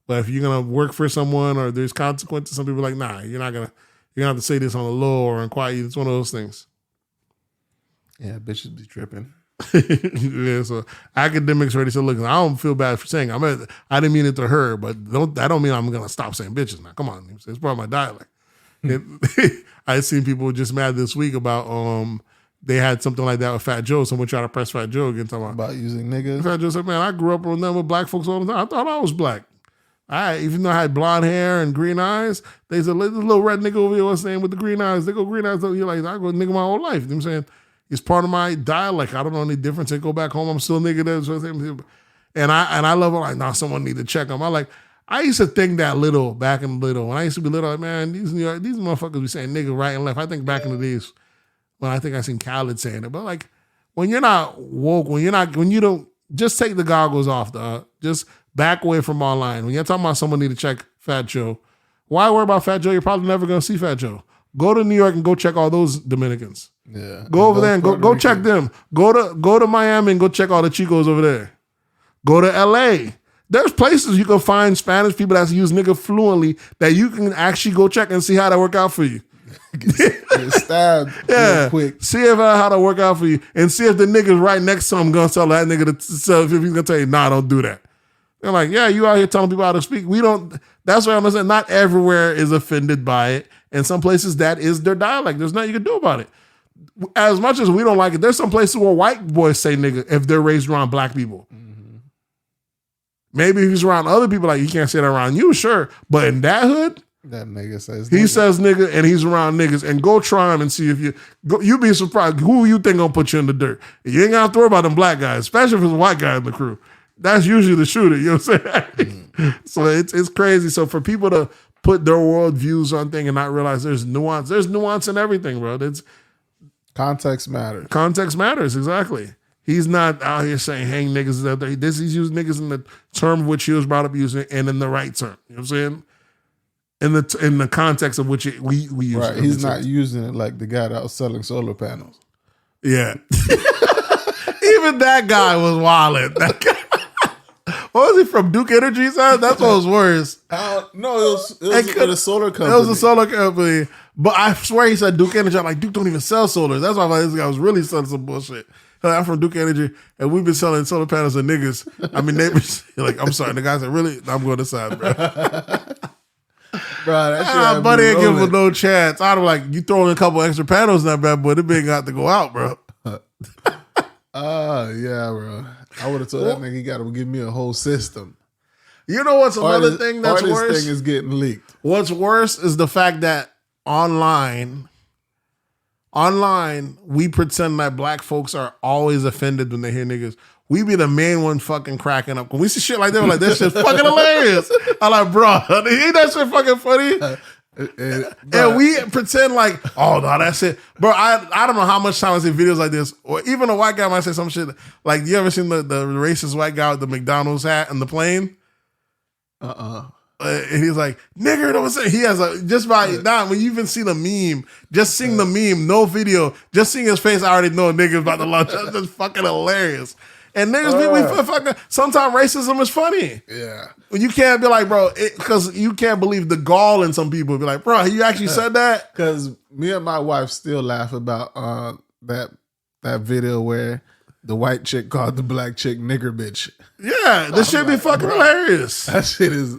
But if you're going to work for someone or there's consequences, some people are like, nah, you're going to have to say this on the low or in quiet. It's one of those things. Yeah, bitches be tripping. Yeah, so academics already said, look, I don't feel bad for saying I didn't mean it to her, but that don't mean I'm going to stop saying bitches now. Come on. It's part of my dialect. I seen people just mad this week about they had something like that with Fat Joe. Someone tried to press Fat Joe again. About using niggas. Fat Joe said, man, I grew up around them with black folks all the time. I thought I was black. Even though I had blonde hair and green eyes, they said, this little red nigga over here was saying with the green eyes. They go green eyes. You're like, I go nigga my whole life. You know what I'm saying? It's part of my dialect. I don't know any difference. I go back home, I'm still a nigga there. And I love it. Like, someone need to check them. I used to think that little back in the little. When I used to be little, like, man, these motherfuckers be saying nigga right and left. I think back in the days when I think I seen Khaled saying it. But like, when you're not woke, when you don't, just take the goggles off, dog. Just back away from online. When you're talking about someone need to check Fat Joe, why worry about Fat Joe? You're probably never going to see Fat Joe. Go to New York and go check all those Dominicans. Yeah. Go over there and go check them. Go to Miami and go check all the Chicos over there. Go to LA. There's places you can find Spanish people that use nigga fluently that you can actually go check and see how that work out for you. Get stabbed real quick. See how that work out for you and see if the niggas right next to him gonna tell that nigga to sell if he's gonna tell you, nah, don't do that. They're like, yeah, you out here telling people how to speak. That's why I'm saying not everywhere is offended by it. And some places that is their dialect. There's nothing you can do about it. As much as we don't like it, there's some places where white boys say nigga if they're raised around black people. Mm-hmm. Maybe if he's around other people, like he can't say that around you, sure. But in that hood, that nigga says he says nigga and he's around niggas. And go try him and see if you be surprised. Who you think gonna put you in the dirt? You ain't gonna have to worry about them black guys, especially if it's a white guy in the crew. That's usually the shooter, you know what I'm saying? Mm-hmm. So it's crazy. So for people to put their world views on things and not realize there's nuance in everything, bro. Context matters. Context matters, exactly. He's not out here saying hang niggas. He's using niggas in the term which he was brought up using and in the right term. You know what I'm saying? In the context of which we use it. Right. He's not using it like the guy that was selling solar panels. Yeah. Even that guy was wildin'. That guy. What was he from? Duke Energy? Son? That's what was worse. No, it was a solar company. It was a solar company. But I swear he said Duke Energy. I'm like, Duke don't even sell solar. That's why I thought this guy was really selling some bullshit. I'm from Duke Energy, and we've been selling solar panels to niggas. I mean, neighbors. Like, I'm sorry. The guy said, really? I'm going to side, bro. Bro, that shit buddy ain't giving him no chance. I'd be like, you throwing a couple extra panels in that bad boy, the big got to go out, bro. Yeah, bro. I would have told that nigga he got to give me a whole system. You know what's another thing that's worse? This thing is getting leaked. What's worse is the fact that online, we pretend that black folks are always offended when they hear niggas. We be the main one fucking cracking up. When we see shit like that, we're like, that shit's fucking hilarious. I'm like, bro, ain't that shit fucking funny? And we pretend like, oh no, that's it. Bro, I don't know how much time I see videos like this. Or even a white guy might say some shit. Like, you ever seen the racist white guy with the McDonald's hat and the plane? And he's like, nigger, don't say. He has just by now, when you even see the meme, just seeing the meme, no video, just seeing his face, I already know a nigger's about to launch. That's just fucking hilarious. And niggas, we fucking, sometimes racism is funny. Yeah. You can't be like, bro, because you can't believe the gall in some people. Be like, bro, you actually said that? Because me and my wife still laugh about that video where the white chick called the black chick nigger bitch. Yeah, this shit be fucking hilarious. That shit is,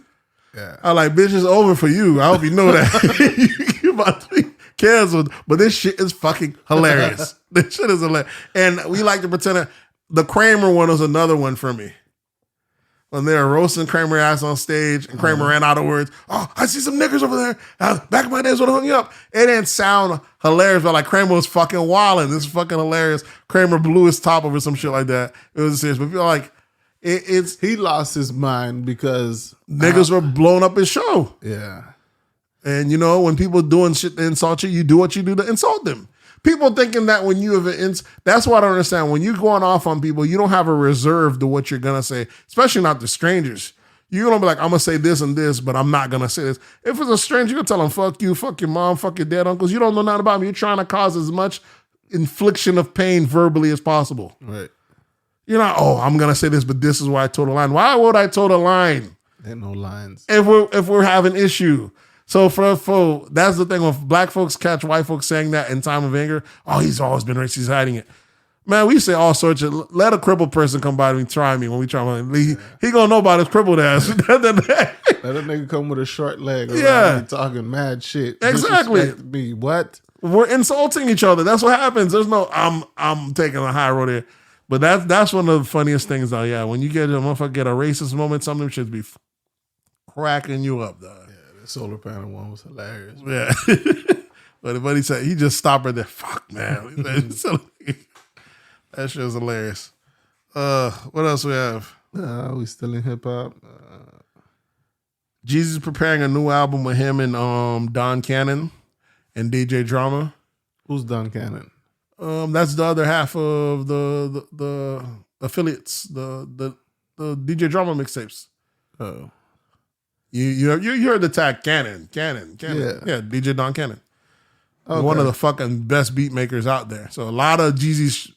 yeah. I like, bitch, it's over for you. I hope you know that. You about to be canceled. But this shit is fucking hilarious. This shit is hilarious. And we like to pretend that the Kramer one was another one for me. When they were roasting Kramer ass on stage and Kramer ran out of words. Oh, I see some niggas over there. Back in my days when I hung you up. It didn't sound hilarious, but like Kramer was fucking wilding. This is fucking hilarious. Kramer blew his top over some shit like that. It was serious. But people are like, he lost his mind because niggas were blowing up his show. Yeah. And you know, when people doing shit to insult you, you do what you do to insult them. People thinking that when you have that's what I don't understand. When you're going off on people, you don't have a reserve to what you're gonna say, especially not to strangers. You're gonna be like, I'm gonna say this and this, but I'm not gonna say this. If it's a stranger, you're gonna tell them, fuck you, fuck your mom, fuck your dad, uncles. You don't know nothing about them. You're trying to cause as much infliction of pain verbally as possible. Right. You're not, I'm gonna say this, but this is why I told a line. Why would I told a line? Ain't no lines. If we're having issue. So for that's the thing, when black folks catch white folks saying that in time of anger, he's always been racist, he's hiding it. Man, we say all sorts of, let a crippled person come by and try me when we try him. He gonna know about his crippled ass. Let a nigga come with a short leg around me talking mad shit. Exactly. Disrespect me. What? We're insulting each other. That's what happens. There's no, I'm taking a high road here. But that's one of the funniest things though. Yeah, when you get a motherfucker get a racist moment, some of them should be cracking you up, dog. The solar panel one was hilarious. Yeah. But he said, he just stopped right there. Fuck, man. That shit was hilarious. What else we have? We still in hip hop. Jeezy's preparing a new album with him and Don Cannon and DJ Drama. Who's Don Cannon? That's the other half of the affiliates, the DJ Drama mixtapes. Oh. You heard the tag Cannon. Yeah, DJ Don Cannon. Okay. One of the fucking best beat makers out there. So a lot of Jeezy's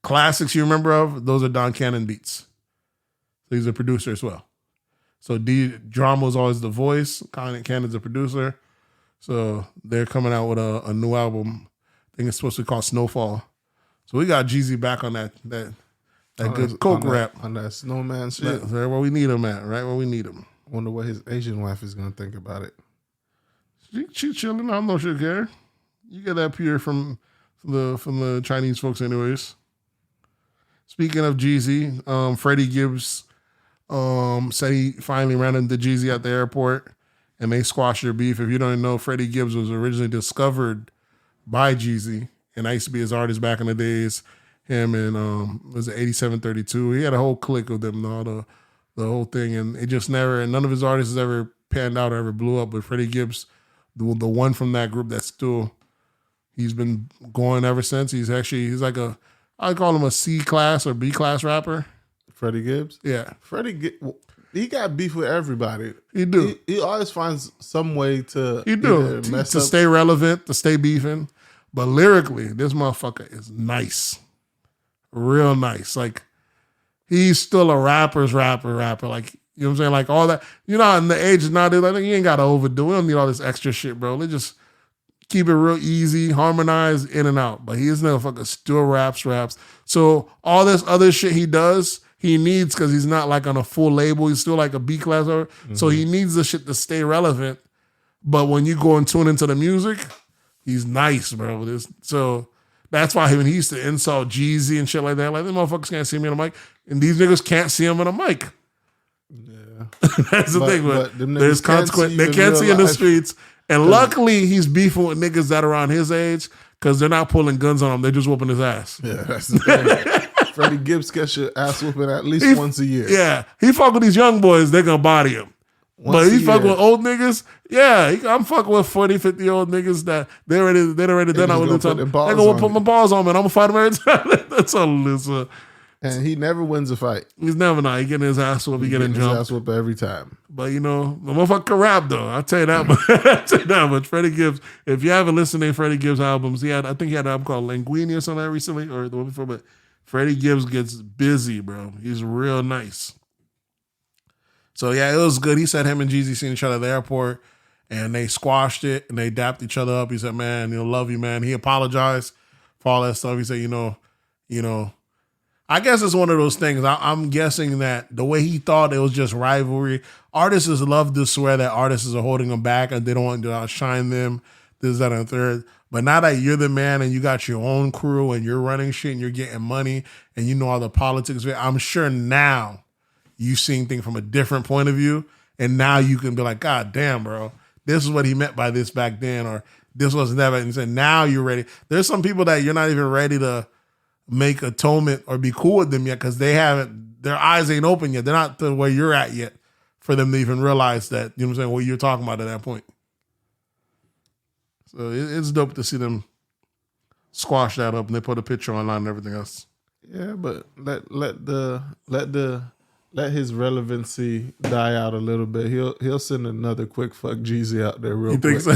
classics you remember of, those are Don Cannon beats. So he's a producer as well. So Drama was always the voice. Cannon's a producer. So they're coming out with a new album. I think it's supposed to be called Snowfall. So we got Jeezy back on that good coke rap. On that snowman shit. Right where we need him at. Right where we need him. Wonder what his Asian wife is gonna think about it. She chilling. I don't know if she'll care. You get that pure from the Chinese folks, anyways. Speaking of Jeezy, Freddie Gibbs said he finally ran into Jeezy at the airport, and they squashed their beef. If you don't know, Freddie Gibbs was originally discovered by Jeezy, and I used to be his artist back in the days. Him and was it 8732? He had a whole clique of them, the whole thing, and it just never. None of his artists ever panned out or ever blew up. But Freddie Gibbs, the one from that group that's still, he's been going ever since. He's like I call him a C class or B class rapper. Freddie Gibbs? Yeah. He got beef with everybody. He do. He always finds some way to to stay relevant, to stay beefing. But lyrically, this motherfucker is nice. Real nice. Like, he's still a rapper. Like, you know what I'm saying? Like, all that. You know, in the age nowadays, like, you ain't got to overdo it. We don't need all this extra shit, bro. Let's just keep it real easy, harmonize, in and out. But he is motherfucker still raps. So all this other shit he does, he needs, because he's not like on a full label. He's still like a B class. Mm-hmm. So he needs the shit to stay relevant. But when you go and tune into the music, he's nice, bro. So that's why when he used to insult Jeezy and shit like that, like, them motherfuckers can't see me on a mic. And these niggas can't see him on a mic. Yeah. That's the thing. But there's consequence. They can't see in the streets. And luckily, he's beefing with niggas that are around his age, because they're not pulling guns on him. They're just whooping his ass. Yeah, that's the thing. Freddie Gibbs gets your ass whooping at least once a year. Yeah. He fuck with these young boys, they're going to body him. But he fuck with old niggas. Yeah, I'm fucking with 40, 50-year-old niggas that they're already done out with them. They're going to put my balls on me, and I'm going to fight them every time. That's all it is. And he never wins a fight. He's never not. He getting his ass whooped. He getting jumped. His ass whooped every time. But, you know, the motherfucker can rap, though. I'll tell you that much. I'll tell you that much. Freddie Gibbs, if you haven't listened to Freddie Gibbs albums, I think he had an album called Linguini or something recently, or the one before, but Freddie Gibbs gets busy, bro. He's real nice. So yeah, it was good. He said him and Jeezy seen each other at the airport and they squashed it and they dapped each other up. He said, man, love you, man. He apologized for all that stuff. He said, I guess it's one of those things. I'm guessing that the way he thought it was just rivalry. Artists love to swear that artists are holding them back and they don't want to outshine them, this, that, and third. But now that you're the man and you got your own crew and you're running shit and you're getting money and you know all the politics, I'm sure now you seeing things from a different point of view. And now you can be like, God damn, bro, this is what he meant by this back then, or this was never. And so now you're ready. There's some people that you're not even ready to make atonement or be cool with them yet because their eyes ain't open yet. They're not to where you're at yet for them to even realize that, you know what I'm saying, what you're talking about at that point. So it's dope to see them squash that up and they put a picture online and everything else. Yeah, but let his relevancy die out a little bit. He'll send another quick fuck Jeezy out there real quick. So?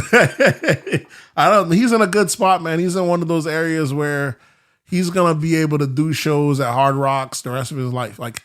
He's in a good spot, man. He's in one of those areas where he's gonna be able to do shows at Hard Rocks the rest of his life. Like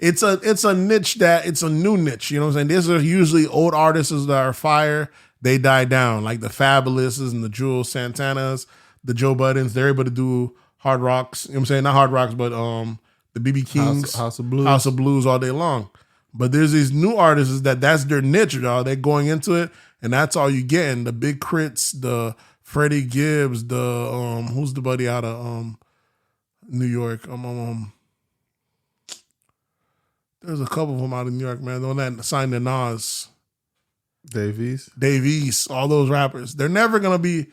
it's a niche it's a new niche. You know what I'm saying? These are usually old artists that are fire. They die down, like the Fabulouses and the Jules Santanas, the Joe Buddens. They're able to do Hard Rocks. You know what I'm saying? Not Hard Rocks, but the BB Kings, House of Blues all day long. But there's these new artists that's their niche, y'all. They're going into it, and that's all you getting. The Big Crits, the Freddie Gibbs, the who's the buddy out of New York? There's a couple of them out of New York, man. The one that signed to Nas. Davies, all those rappers. They're never gonna be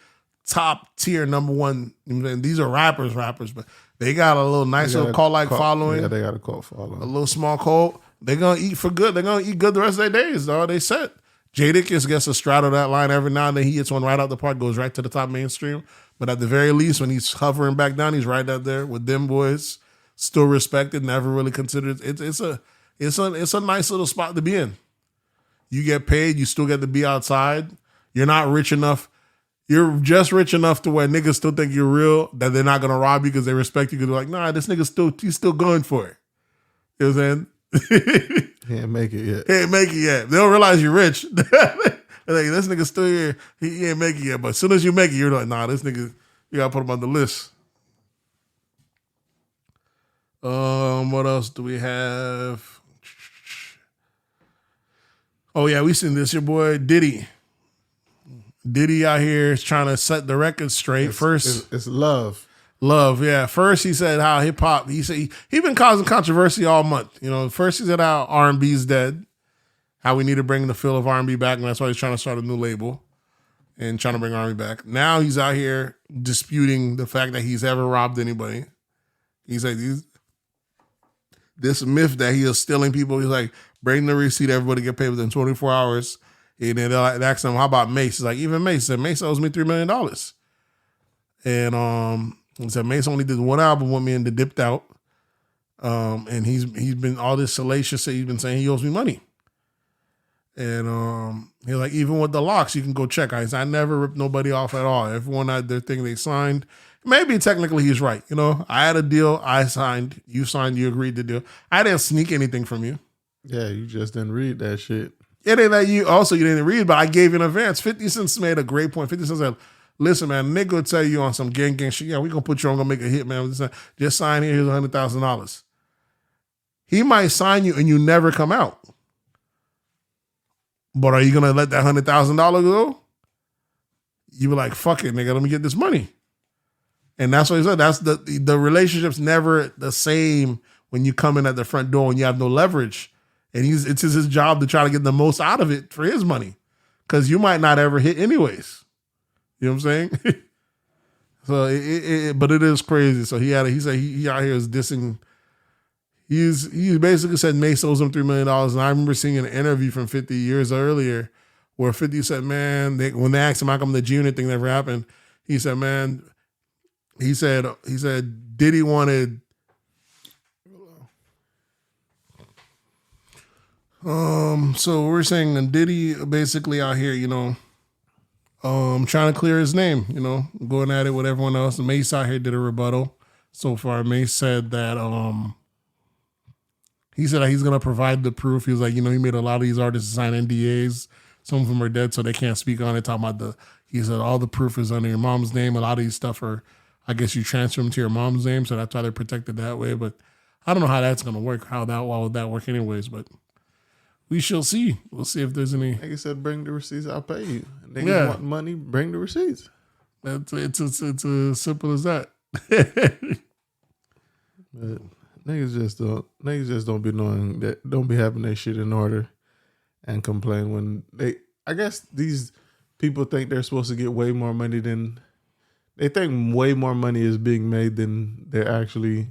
top tier number one. You know what I'm saying? These are rappers, but they got a little nice little cult-like following. Yeah, they got a cult following. A little small cult. They're gonna eat for good. They're gonna eat good the rest of their days, dog. They set. Jadakiss gets a straddle that line every now and then. He hits one right out the park, goes right to the top mainstream. But at the very least, when he's hovering back down, he's right out there with them boys. Still respected, never really considered. It's a nice little spot to be in. You get paid, you still get to be outside. You're not rich enough. You're just rich enough to where niggas still think you're real, that they're not gonna rob you because they respect you. Because they're like, nah, this nigga he's still going for it. You know what I'm saying? He ain't make it yet. They don't realize you're rich. They're like, this nigga's still here. He ain't make it yet. But as soon as you make it, you're like, nah, this nigga, you gotta put him on the list. What else do we have? Oh yeah, we seen this. Your boy Diddy. Diddy out here is trying to set the record straight. It's love. Love, yeah. First he said how hip hop. He said he been causing controversy all month. You know, first he said how R&B's dead, how we need to bring the feel of R&B back, and that's why he's trying to start a new label and trying to bring R&B back. Now he's out here disputing the fact that he's ever robbed anybody. He's like this myth that he is stealing people. He's like, bring the receipt, everybody get paid within 24 hours. And then they ask him, how about Mase? He's like, even Mase said, Mase owes me $3 million. And he said, Mase only did one album with me and then dipped out. And he's been all this salacious shit. He's been saying he owes me money. And he's like, even with the locks, you can go check. I never ripped nobody off at all. Everyone had their thing they signed. Maybe technically he's right. You know, I had a deal, I signed, you agreed to deal. I didn't sneak anything from you. Yeah, you just didn't read that shit. It ain't that you didn't read, but I gave you in advance. 50 Cent made a great point. 50 Cent said, listen, man, nigga will tell you on some gang shit. Yeah, we gonna put you on, gonna make a hit, man. Just sign here, here's $100,000. He might sign you and you never come out. But are you gonna let that $100,000 go? You be like, fuck it, nigga, let me get this money. And that's what he said. That's the relationship's never the same when you come in at the front door and you have no leverage. And it's his job to try to get the most out of it for his money. Because you might not ever hit anyways. You know what I'm saying? So but it is crazy. So he said he out here is dissing. He basically said Mase owes him $3 million. And I remember seeing an interview from 50 years earlier where 50 said, man, when they asked him how come the G-Unit thing never happened, he said, man, he said Diddy wanted so we're saying Diddy basically out here, you know, trying to clear his name, you know, going at it with everyone else. And Mase out here did a rebuttal. so far. Mase said that he said that he's gonna provide the proof. He was like, he made a lot of these artists sign NDAs. Some of them are dead, so they can't speak on it. Talking about he said all the proof is under your mom's name. A lot of these stuff are, I guess you transfer them to your mom's name, so that's why they're protected that way. But I don't know how that's gonna work. Why would that work anyways? But we shall see. We'll see if there's any. Like I said, bring the receipts. I'll pay you. Niggas want money. Bring the receipts. It's as simple as that. But niggas just don't be knowing that, don't be having their shit in order and complain when I guess these people think they're supposed to get way more money than they think way more money is being made than they're actually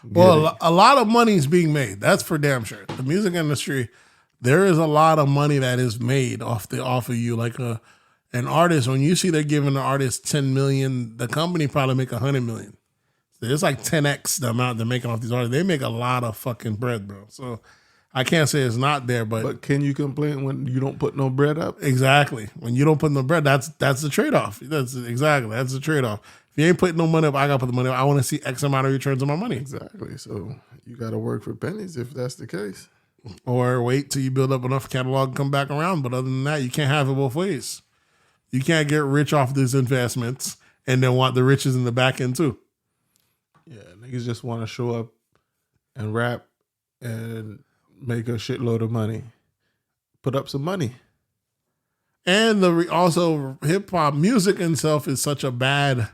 getting. Well, a lot of money is being made. That's for damn sure. The music industry, there is a lot of money that is made off of you. Like an artist, when you see they're giving the artist $10 million, the company probably make $100 million. It's like 10x the amount they're making off these artists. They make a lot of fucking bread, bro. So I can't say it's not there, but can you complain when you don't put no bread up? Exactly. When you don't put no bread, that's the trade-off. That's the trade-off. If you ain't putting no money up, I gotta put the money up. I want to see X amount of returns on my money. Exactly. So you gotta work for pennies if that's the case. Or wait till you build up enough catalog and come back around. But other than that, you can't have it both ways. You can't get rich off these investments and then want the riches in the back end too. Yeah, niggas just want to show up and rap and make a shitload of money. Put up some money. And also hip hop music itself is such a bad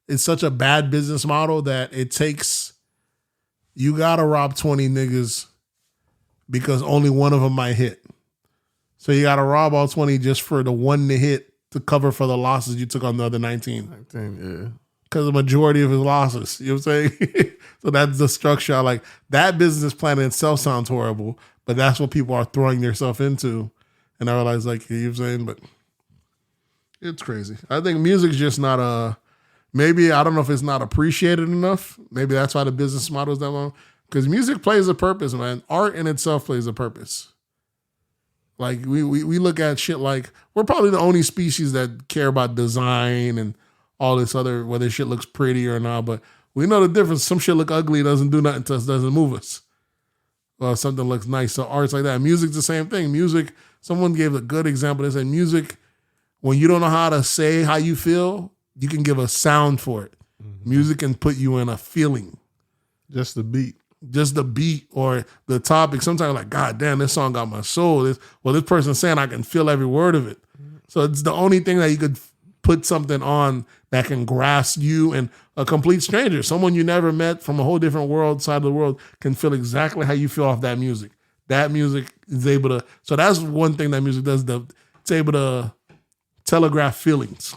business model that it takes, you gotta rob 20 niggas because only one of them might hit. So you gotta rob all 20 just for the one to hit to cover for the losses you took on the other 19. Yeah. Because the majority of his losses, you know what I'm saying? So that's the structure. Like that business plan in itself sounds horrible, but that's what people are throwing themselves into. And I realize, like, you know what I'm saying? But it's crazy. I think music's just not maybe, I don't know if it's not appreciated enough. Maybe that's why the business model is that long. Because music plays a purpose, man. Art in itself plays a purpose. Like we look at shit like, we're probably the only species that care about design and all this other, whether shit looks pretty or not, but we know the difference. Some shit look ugly, it doesn't do nothing to us, doesn't move us. Well, something looks nice. So art's like that. Music's the same thing. Music, someone gave a good example. They said music, when you don't know how to say how you feel, you can give a sound for it. Mm-hmm. Music can put you in a feeling. Just the beat. Or the topic. Sometimes you're like, God damn, this song got my soul. This person's saying I can feel every word of it. Mm-hmm. So it's the only thing that you could put something on that can grasp you, and a complete stranger, someone you never met from a whole different side of the world, can feel exactly how you feel off that music. That music is able to, so that's one thing that music does, it's able to telegraph feelings.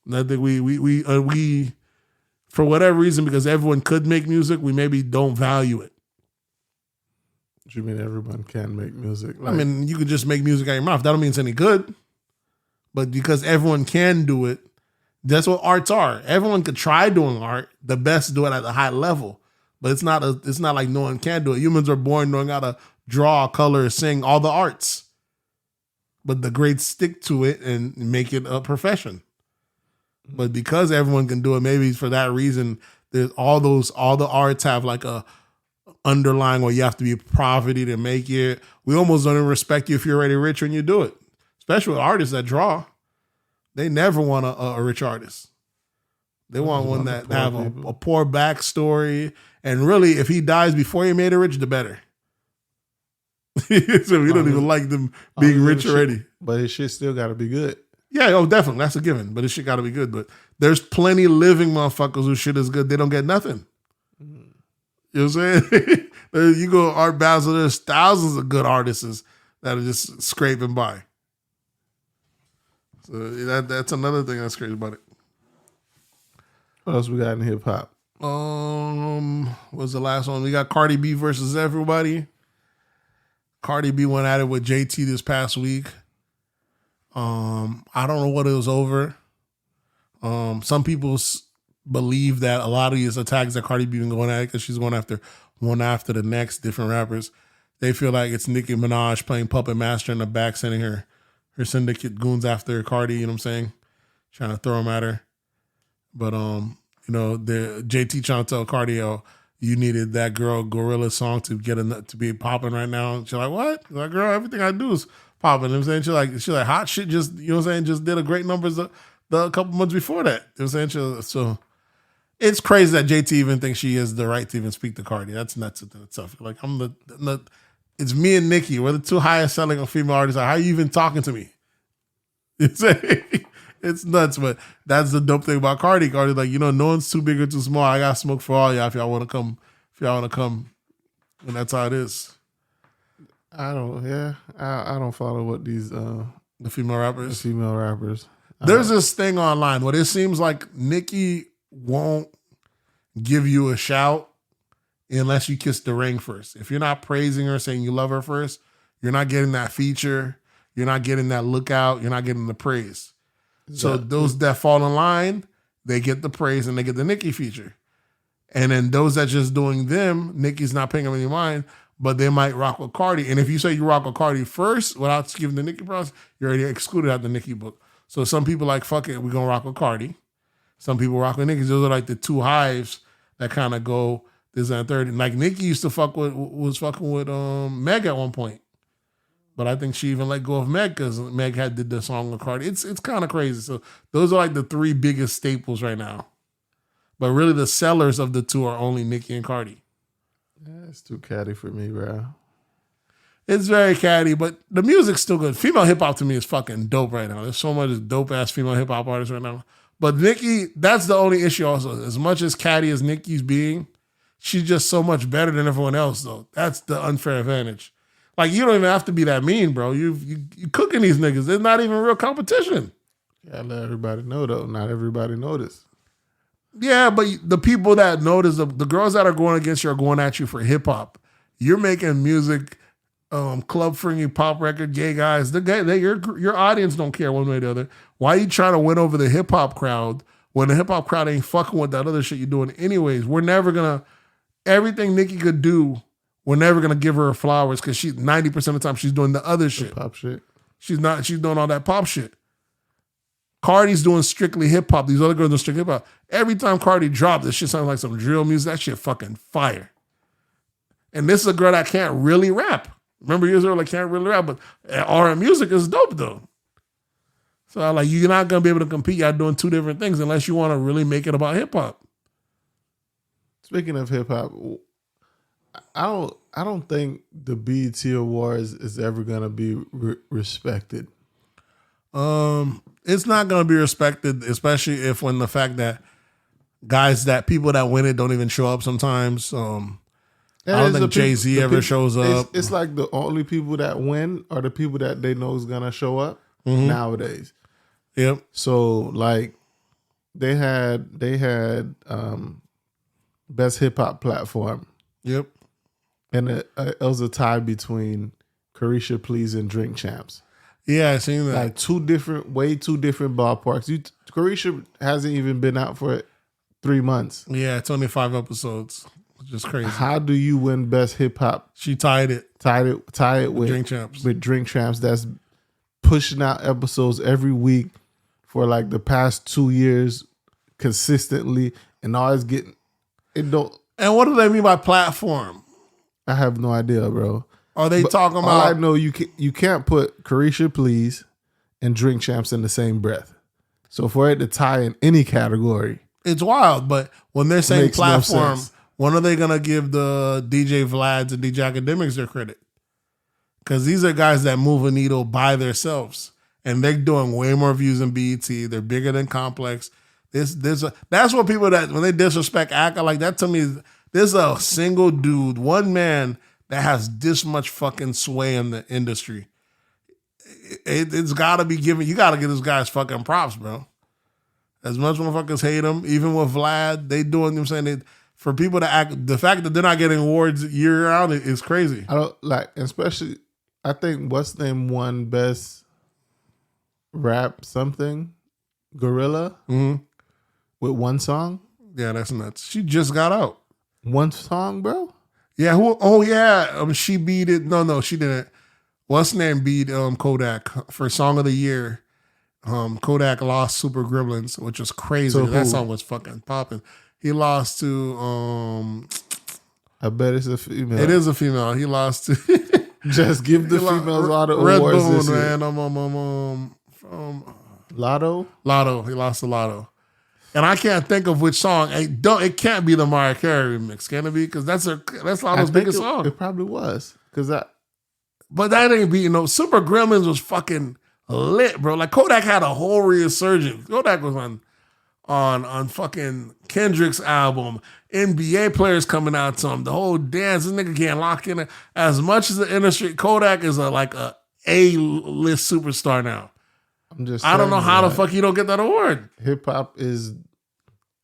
And I think we for whatever reason, because everyone could make music, we maybe don't value it. What you mean everyone can make music? I mean, you could just make music out of your mouth. That don't mean it's any good. But because everyone can do it, that's what arts are. Everyone could try doing art. The best do it at a high level. But it's not like no one can do it. Humans are born knowing how to draw, color, sing, all the arts. But the greats stick to it and make it a profession. But because everyone can do it, maybe for that reason, there's all the arts have like a underlying where you have to be poverty to make it. We almost don't even respect you if you're already rich when you do it. Especially with artists that draw. They never want a rich artist. They want one that have a poor backstory. And really, if he dies before he made it rich, the better. So we don't even like them being rich already. But his shit still got to be good. Yeah, definitely. That's a given. But his shit got to be good. But there's plenty living motherfuckers whose shit is good. They don't get nothing. You know what I'm saying? You go Art Basel, there's thousands of good artists that are just scraping by. So that's another thing that's crazy about it. What else we got in hip hop? What's the last one? We got Cardi B versus everybody. Cardi B went at it with JT this past week. I don't know what it was over. Some people believe that a lot of these attacks that Cardi B been going at, because she's going after one after the next, different rappers. They feel like it's Nicki Minaj playing puppet master in the back, sending her syndicate goons after Cardi, you know what I'm saying? Trying to throw them at her. But the JT trying to tell Cardi, you needed that girl Gorilla song to get to be popping right now. And she's like, what? Like, girl, everything I do is popping. You know what I'm saying? She's like hot shit just, you know what I'm saying, just did a great numbers the couple months before that. You know what I'm saying? So it's crazy that JT even thinks she has the right to even speak to Cardi. That's nuts in itself. Like, it's me and Nicki. We're the two highest selling female artists. Like, how are you even talking to me? It's nuts, but that's the dope thing about Cardi. Cardi's like, no one's too big or too small. I got smoke for all y'all if y'all want to come. And that's how it is. I don't follow what these the female rappers. There's this thing online where it seems like Nicki won't give you a shout unless you kiss the ring first. If you're not praising her, saying you love her first, you're not getting that feature. You're not getting that lookout. You're not getting the praise. So those that fall in line, they get the praise and they get the Nicki feature. And then those that just doing them, Nicki's not paying them any mind, but they might rock with Cardi. And if you say you rock with Cardi first without giving the Nicki process, you're already excluded out the Nicki book. So some people like, fuck it, we're going to rock with Cardi. Some people rock with Nicki. Those are like the two hives that kind of go this and third. And like Nicki used to was fucking with Meg at one point. But I think she even let go of Meg because Meg did the song with Cardi. It's kind of crazy. So those are like the three biggest staples right now. But really the sellers of the two are only Nicki and Cardi. Yeah, it's too catty for me, bro. It's very catty, but the music's still good. Female hip-hop to me is fucking dope right now. There's so much dope-ass female hip-hop artists right now. But Nicki, that's the only issue also. As much as catty as Nicki's being, she's just so much better than everyone else, though. That's the unfair advantage. Like, you don't even have to be that mean, bro. You cooking these niggas. There's not even real competition. Gotta let everybody know, though. Not everybody notice. Yeah, but the people that notice, the girls that are going against you are going at you for hip-hop. You're making music, club-friendly pop record, gay guys. Your audience don't care one way or the other. Why are you trying to win over the hip-hop crowd when the hip-hop crowd ain't fucking with that other shit you're doing anyways? We're never going to, everything Nicki could do, we're never going to give her flowers because 90% of the time she's doing the other shit. The pop shit. She's doing all that pop shit. Cardi's doing strictly hip hop. These other girls doing strictly hip hop. Every time Cardi drops, this shit sounds like some drill music. That shit fucking fire. And this is a girl that can't really rap. Remember years ago, like can't really rap, but R&B music is dope though. So like you're not gonna be able to compete. Y'all doing two different things unless you want to really make it about hip hop. Speaking of hip hop, I don't think the BET Awards is ever gonna be respected. It's not going to be respected, especially if when the fact that people that win it don't even show up sometimes. I don't think Jay-Z ever shows up. It's like the only people that win are the people that they know is going to show up nowadays. Yep. So like they had best hip hop platform. Yep. And it was a tie between Carisha Please and Drink Champs. Yeah, I seen that. Like way two different ballparks. Carisha hasn't even been out for 3 months. Yeah, it's only 5 episodes. It's just crazy. How do you win best hip hop? She tied it with Drink Champs. With Drink Champs that's pushing out episodes every week for like the past 2 years consistently and always getting it don't. And what do they mean by platform? I have no idea, bro. Are they talking about? All I know, you can't put Carisha Please and Drink Champs in the same breath. So for it to tie in any category, it's wild. But when they're saying platform, when are they gonna give the DJ Vlads and DJ Academics their credit? Because these are guys that move a needle by themselves, and they're doing way more views than BET. They're bigger than Complex. That's what people that when they disrespect ACA like that to me. There's a single dude, one man, that has this much fucking sway in the industry. It's got to be given. You got to give this guy's fucking props, bro. As much motherfuckers hate him, even with Vlad, they doing, you know what I'm saying, for people to act, the fact that they're not getting awards year round is crazy. I don't like, especially, I think what's the name won best rap something, Gorilla, with one song. Yeah, that's nuts. She just got out. One song, bro? Yeah. Oh, yeah. She beat it. No, she didn't. What's her name beat Kodak for Song of the Year. Kodak lost Super Gremlins, which was crazy. To That who? song was fucking popping. He lost to I bet it's a female. it is a female. He lost to Just give the he lost- females all the Red awards Bone, this year. man. Lotto? Lotto. He lost to Lotto. And I can't think of which song. It can't be the Mariah Carey remix, can it be? Because that's Lotto's I think biggest song. It probably was. Because But that ain't beating no. Super Gremlins was fucking lit, bro. Like Kodak had a whole resurgence. Kodak was on fucking Kendrick's album. NBA players coming out to him. The whole dance. This nigga can't lock in it. As much as the industry, Kodak is like a A-list superstar now. I'm just I don't know saying, how the like, fuck you don't get that award. hip hop is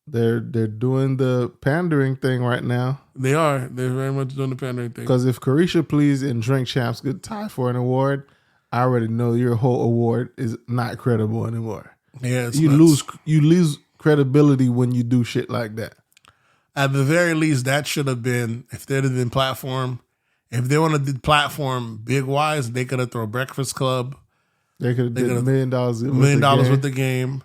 they're doing the pandering thing right now. They are. They're very much doing the pandering thing. Because if Carisha Please and Drink Champs could tie for an award, I already know your whole award is not credible anymore. Yeah, it's You nuts. lose credibility when you do shit like that. At the very least, that should have been, if they'd have been platform, if they wanted to platform big wise, they could have thrown Breakfast Club, They could have did $1 million with the game,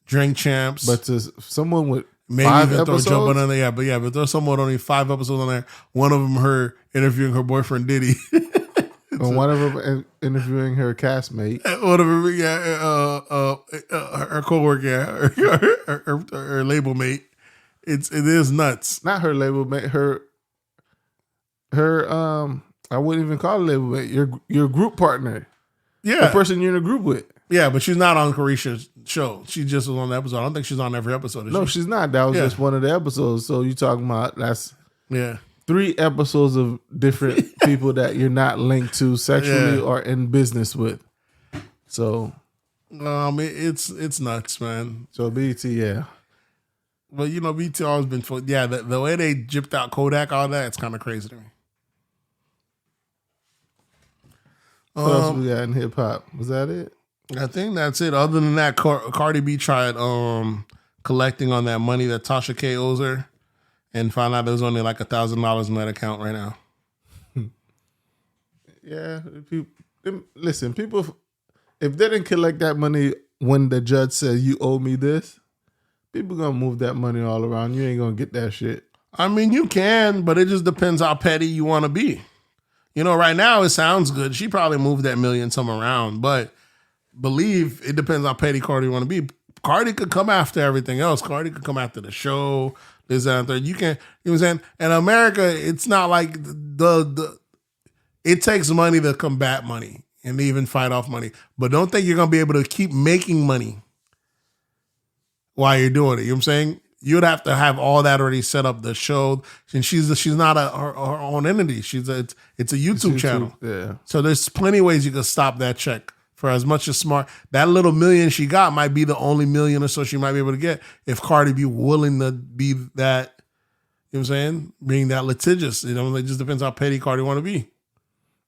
Drink Champs. But to someone with maybe 5 even throw episodes, jumping on there. But throw someone only 5 episodes on there. One of them her interviewing her boyfriend Diddy. and one of them interviewing her castmate. One of them, her coworker, her label mate. It is nuts. Not her label mate, her I wouldn't even call it label mate, your group partner. Yeah. The person you're in a group with. Yeah, but she's not on Carisha's show. She just was on the episode. I don't think she's on every episode. No, she's not. That was Yeah. just one of the episodes. So you talking about that's Yeah. 3 episodes of different people that you're not linked to sexually Yeah. or in business with. So It's nuts, man. BT, yeah. But BT always been the way they gypped out Kodak, all that, it's kind of crazy to me. What else we got in hip hop? Was that it? I think that's it. Other than that, Cardi B tried collecting on that money that Tasha K owes her, and found out there's only like $1,000 in that account right now. Yeah. Listen, people, if they didn't collect that money when the judge said you owe me this, people gonna move that money all around. You ain't gonna get that shit. I mean, you can, but it just depends how petty you want to be. Right now it sounds good. She probably moved that million some around, but believe it depends how petty Cardi want to be. Cardi could come after everything else. Cardi could come after the show, this, that, and third. You can, you know what I'm saying? In America, it's not like it takes money to combat money and even fight off money. But don't think you're going to be able to keep making money while you're doing it. You know what I'm saying? You'd have to have all that already set up, the show. And she's not her own entity. It's a YouTube channel. Yeah. So there's plenty of ways you can stop that check for as much as smart. That little million she got might be the only million or so she might be able to get if Cardi be willing to be that, you know what I'm saying? Being that litigious. It just depends how petty Cardi want to be.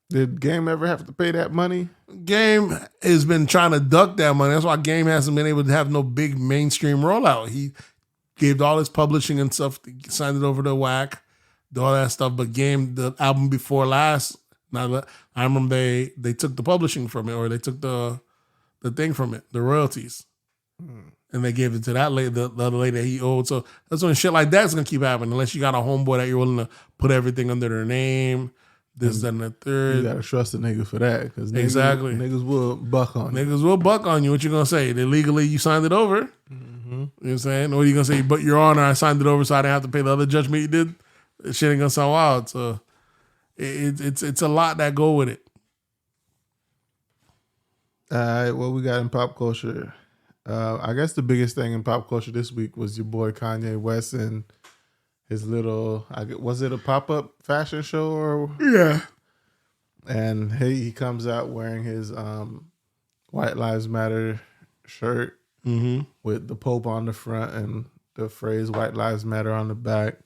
Did Game ever have to pay that money? Game has been trying to duck that money. That's why Game hasn't been able to have no big mainstream rollout. He gave all his publishing and stuff, signed it over to WAC, do all that stuff. But Game, the album before last, I remember they took the publishing from it, or they took the thing from it, the royalties, and they gave it to that lady, the other lady that he owed. So that's when shit like that's gonna keep happening, unless you got a homeboy that you're willing to put everything under their name. This, that, and the third. You gotta trust a nigga for that, because Exactly. niggas will buck on you. Niggas will buck on you. What you gonna say? They legally you signed it over. You know what I'm saying? Or are you gonna say, but Your Honor, I signed it over so I didn't have to pay the other judgment you did? That shit ain't gonna sound wild. So it's a lot that go with it. All right, what we got in pop culture? I guess the biggest thing in pop culture this week was your boy Kanye West and his little, was it a pop-up fashion show? Or Yeah. And he comes out wearing his White Lives Matter shirt with the Pope on the front and the phrase White Lives Matter on the back.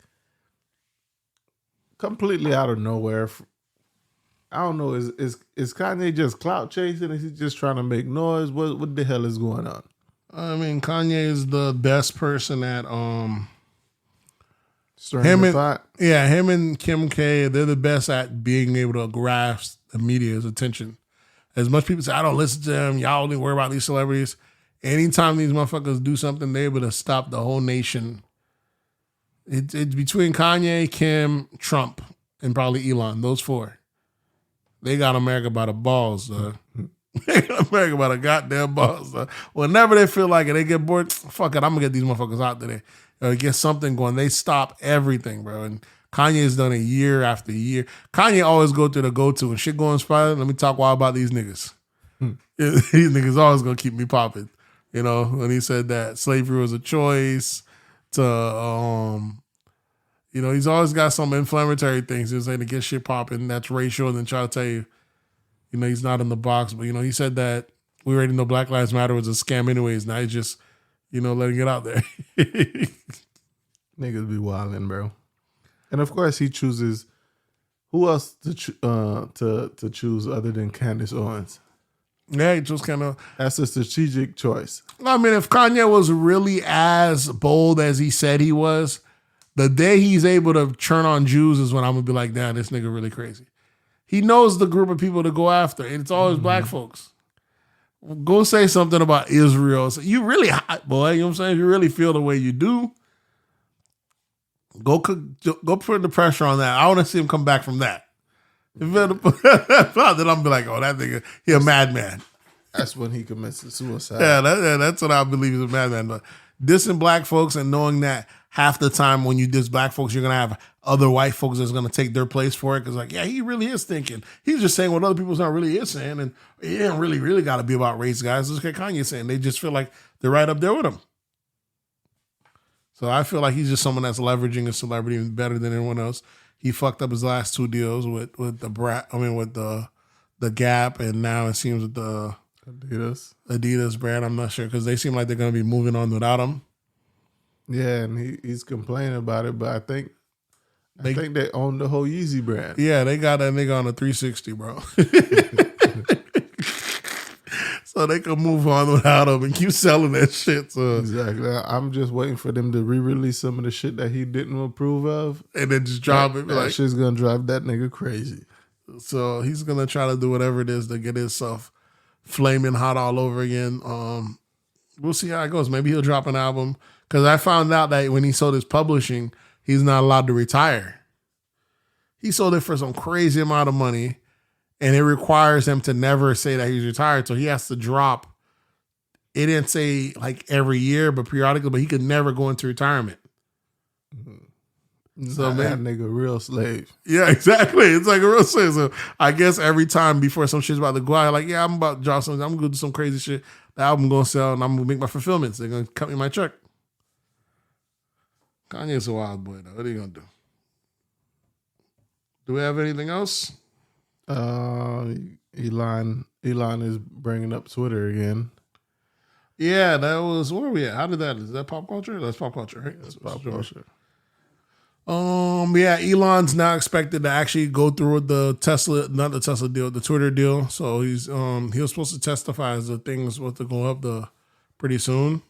Completely out of nowhere. I don't know, is Kanye just clout chasing? Is he just trying to make noise? What the hell is going on? I mean, Kanye is the best person at Stirring the pot? him and Kim K, they're the best at being able to grasp the media's attention. As much people say, I don't listen to them, y'all only worry about these celebrities. Anytime these motherfuckers do something, they're able to stop the whole nation. It's between Kanye, Kim, Trump, and probably Elon. Those four. They got America by the balls. They got America by the goddamn balls. Whenever they feel like it, they get bored. Fuck it, I'm going to get these motherfuckers out today. Or get something going. They stop everything, bro. And Kanye's done it year after year. Kanye always go to the go-to. When shit going spot, let me talk wild about these niggas. These niggas always going to keep me popping. You know, when he said that slavery was a choice to, you know, he's always got some inflammatory things. He's saying to get shit popping, that's racial, and then try to tell you, you know, he's not in the box. But, you know, he said that we already know Black Lives Matter was a scam anyways. Now he's just, you know, letting it out there. Niggas be wildin', bro. And of course, he chooses who else to choose other than Candace Owens. Yeah, he just kind of. That's a strategic choice. I mean, if Kanye was really as bold as he said he was, the day he's able to turn on Jews is when I'm gonna be like, damn, this nigga really crazy. He knows the group of people to go after, and it's always black folks. Go say something about Israel. So you really hot, boy. You know what I'm saying? If you really feel the way you do, go put the pressure on that. I want to see him come back from that. If then I'm be like, oh, that nigga, he a madman. That's when he commits suicide. Yeah, that's what I believe is a madman. But dissing black folks and knowing that half the time when you diss black folks, you're going to have other white folks that's going to take their place for it. Because like, yeah, he really is thinking. He's just saying what other people's not really is saying. And it ain't really got to be about race, guys. Look at Kanye saying. They just feel like they're right up there with him. So I feel like he's just someone that's leveraging his celebrity better than anyone else. He fucked up his last two deals with the Gap, and now it seems with the Adidas brand. I'm not sure because they seem like they're going to be moving on without him. Yeah, and he's complaining about it, but I think they own the whole Yeezy brand. Yeah, they got that nigga on a 360, bro. So they can move on without him and keep selling that shit. So exactly. I'm just waiting for them to re-release some of the shit that he didn't approve of. And then just drop it. That shit's going to drive that nigga crazy. So he's going to try to do whatever it is to get himself flaming hot all over again. We'll see how it goes. Maybe he'll drop an album. Because I found out that when he sold his publishing, he's not allowed to retire. He sold it for some crazy amount of money. And it requires him to never say that he's retired. So he has to drop. It didn't say like every year, but periodically, but he could never go into retirement. Mm-hmm. So man, that nigga real slave. Yeah, exactly. It's like a real slave. So I guess every time before some shit's about to go out, like, yeah, I'm about to drop something. I'm going to do some crazy shit. The album going to sell and I'm going to make my fulfillments. They're going to cut me my check. Kanye's a wild boy, though. What are you going to do? Do we have anything else? Elon is bringing up Twitter again. Yeah, that was, where are we at? How did that, is that pop culture? That's pop culture, right? That's pop culture. Yeah, Elon's now expected to actually go through with the not the Tesla deal, the Twitter deal. So he was supposed to testify as the thing was supposed to go up pretty soon.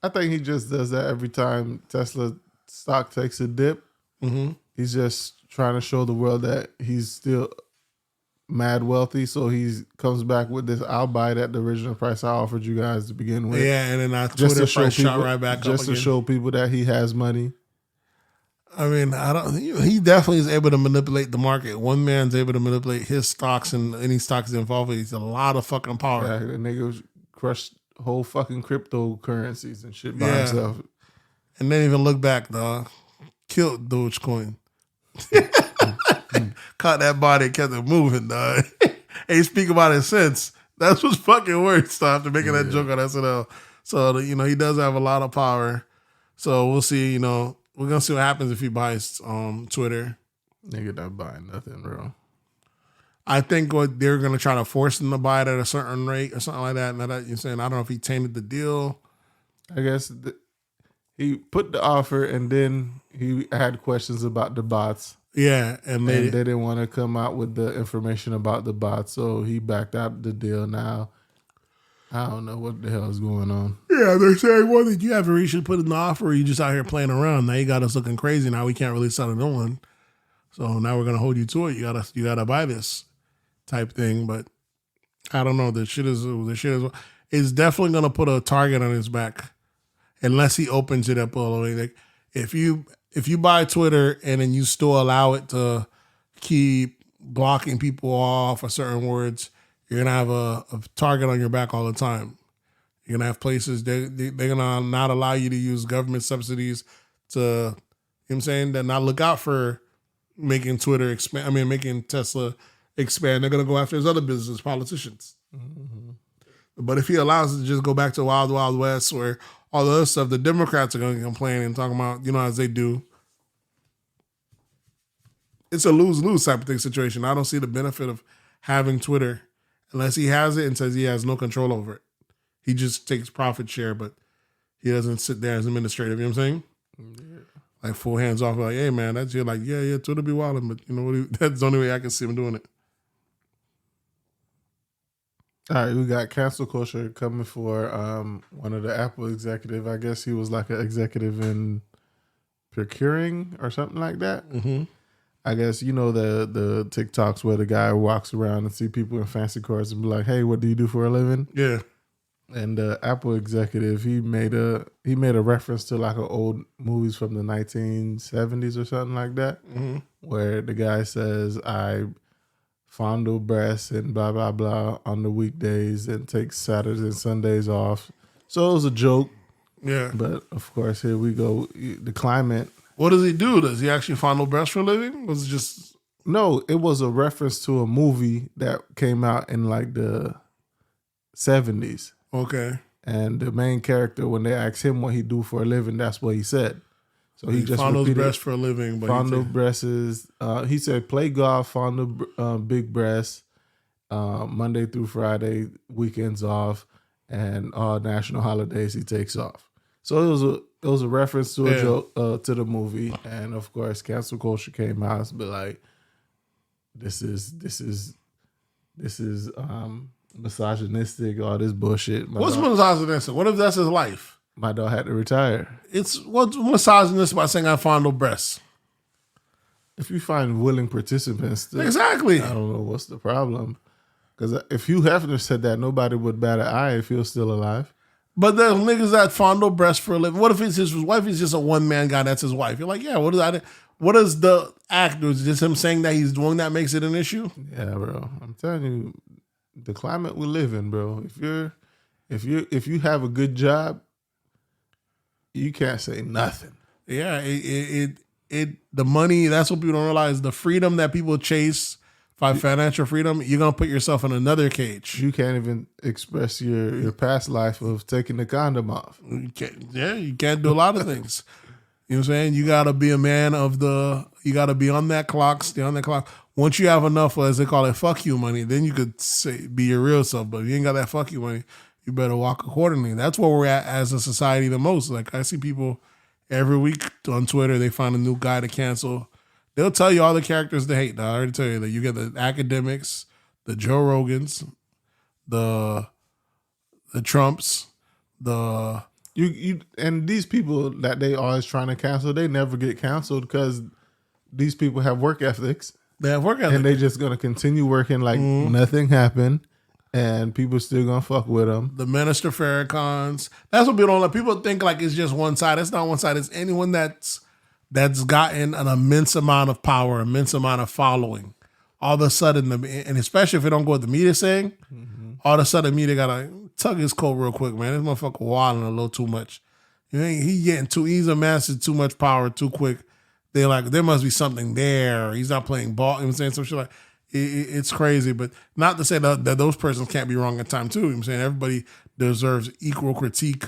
I think he just does that every time Tesla stock takes a dip. Mm-hmm. He's just trying to show the world that he's still mad wealthy, so he comes back with this, I'll buy it at the original price I offered you guys to begin with. Yeah, and then Twitter price shot right back up again. Just to show people that he has money. I mean, he definitely is able to manipulate the market. One man's able to manipulate his stocks and any stocks involved with. He's a lot of fucking power. Yeah, the nigga crushed whole fucking cryptocurrencies and shit by himself. And then even look back, dog. Killed Dogecoin. Caught that body and kept it moving, dog. Ain't speak about it since. That's what's fucking worse after making that joke on SNL. So, he does have a lot of power. So we'll see, we're going to see what happens if he buys Twitter. Nigga not buying nothing, bro. I think what they're going to try to force him to buy it at a certain rate or something like that. Now that you're saying, I don't know if he tainted the deal. I guess he put the offer and then he had questions about the bots. Yeah, and they didn't want to come out with the information about the bots, so he backed out the deal. Now, I don't know what the hell is going on. Yeah, they're saying, well, did you have a reason to put in the offer or you just out here playing around? Now you got us looking crazy. Now we can't really sell it on. So now we're going to hold you to it. You gotta buy this type thing. But I don't know. The shit is, is definitely going to put a target on his back unless he opens it up all the way. Like if you buy Twitter and then you still allow it to keep blocking people off or certain words, you're going to have a target on your back all the time. You're going to have places, they're going to not allow you to use government subsidies to, you know what I'm saying, that not look out for making Twitter expand, making Tesla expand. They're going to go after his other business, politicians. Mm-hmm. But if he allows it to just go back to Wild Wild West where all the other stuff, the Democrats are going to complain and talking about, as they do. It's a lose-lose type of thing situation. I don't see the benefit of having Twitter unless he has it and says he has no control over it. He just takes profit share, but he doesn't sit there as administrative. You know what I'm saying? Yeah. Like full hands off. Like, hey man, that's you're like, yeah, Twitter be wilding, but that's the only way I can see him doing it. All right, we got cancel culture coming for one of the Apple executive. I guess he was like an executive in procuring or something like that. Mm-hmm. I guess the TikToks where the guy walks around and see people in fancy cars and be like, "Hey, what do you do for a living?" Yeah. And the Apple executive, he made a reference to like an old movies from the 1970s or something like that, mm-hmm. where the guy says, "I fondle breasts and blah blah blah on the weekdays and take Saturdays and Sundays off." So it was a joke. Yeah. But of course, here we go. The climate. What does he do? Does he actually fondle breasts for a living? Was it just... No, it was a reference to a movie that came out in like the 70s. Okay. And the main character, when they asked him what he do for a living, that's what he said. So he just fondles breasts for a living. But fondle breasts is, he said, play golf, fondle big breasts, Monday through Friday, weekends off, and all national holidays he takes off. So it was a reference to a joke to the movie, and of course, cancel culture came out and be like, this is misogynistic, all this bullshit. What's misogynistic? What if that's his life? My dog had to retire. What's misogynistic about saying I fondle breasts? If you find willing participants, exactly. I don't know what's the problem. Because if Hugh Hefner said that, nobody would bat an eye if he was still alive. But there's niggas that fondle breasts for a living. What if it's his wife? He's just a one-man guy. That's his wife. You're like, yeah, what is that? What is the act? Is just him saying that he's doing that makes it an issue? Yeah, bro. I'm telling you, the climate we live in, bro. If you have a good job, you can't say nothing. Yeah, the money, that's what people don't realize. The freedom that people chase by financial freedom, you're gonna put yourself in another cage. You can't even express your past life of taking the condom off. You can't do a lot of things. You know what I'm saying? You gotta be a man you gotta be on that clock, stay on that clock. Once you have enough, as they call it, fuck you money, then you could say be your real self. But if you ain't got that fuck you money, you better walk accordingly. That's where we're at as a society the most. Like I see people every week on Twitter, they find a new guy to cancel. They'll tell you all the characters they hate. Now, I already tell you that you get the academics, the Joe Rogans, the Trumps, you and these people that they always trying to cancel, they never get canceled because these people have work ethics. They have work ethics. And they just gonna continue working like nothing happened. And people still gonna fuck with them. The Minister Farrakhan's. That's what people don't let. People think like it's just one side. It's not one side. It's anyone that's gotten an immense amount of power, immense amount of following. All of a sudden, and especially if it don't go with the media saying, all of a sudden the media gotta tug his coat real quick, man. This motherfucker wilding a little too much. He's amassing too much power too quick. They're like, there must be something there. He's not playing ball. You know what I'm saying? Some shit like it's crazy, but not to say that those persons can't be wrong at time too. You know what I'm saying? Everybody deserves equal critique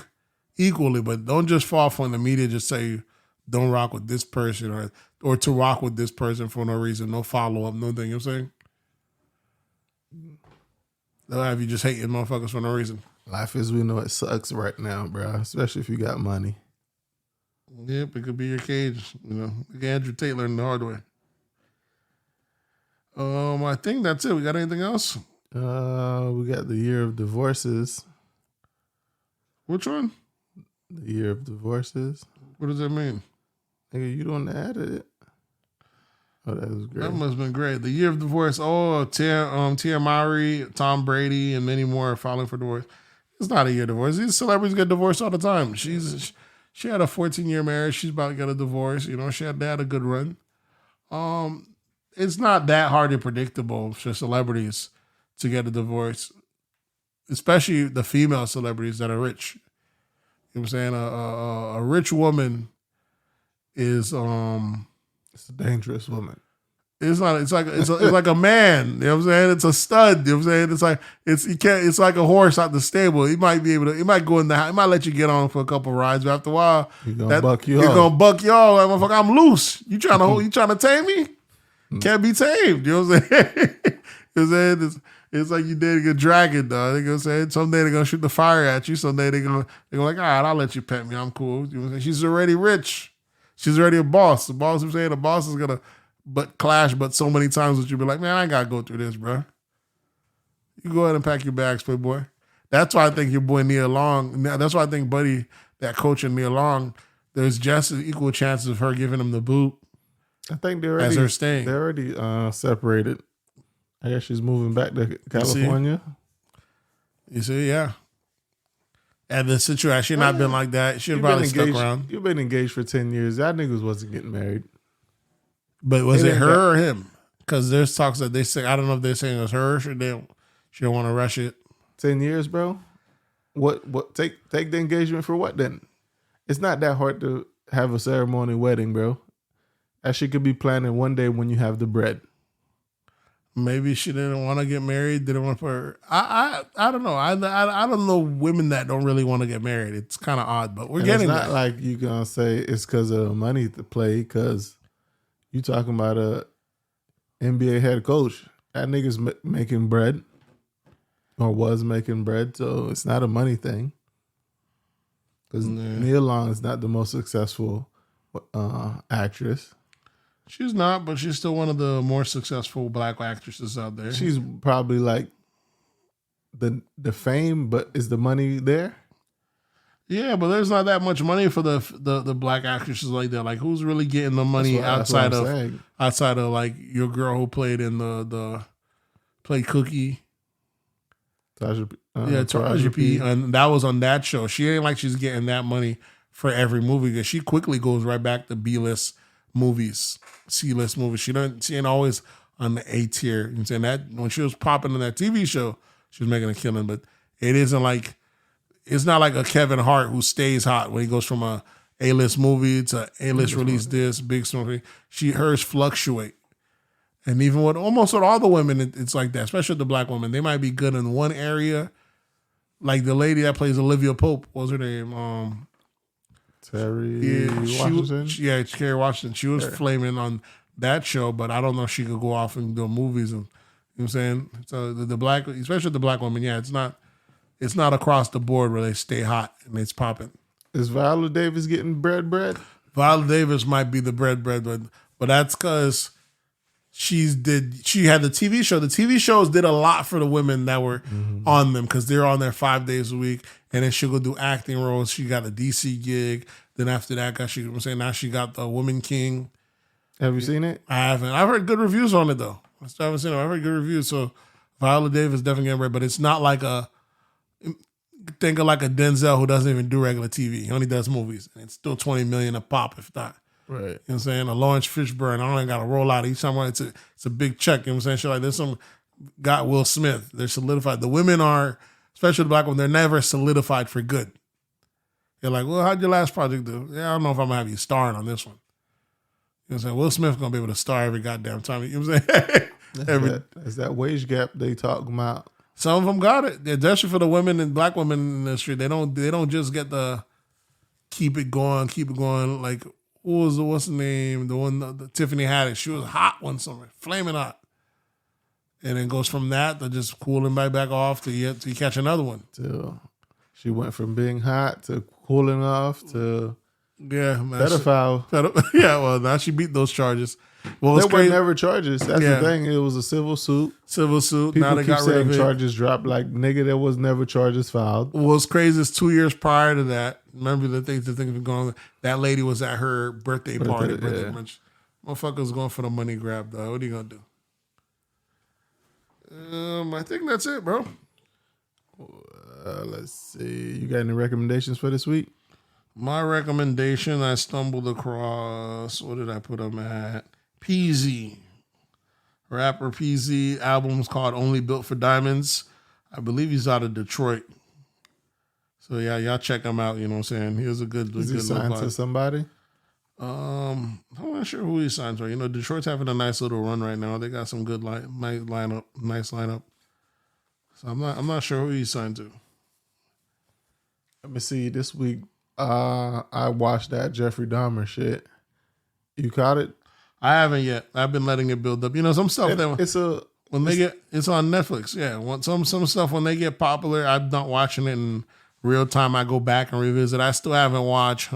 equally, but don't just fall for the media. Just say don't rock with this person or to rock with this person for no reason, no follow up, no thing. You know what I'm saying? They'll have you just hating motherfuckers for no reason. Life as we know it sucks right now, bro. Especially if you got money. Yep, it could be your cage. Like Andrew Tate learned the hard way. I think that's it. We got anything else? We got the year of divorces. Which one? The year of divorces. What does that mean? Nigga, you don't added it. Oh, that was great. That must have been great. The year of divorce. Oh, Tia Mowry, Tom Brady, and many more are filing for divorce. It's not a year divorce. These celebrities get divorced all the time. She had a 14-year marriage. She's about to get a divorce. You know, they had a good run. It's not that hard and predictable for celebrities to get a divorce, especially the female celebrities that are rich. You know what I'm saying? A rich woman is It's a dangerous woman. It's not. It's like a man. You know what I'm saying? It's a stud. You know what I'm saying? It's like a horse out the stable. He might be able to. He might go in the. He might let you get on for a couple rides, but after a while, He's gonna buck you. You're gonna buck y'all. Like, motherfucker, I'm loose. You trying to tame me? Can't be tamed. You know what I'm saying? You know what I'm saying? It's like you dating a dragon, dog. They gonna say someday they're gonna shoot the fire at you. Someday they're gonna like, all right, I'll let you pet me. I'm cool. You know what I'm saying? She's already rich. She's already a boss. The boss, I'm saying, the boss is gonna clash so many times that you'll be like, man, I ain't gotta go through this, bro. You go ahead and pack your bags, playboy. That's why I think your boy Nia Long. That's why I think Buddy, that coach in Nia Long, there's just as equal chances of her giving him the boot. I think they're already, as her staying. They're already separated. I guess she's moving back to California. You see, yeah. And the situation not been like that. She'd probably stuck around. You've been engaged for 10 years. That niggas wasn't getting married. But was it her or him? Because there's talks that they say, I don't know if they're saying it was her or she don't want to rush it. 10 years, bro? What take the engagement for what then? It's not that hard to have a ceremony wedding, bro. That she could be planning one day when you have the bread. Maybe she didn't want to get married. Didn't want to put her. I don't know. I don't know women that don't really want to get married. It's kind of odd, but we're getting. It's not like you gonna say it's because of money to play. Because you talking about a NBA head coach. That nigga's making bread, or was making bread. So it's not a money thing. Because Nia Long is not the most successful actress. She's not, but she's still one of the more successful black actresses out there. She's probably like the fame, but is the money there? Yeah, but there's not that much money for the black actresses like that. Like, who's really getting the money outside of like your girl who played in played Cookie? Taraji P. And that was on that show. She ain't like she's getting that money for every movie because she quickly goes right back to B-list movies, C-list movies. She ain't always on the A tier. You know what I'm saying? That when she was popping on that TV show, she was making a killing. But it's not like a Kevin Hart who stays hot when he goes from a A-list movie to A-list release this big movie. Hers fluctuate. And even with almost with all the women, it's like that, especially the black women. They might be good in one area. Like the lady that plays Olivia Pope, what was her name? Terry Washington? Kerry Washington. She was flaming on that show, but I don't know if she could go off and do movies. And, you know what I'm saying? So the black, especially the black women, it's not across the board where they stay hot and it's popping. Is Viola Davis getting bread? Viola Davis might be the bread, but that's because she had the TV show. The TV shows did a lot for the women that were on them because they're on there 5 days a week. And then she'll go do acting roles. She got a DC gig. Then after that, now she got the Woman King. Have you seen it? I haven't. I've heard good reviews on it though. I still haven't seen it. I've heard good reviews. So Viola Davis definitely getting bread, but it's not like think of like a Denzel who doesn't even do regular TV. He only does movies. And it's still $20 million a pop, if not. Right. You know what I'm saying? A Lawrence Fishburne, I don't got to roll out each time it's a big check. You know what I'm saying? Shit like there's some got Will Smith. They're solidified. The women are, especially the black women, they're never solidified for good. They're like, well, how'd your last project do? Yeah, I don't know if I'm gonna have you starring on this one. You know what I'm saying? Will Smith's gonna be able to star every goddamn time. You know what I'm saying? That's that wage gap they talking about. Some of them got it. Especially for the women and black women in the industry. They don't just get the keep it going. Like, what's the name? The one, the Tiffany Haddish. She was hot one summer, flaming hot. And then goes from that to just cooling back off to you catch another one. She went from being hot to cooling off to pedophile. Yeah, well, now she beat those charges. Well, there were never charges. That's the thing. It was a civil suit. People now they got rid of it. Charges dropped. Like, nigga, there was never charges filed. What's crazy is 2 years prior to that, remember the things were going on, that lady was at her birthday party. Motherfucker was going for the money grab, though. What are you going to do? I think that's it, bro. Let's see. You got any recommendations for this week? My recommendation, I stumbled across, what did I put them at? PZ. Rapper PZ. Album's called Only Built for Diamonds. I believe he's out of Detroit. So yeah, y'all check him out, you know what I'm saying? He was a good Is he signed to somebody? I'm not sure who he signed to. You know, Detroit's having a nice little run right now. They got some good nice lineup. So I'm not sure who he signed to. Let me see. This week, I watched that Jeffrey Dahmer shit. You caught it? I haven't yet. I've been letting it build up. You know, some stuff it's on Netflix. Yeah, some stuff when they get popular, I'm not watching it in real time. I go back and revisit. I still haven't watched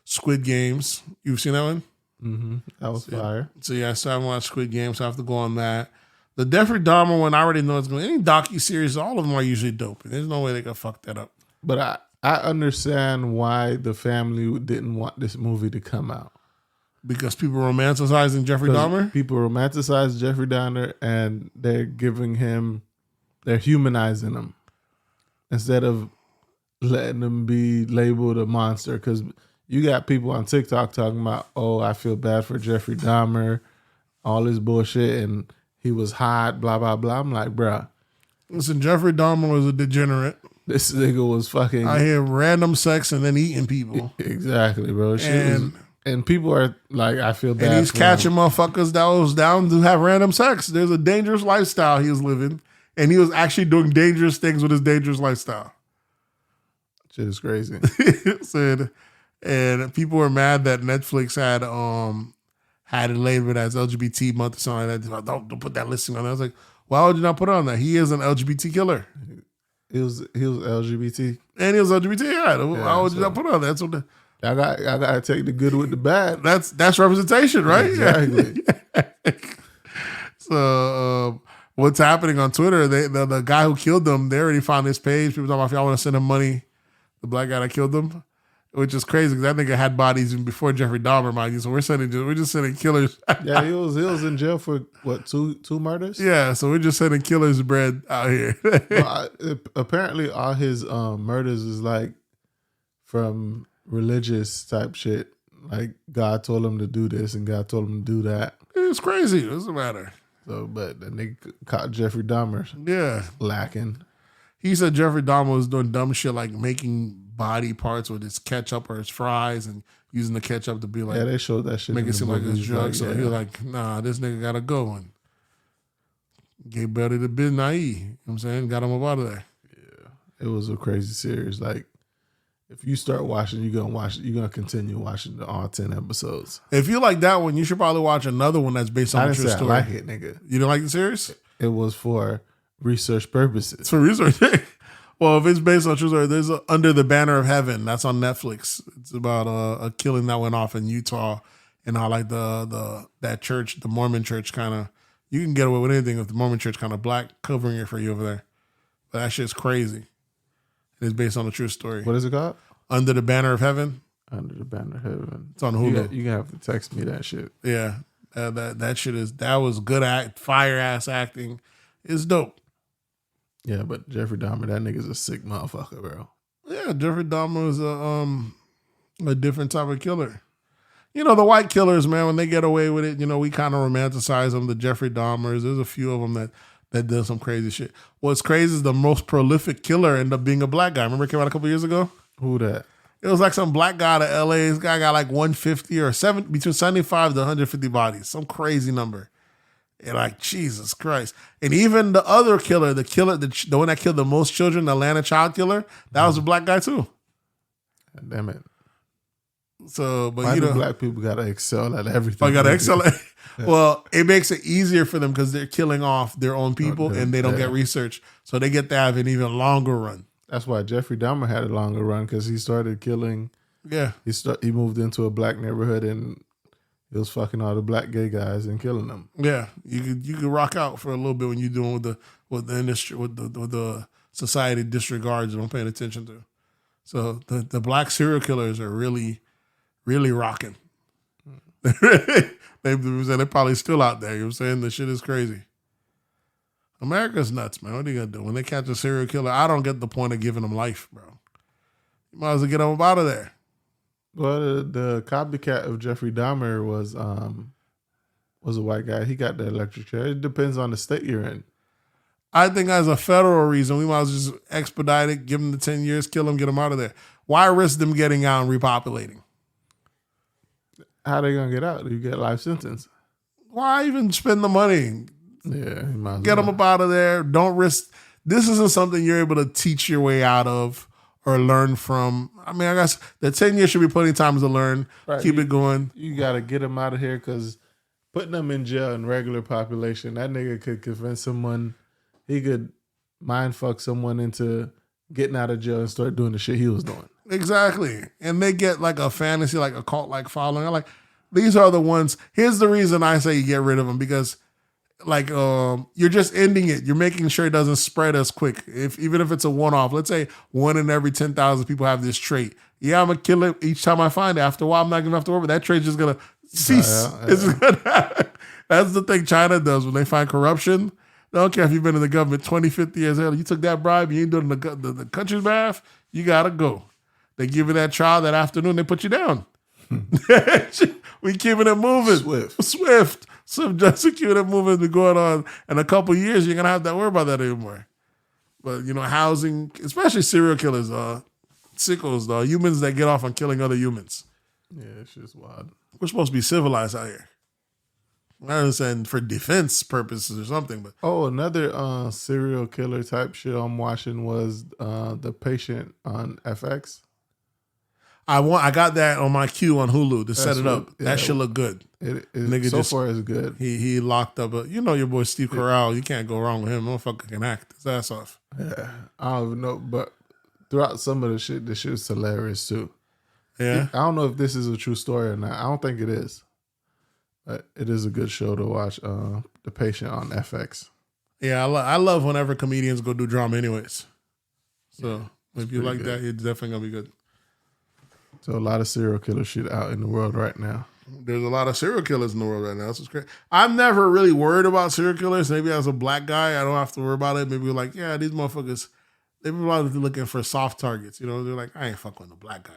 Squid Games. You've seen that one? Mm-hmm. That was fire. So yeah, I still haven't watched Squid Games. So I have to go on that. The Jeffrey Dahmer one, I already know it's going. Any docu-series, all of them are usually dope. There's no way they can fuck that up. But I understand why the family didn't want this movie to come out. Because people romanticizing Jeffrey Dahmer? People romanticize Jeffrey Dahmer and they're humanizing him instead of letting him be labeled a monster. Because you got people on TikTok talking about, oh, I feel bad for Jeffrey Dahmer, all this bullshit, and he was hot, blah, blah, blah. I'm like, bruh. Listen, Jeffrey Dahmer was a degenerate. This nigga was fucking... I hear random sex and then eating people. Exactly, bro. And people are like, I feel bad. And he's catching motherfuckers that was down to have random sex. There's a dangerous lifestyle he was living. And he was actually doing dangerous things with his dangerous lifestyle. Shit is crazy. And people were mad that Netflix had it labeled as LGBT month or something like that. Like, don't put that listing on there. I was like, why would you not put it on there? He is an LGBT killer. He was LGBT. And he was LGBT. Yeah. Why would you not put it on there? That's what I gotta take the good with the bad. That's representation, right? Exactly. So what's happening on Twitter? The guy who killed them, they already found his page. People talking about if y'all want to send him money, the black guy that killed them, which is crazy because that nigga had bodies even before Jeffrey Dahmer, mind you. So we're just sending killers. Yeah, he was in jail for what, two murders? Yeah, so we're just sending killers bread out here. Apparently, all his murders is like from religious type shit. Like God told him to do this and God told him to do that. It's crazy. What's the matter? So, but then they caught Jeffrey Dahmer. Yeah, lacking. He said Jeffrey Dahmer was doing dumb shit like making body parts with his ketchup or his fries and using the ketchup to be like, yeah, they showed that shit. Make it seem like it's drugs. Like, so he was like, nah, this nigga gotta go and get better to Ben Nai. You know what I'm saying? Got him up out of there. Yeah. It was a crazy series. Like, if you start watching, you're gonna continue watching all 10 episodes. If you like that one, you should probably watch another one that's based on a true story. I like it, nigga. You didn't like the series? It was for research purposes. It's for research. Well, if it's based on true story, there's Under the Banner of Heaven. That's on Netflix. It's about a killing that went off in Utah, and how like that church, the Mormon church, kind of, you can get away with anything if the Mormon church kind of black covering it for you over there. But that shit's crazy. It's based on a true story. What is it called? Under the Banner of Heaven. Under the Banner of Heaven. It's on Hulu. You gonna have to text me that shit. Yeah, that shit that was good fire ass acting. It's dope. Yeah, but Jeffrey Dahmer, that nigga's a sick motherfucker, bro. Yeah, Jeffrey Dahmer is a different type of killer. You know, the white killers, man, when they get away with it, you know, we kind of romanticize them. The Jeffrey Dahmers, there's a few of them that does some crazy shit. What's crazy is the most prolific killer ended up being a black guy. Remember it came out a couple years ago? Who that? It was like some black guy out of LA. This guy got like 150 or between 75 to 150 bodies. Some crazy number. And like, Jesus Christ. And even the other killer, the one that killed the most children, the Atlanta child killer, that was a black guy too. God damn it. So, but why do black people gotta excel at everything? I gotta excel at Well, it makes it easier for them because they're killing off their own people and they don't get research. So they get to have an even longer run. That's why Jeffrey Dahmer had a longer run, because he started killing. Yeah. He moved into a black neighborhood and he was fucking all the black gay guys and killing them. Yeah. You could rock out for a little bit when you're doing with the industry, with the society disregards and I'm paying attention to. So the black serial killers are really, really rocking. They're probably still out there. You know what I'm saying? The shit is crazy. America's nuts, man. What are you gonna do when they catch a serial killer? I don't get the point of giving them life, bro. You might as well get them out of there. Well, the copycat of Jeffrey Dahmer was a white guy. He got the electric chair. It depends on the state you're in. I think as a federal reason, we might as well just expedite it, give them the 10 years, kill them, get them out of there. Why risk them getting out and repopulating? How they gonna get out? You get a life sentence. Why even spend the money? Yeah, you might as Get well. them up out of there. Don't risk. This isn't something you're able to teach your way out of or learn from. I mean, I guess the 10 years should be plenty of times to learn. Right. Keep it going. You gotta get them out of here because putting them in jail in regular population, that nigga could convince someone. He could mind fuck someone into getting out of jail and start doing the shit he was doing. Exactly. And they get like a fantasy, like a cult-like following. I'm like, these are the ones. Here's the reason I say you get rid of them, because like you're just ending it. You're making sure it doesn't spread as quick. Even if it's a one-off, let's say 1 in every 10,000 people have this trait. Yeah, I'm gonna kill it each time I find it. After a while, I'm not gonna have to worry. But that trait's just gonna cease. Yeah. It's gonna happen. That's the thing China does when they find corruption. They don't care if you've been in the government 20, 50 years. Hell, you took that bribe, you ain't doing the country's behalf, you gotta go. They give you that trial that afternoon, they put you down. We keeping it moving. Swift. Some just keeping it moving, be going on. In a couple of years, you're gonna have to worry about that anymore. But housing, especially serial killers, sickos, though, humans that get off on killing other humans. Yeah, it's just wild. We're supposed to be civilized out here. I understand for defense purposes or something, but Another serial killer type shit I'm watching was The Patient on FX. I got that on my queue on Hulu to set it up. Yeah, That should look good. Nigga so just- far is good. He locked up. Your boy Steve Carell. You can't go wrong with him. Motherfucker can act his ass off. Yeah, I don't even know, but throughout some of the shit is hilarious too. Yeah, I don't know if this is a true story or not. I don't think it is. But it is a good show to watch. The Patient on FX. yeah. I love whenever comedians go do drama, anyways. So if you like good. that, it's definitely gonna be good. So a lot of serial killer shit out in the world right now. There's a lot of serial killers in the world right now. This is great. I'm never really worried about serial killers. Maybe as a black guy, I don't have to worry about it. Maybe like, yeah, these motherfuckers, they're probably looking for soft targets. They're like, I ain't fucking with the black guys,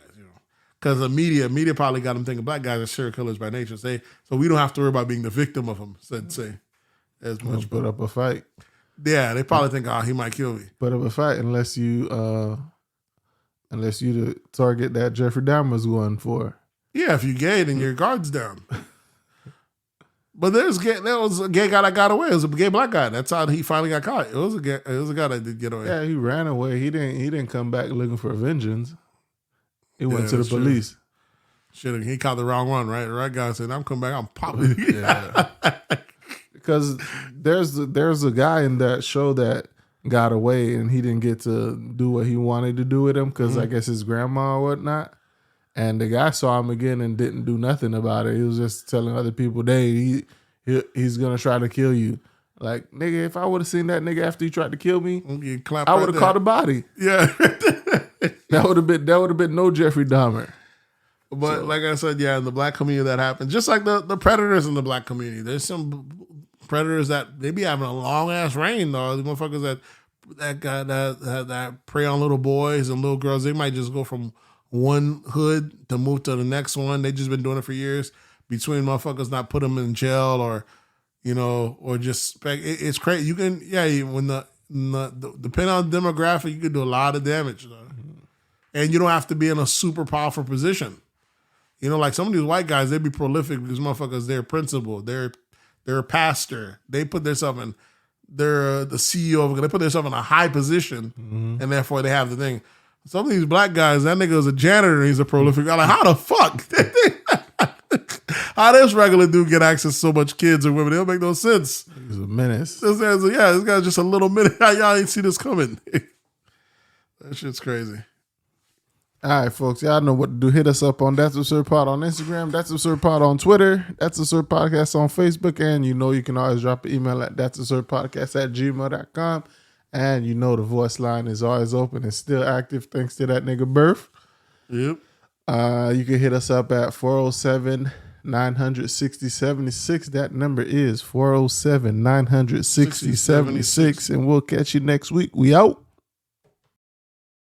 Because the media probably got them thinking black guys are serial killers by nature. So we don't have to worry about being the victim of them, as much. Put up a fight. Yeah, they probably think, he might kill me. Put up a fight unless you the target that Jeffrey Dahmer's going for. Yeah, if you gay, then your guard's down. But there was a gay guy that got away. It was a gay black guy. That's how he finally got caught. It was a guy that did get away. Yeah, he ran away. He didn't come back looking for vengeance. He went to the that's true. police. Shit, he caught the wrong one, right? The right guy said, I'm coming back, I'm popping. Yeah. Because there's a guy in that show that got away and he didn't get to do what he wanted to do with him because I guess his grandma or whatnot. And the guy saw him again and didn't do nothing about it. He was just telling other people, he's going to try to kill you. Like, nigga, if I would have seen that nigga after he tried to kill me, I would have caught a body. Yeah. That would have been no Jeffrey Dahmer. But like I said, yeah, in the black community that happens. Just like the predators in the black community. There's some predators that they be having a long ass reign though. The motherfuckers that prey on little boys and little girls, they might just go from one hood to move to the next one. They just been doing it for years. Between motherfuckers not put them in jail or just it's crazy. You can depending on the demographic, you can do a lot of damage. And you don't have to be in a super powerful position. Like some of these white guys, they be prolific because motherfuckers, they're principal, they're a pastor. They put themselves in, they're the CEO, they put themselves in a high position, and therefore they have the thing. Some of these black guys, that nigga is a janitor and he's a prolific guy. Like, how the fuck? How this regular dude get access to so much kids or women? It don't make no sense. He's a menace. This guy's just a little minute. Y'all ain't see this coming. That shit's crazy. All right, folks. Y'all know what to do. Hit us up on That's Absurd Pod on Instagram. That's Absurd Pod on Twitter. That's Absurd Podcast on Facebook. And you can always drop an email at that'sabsurdpodcast@gmail.com. And the voice line is always open and still active thanks to that nigga Birth. Yep. You can hit us up at 407 407-960-76. That number is 407-960-76. And we'll catch you next week. We out.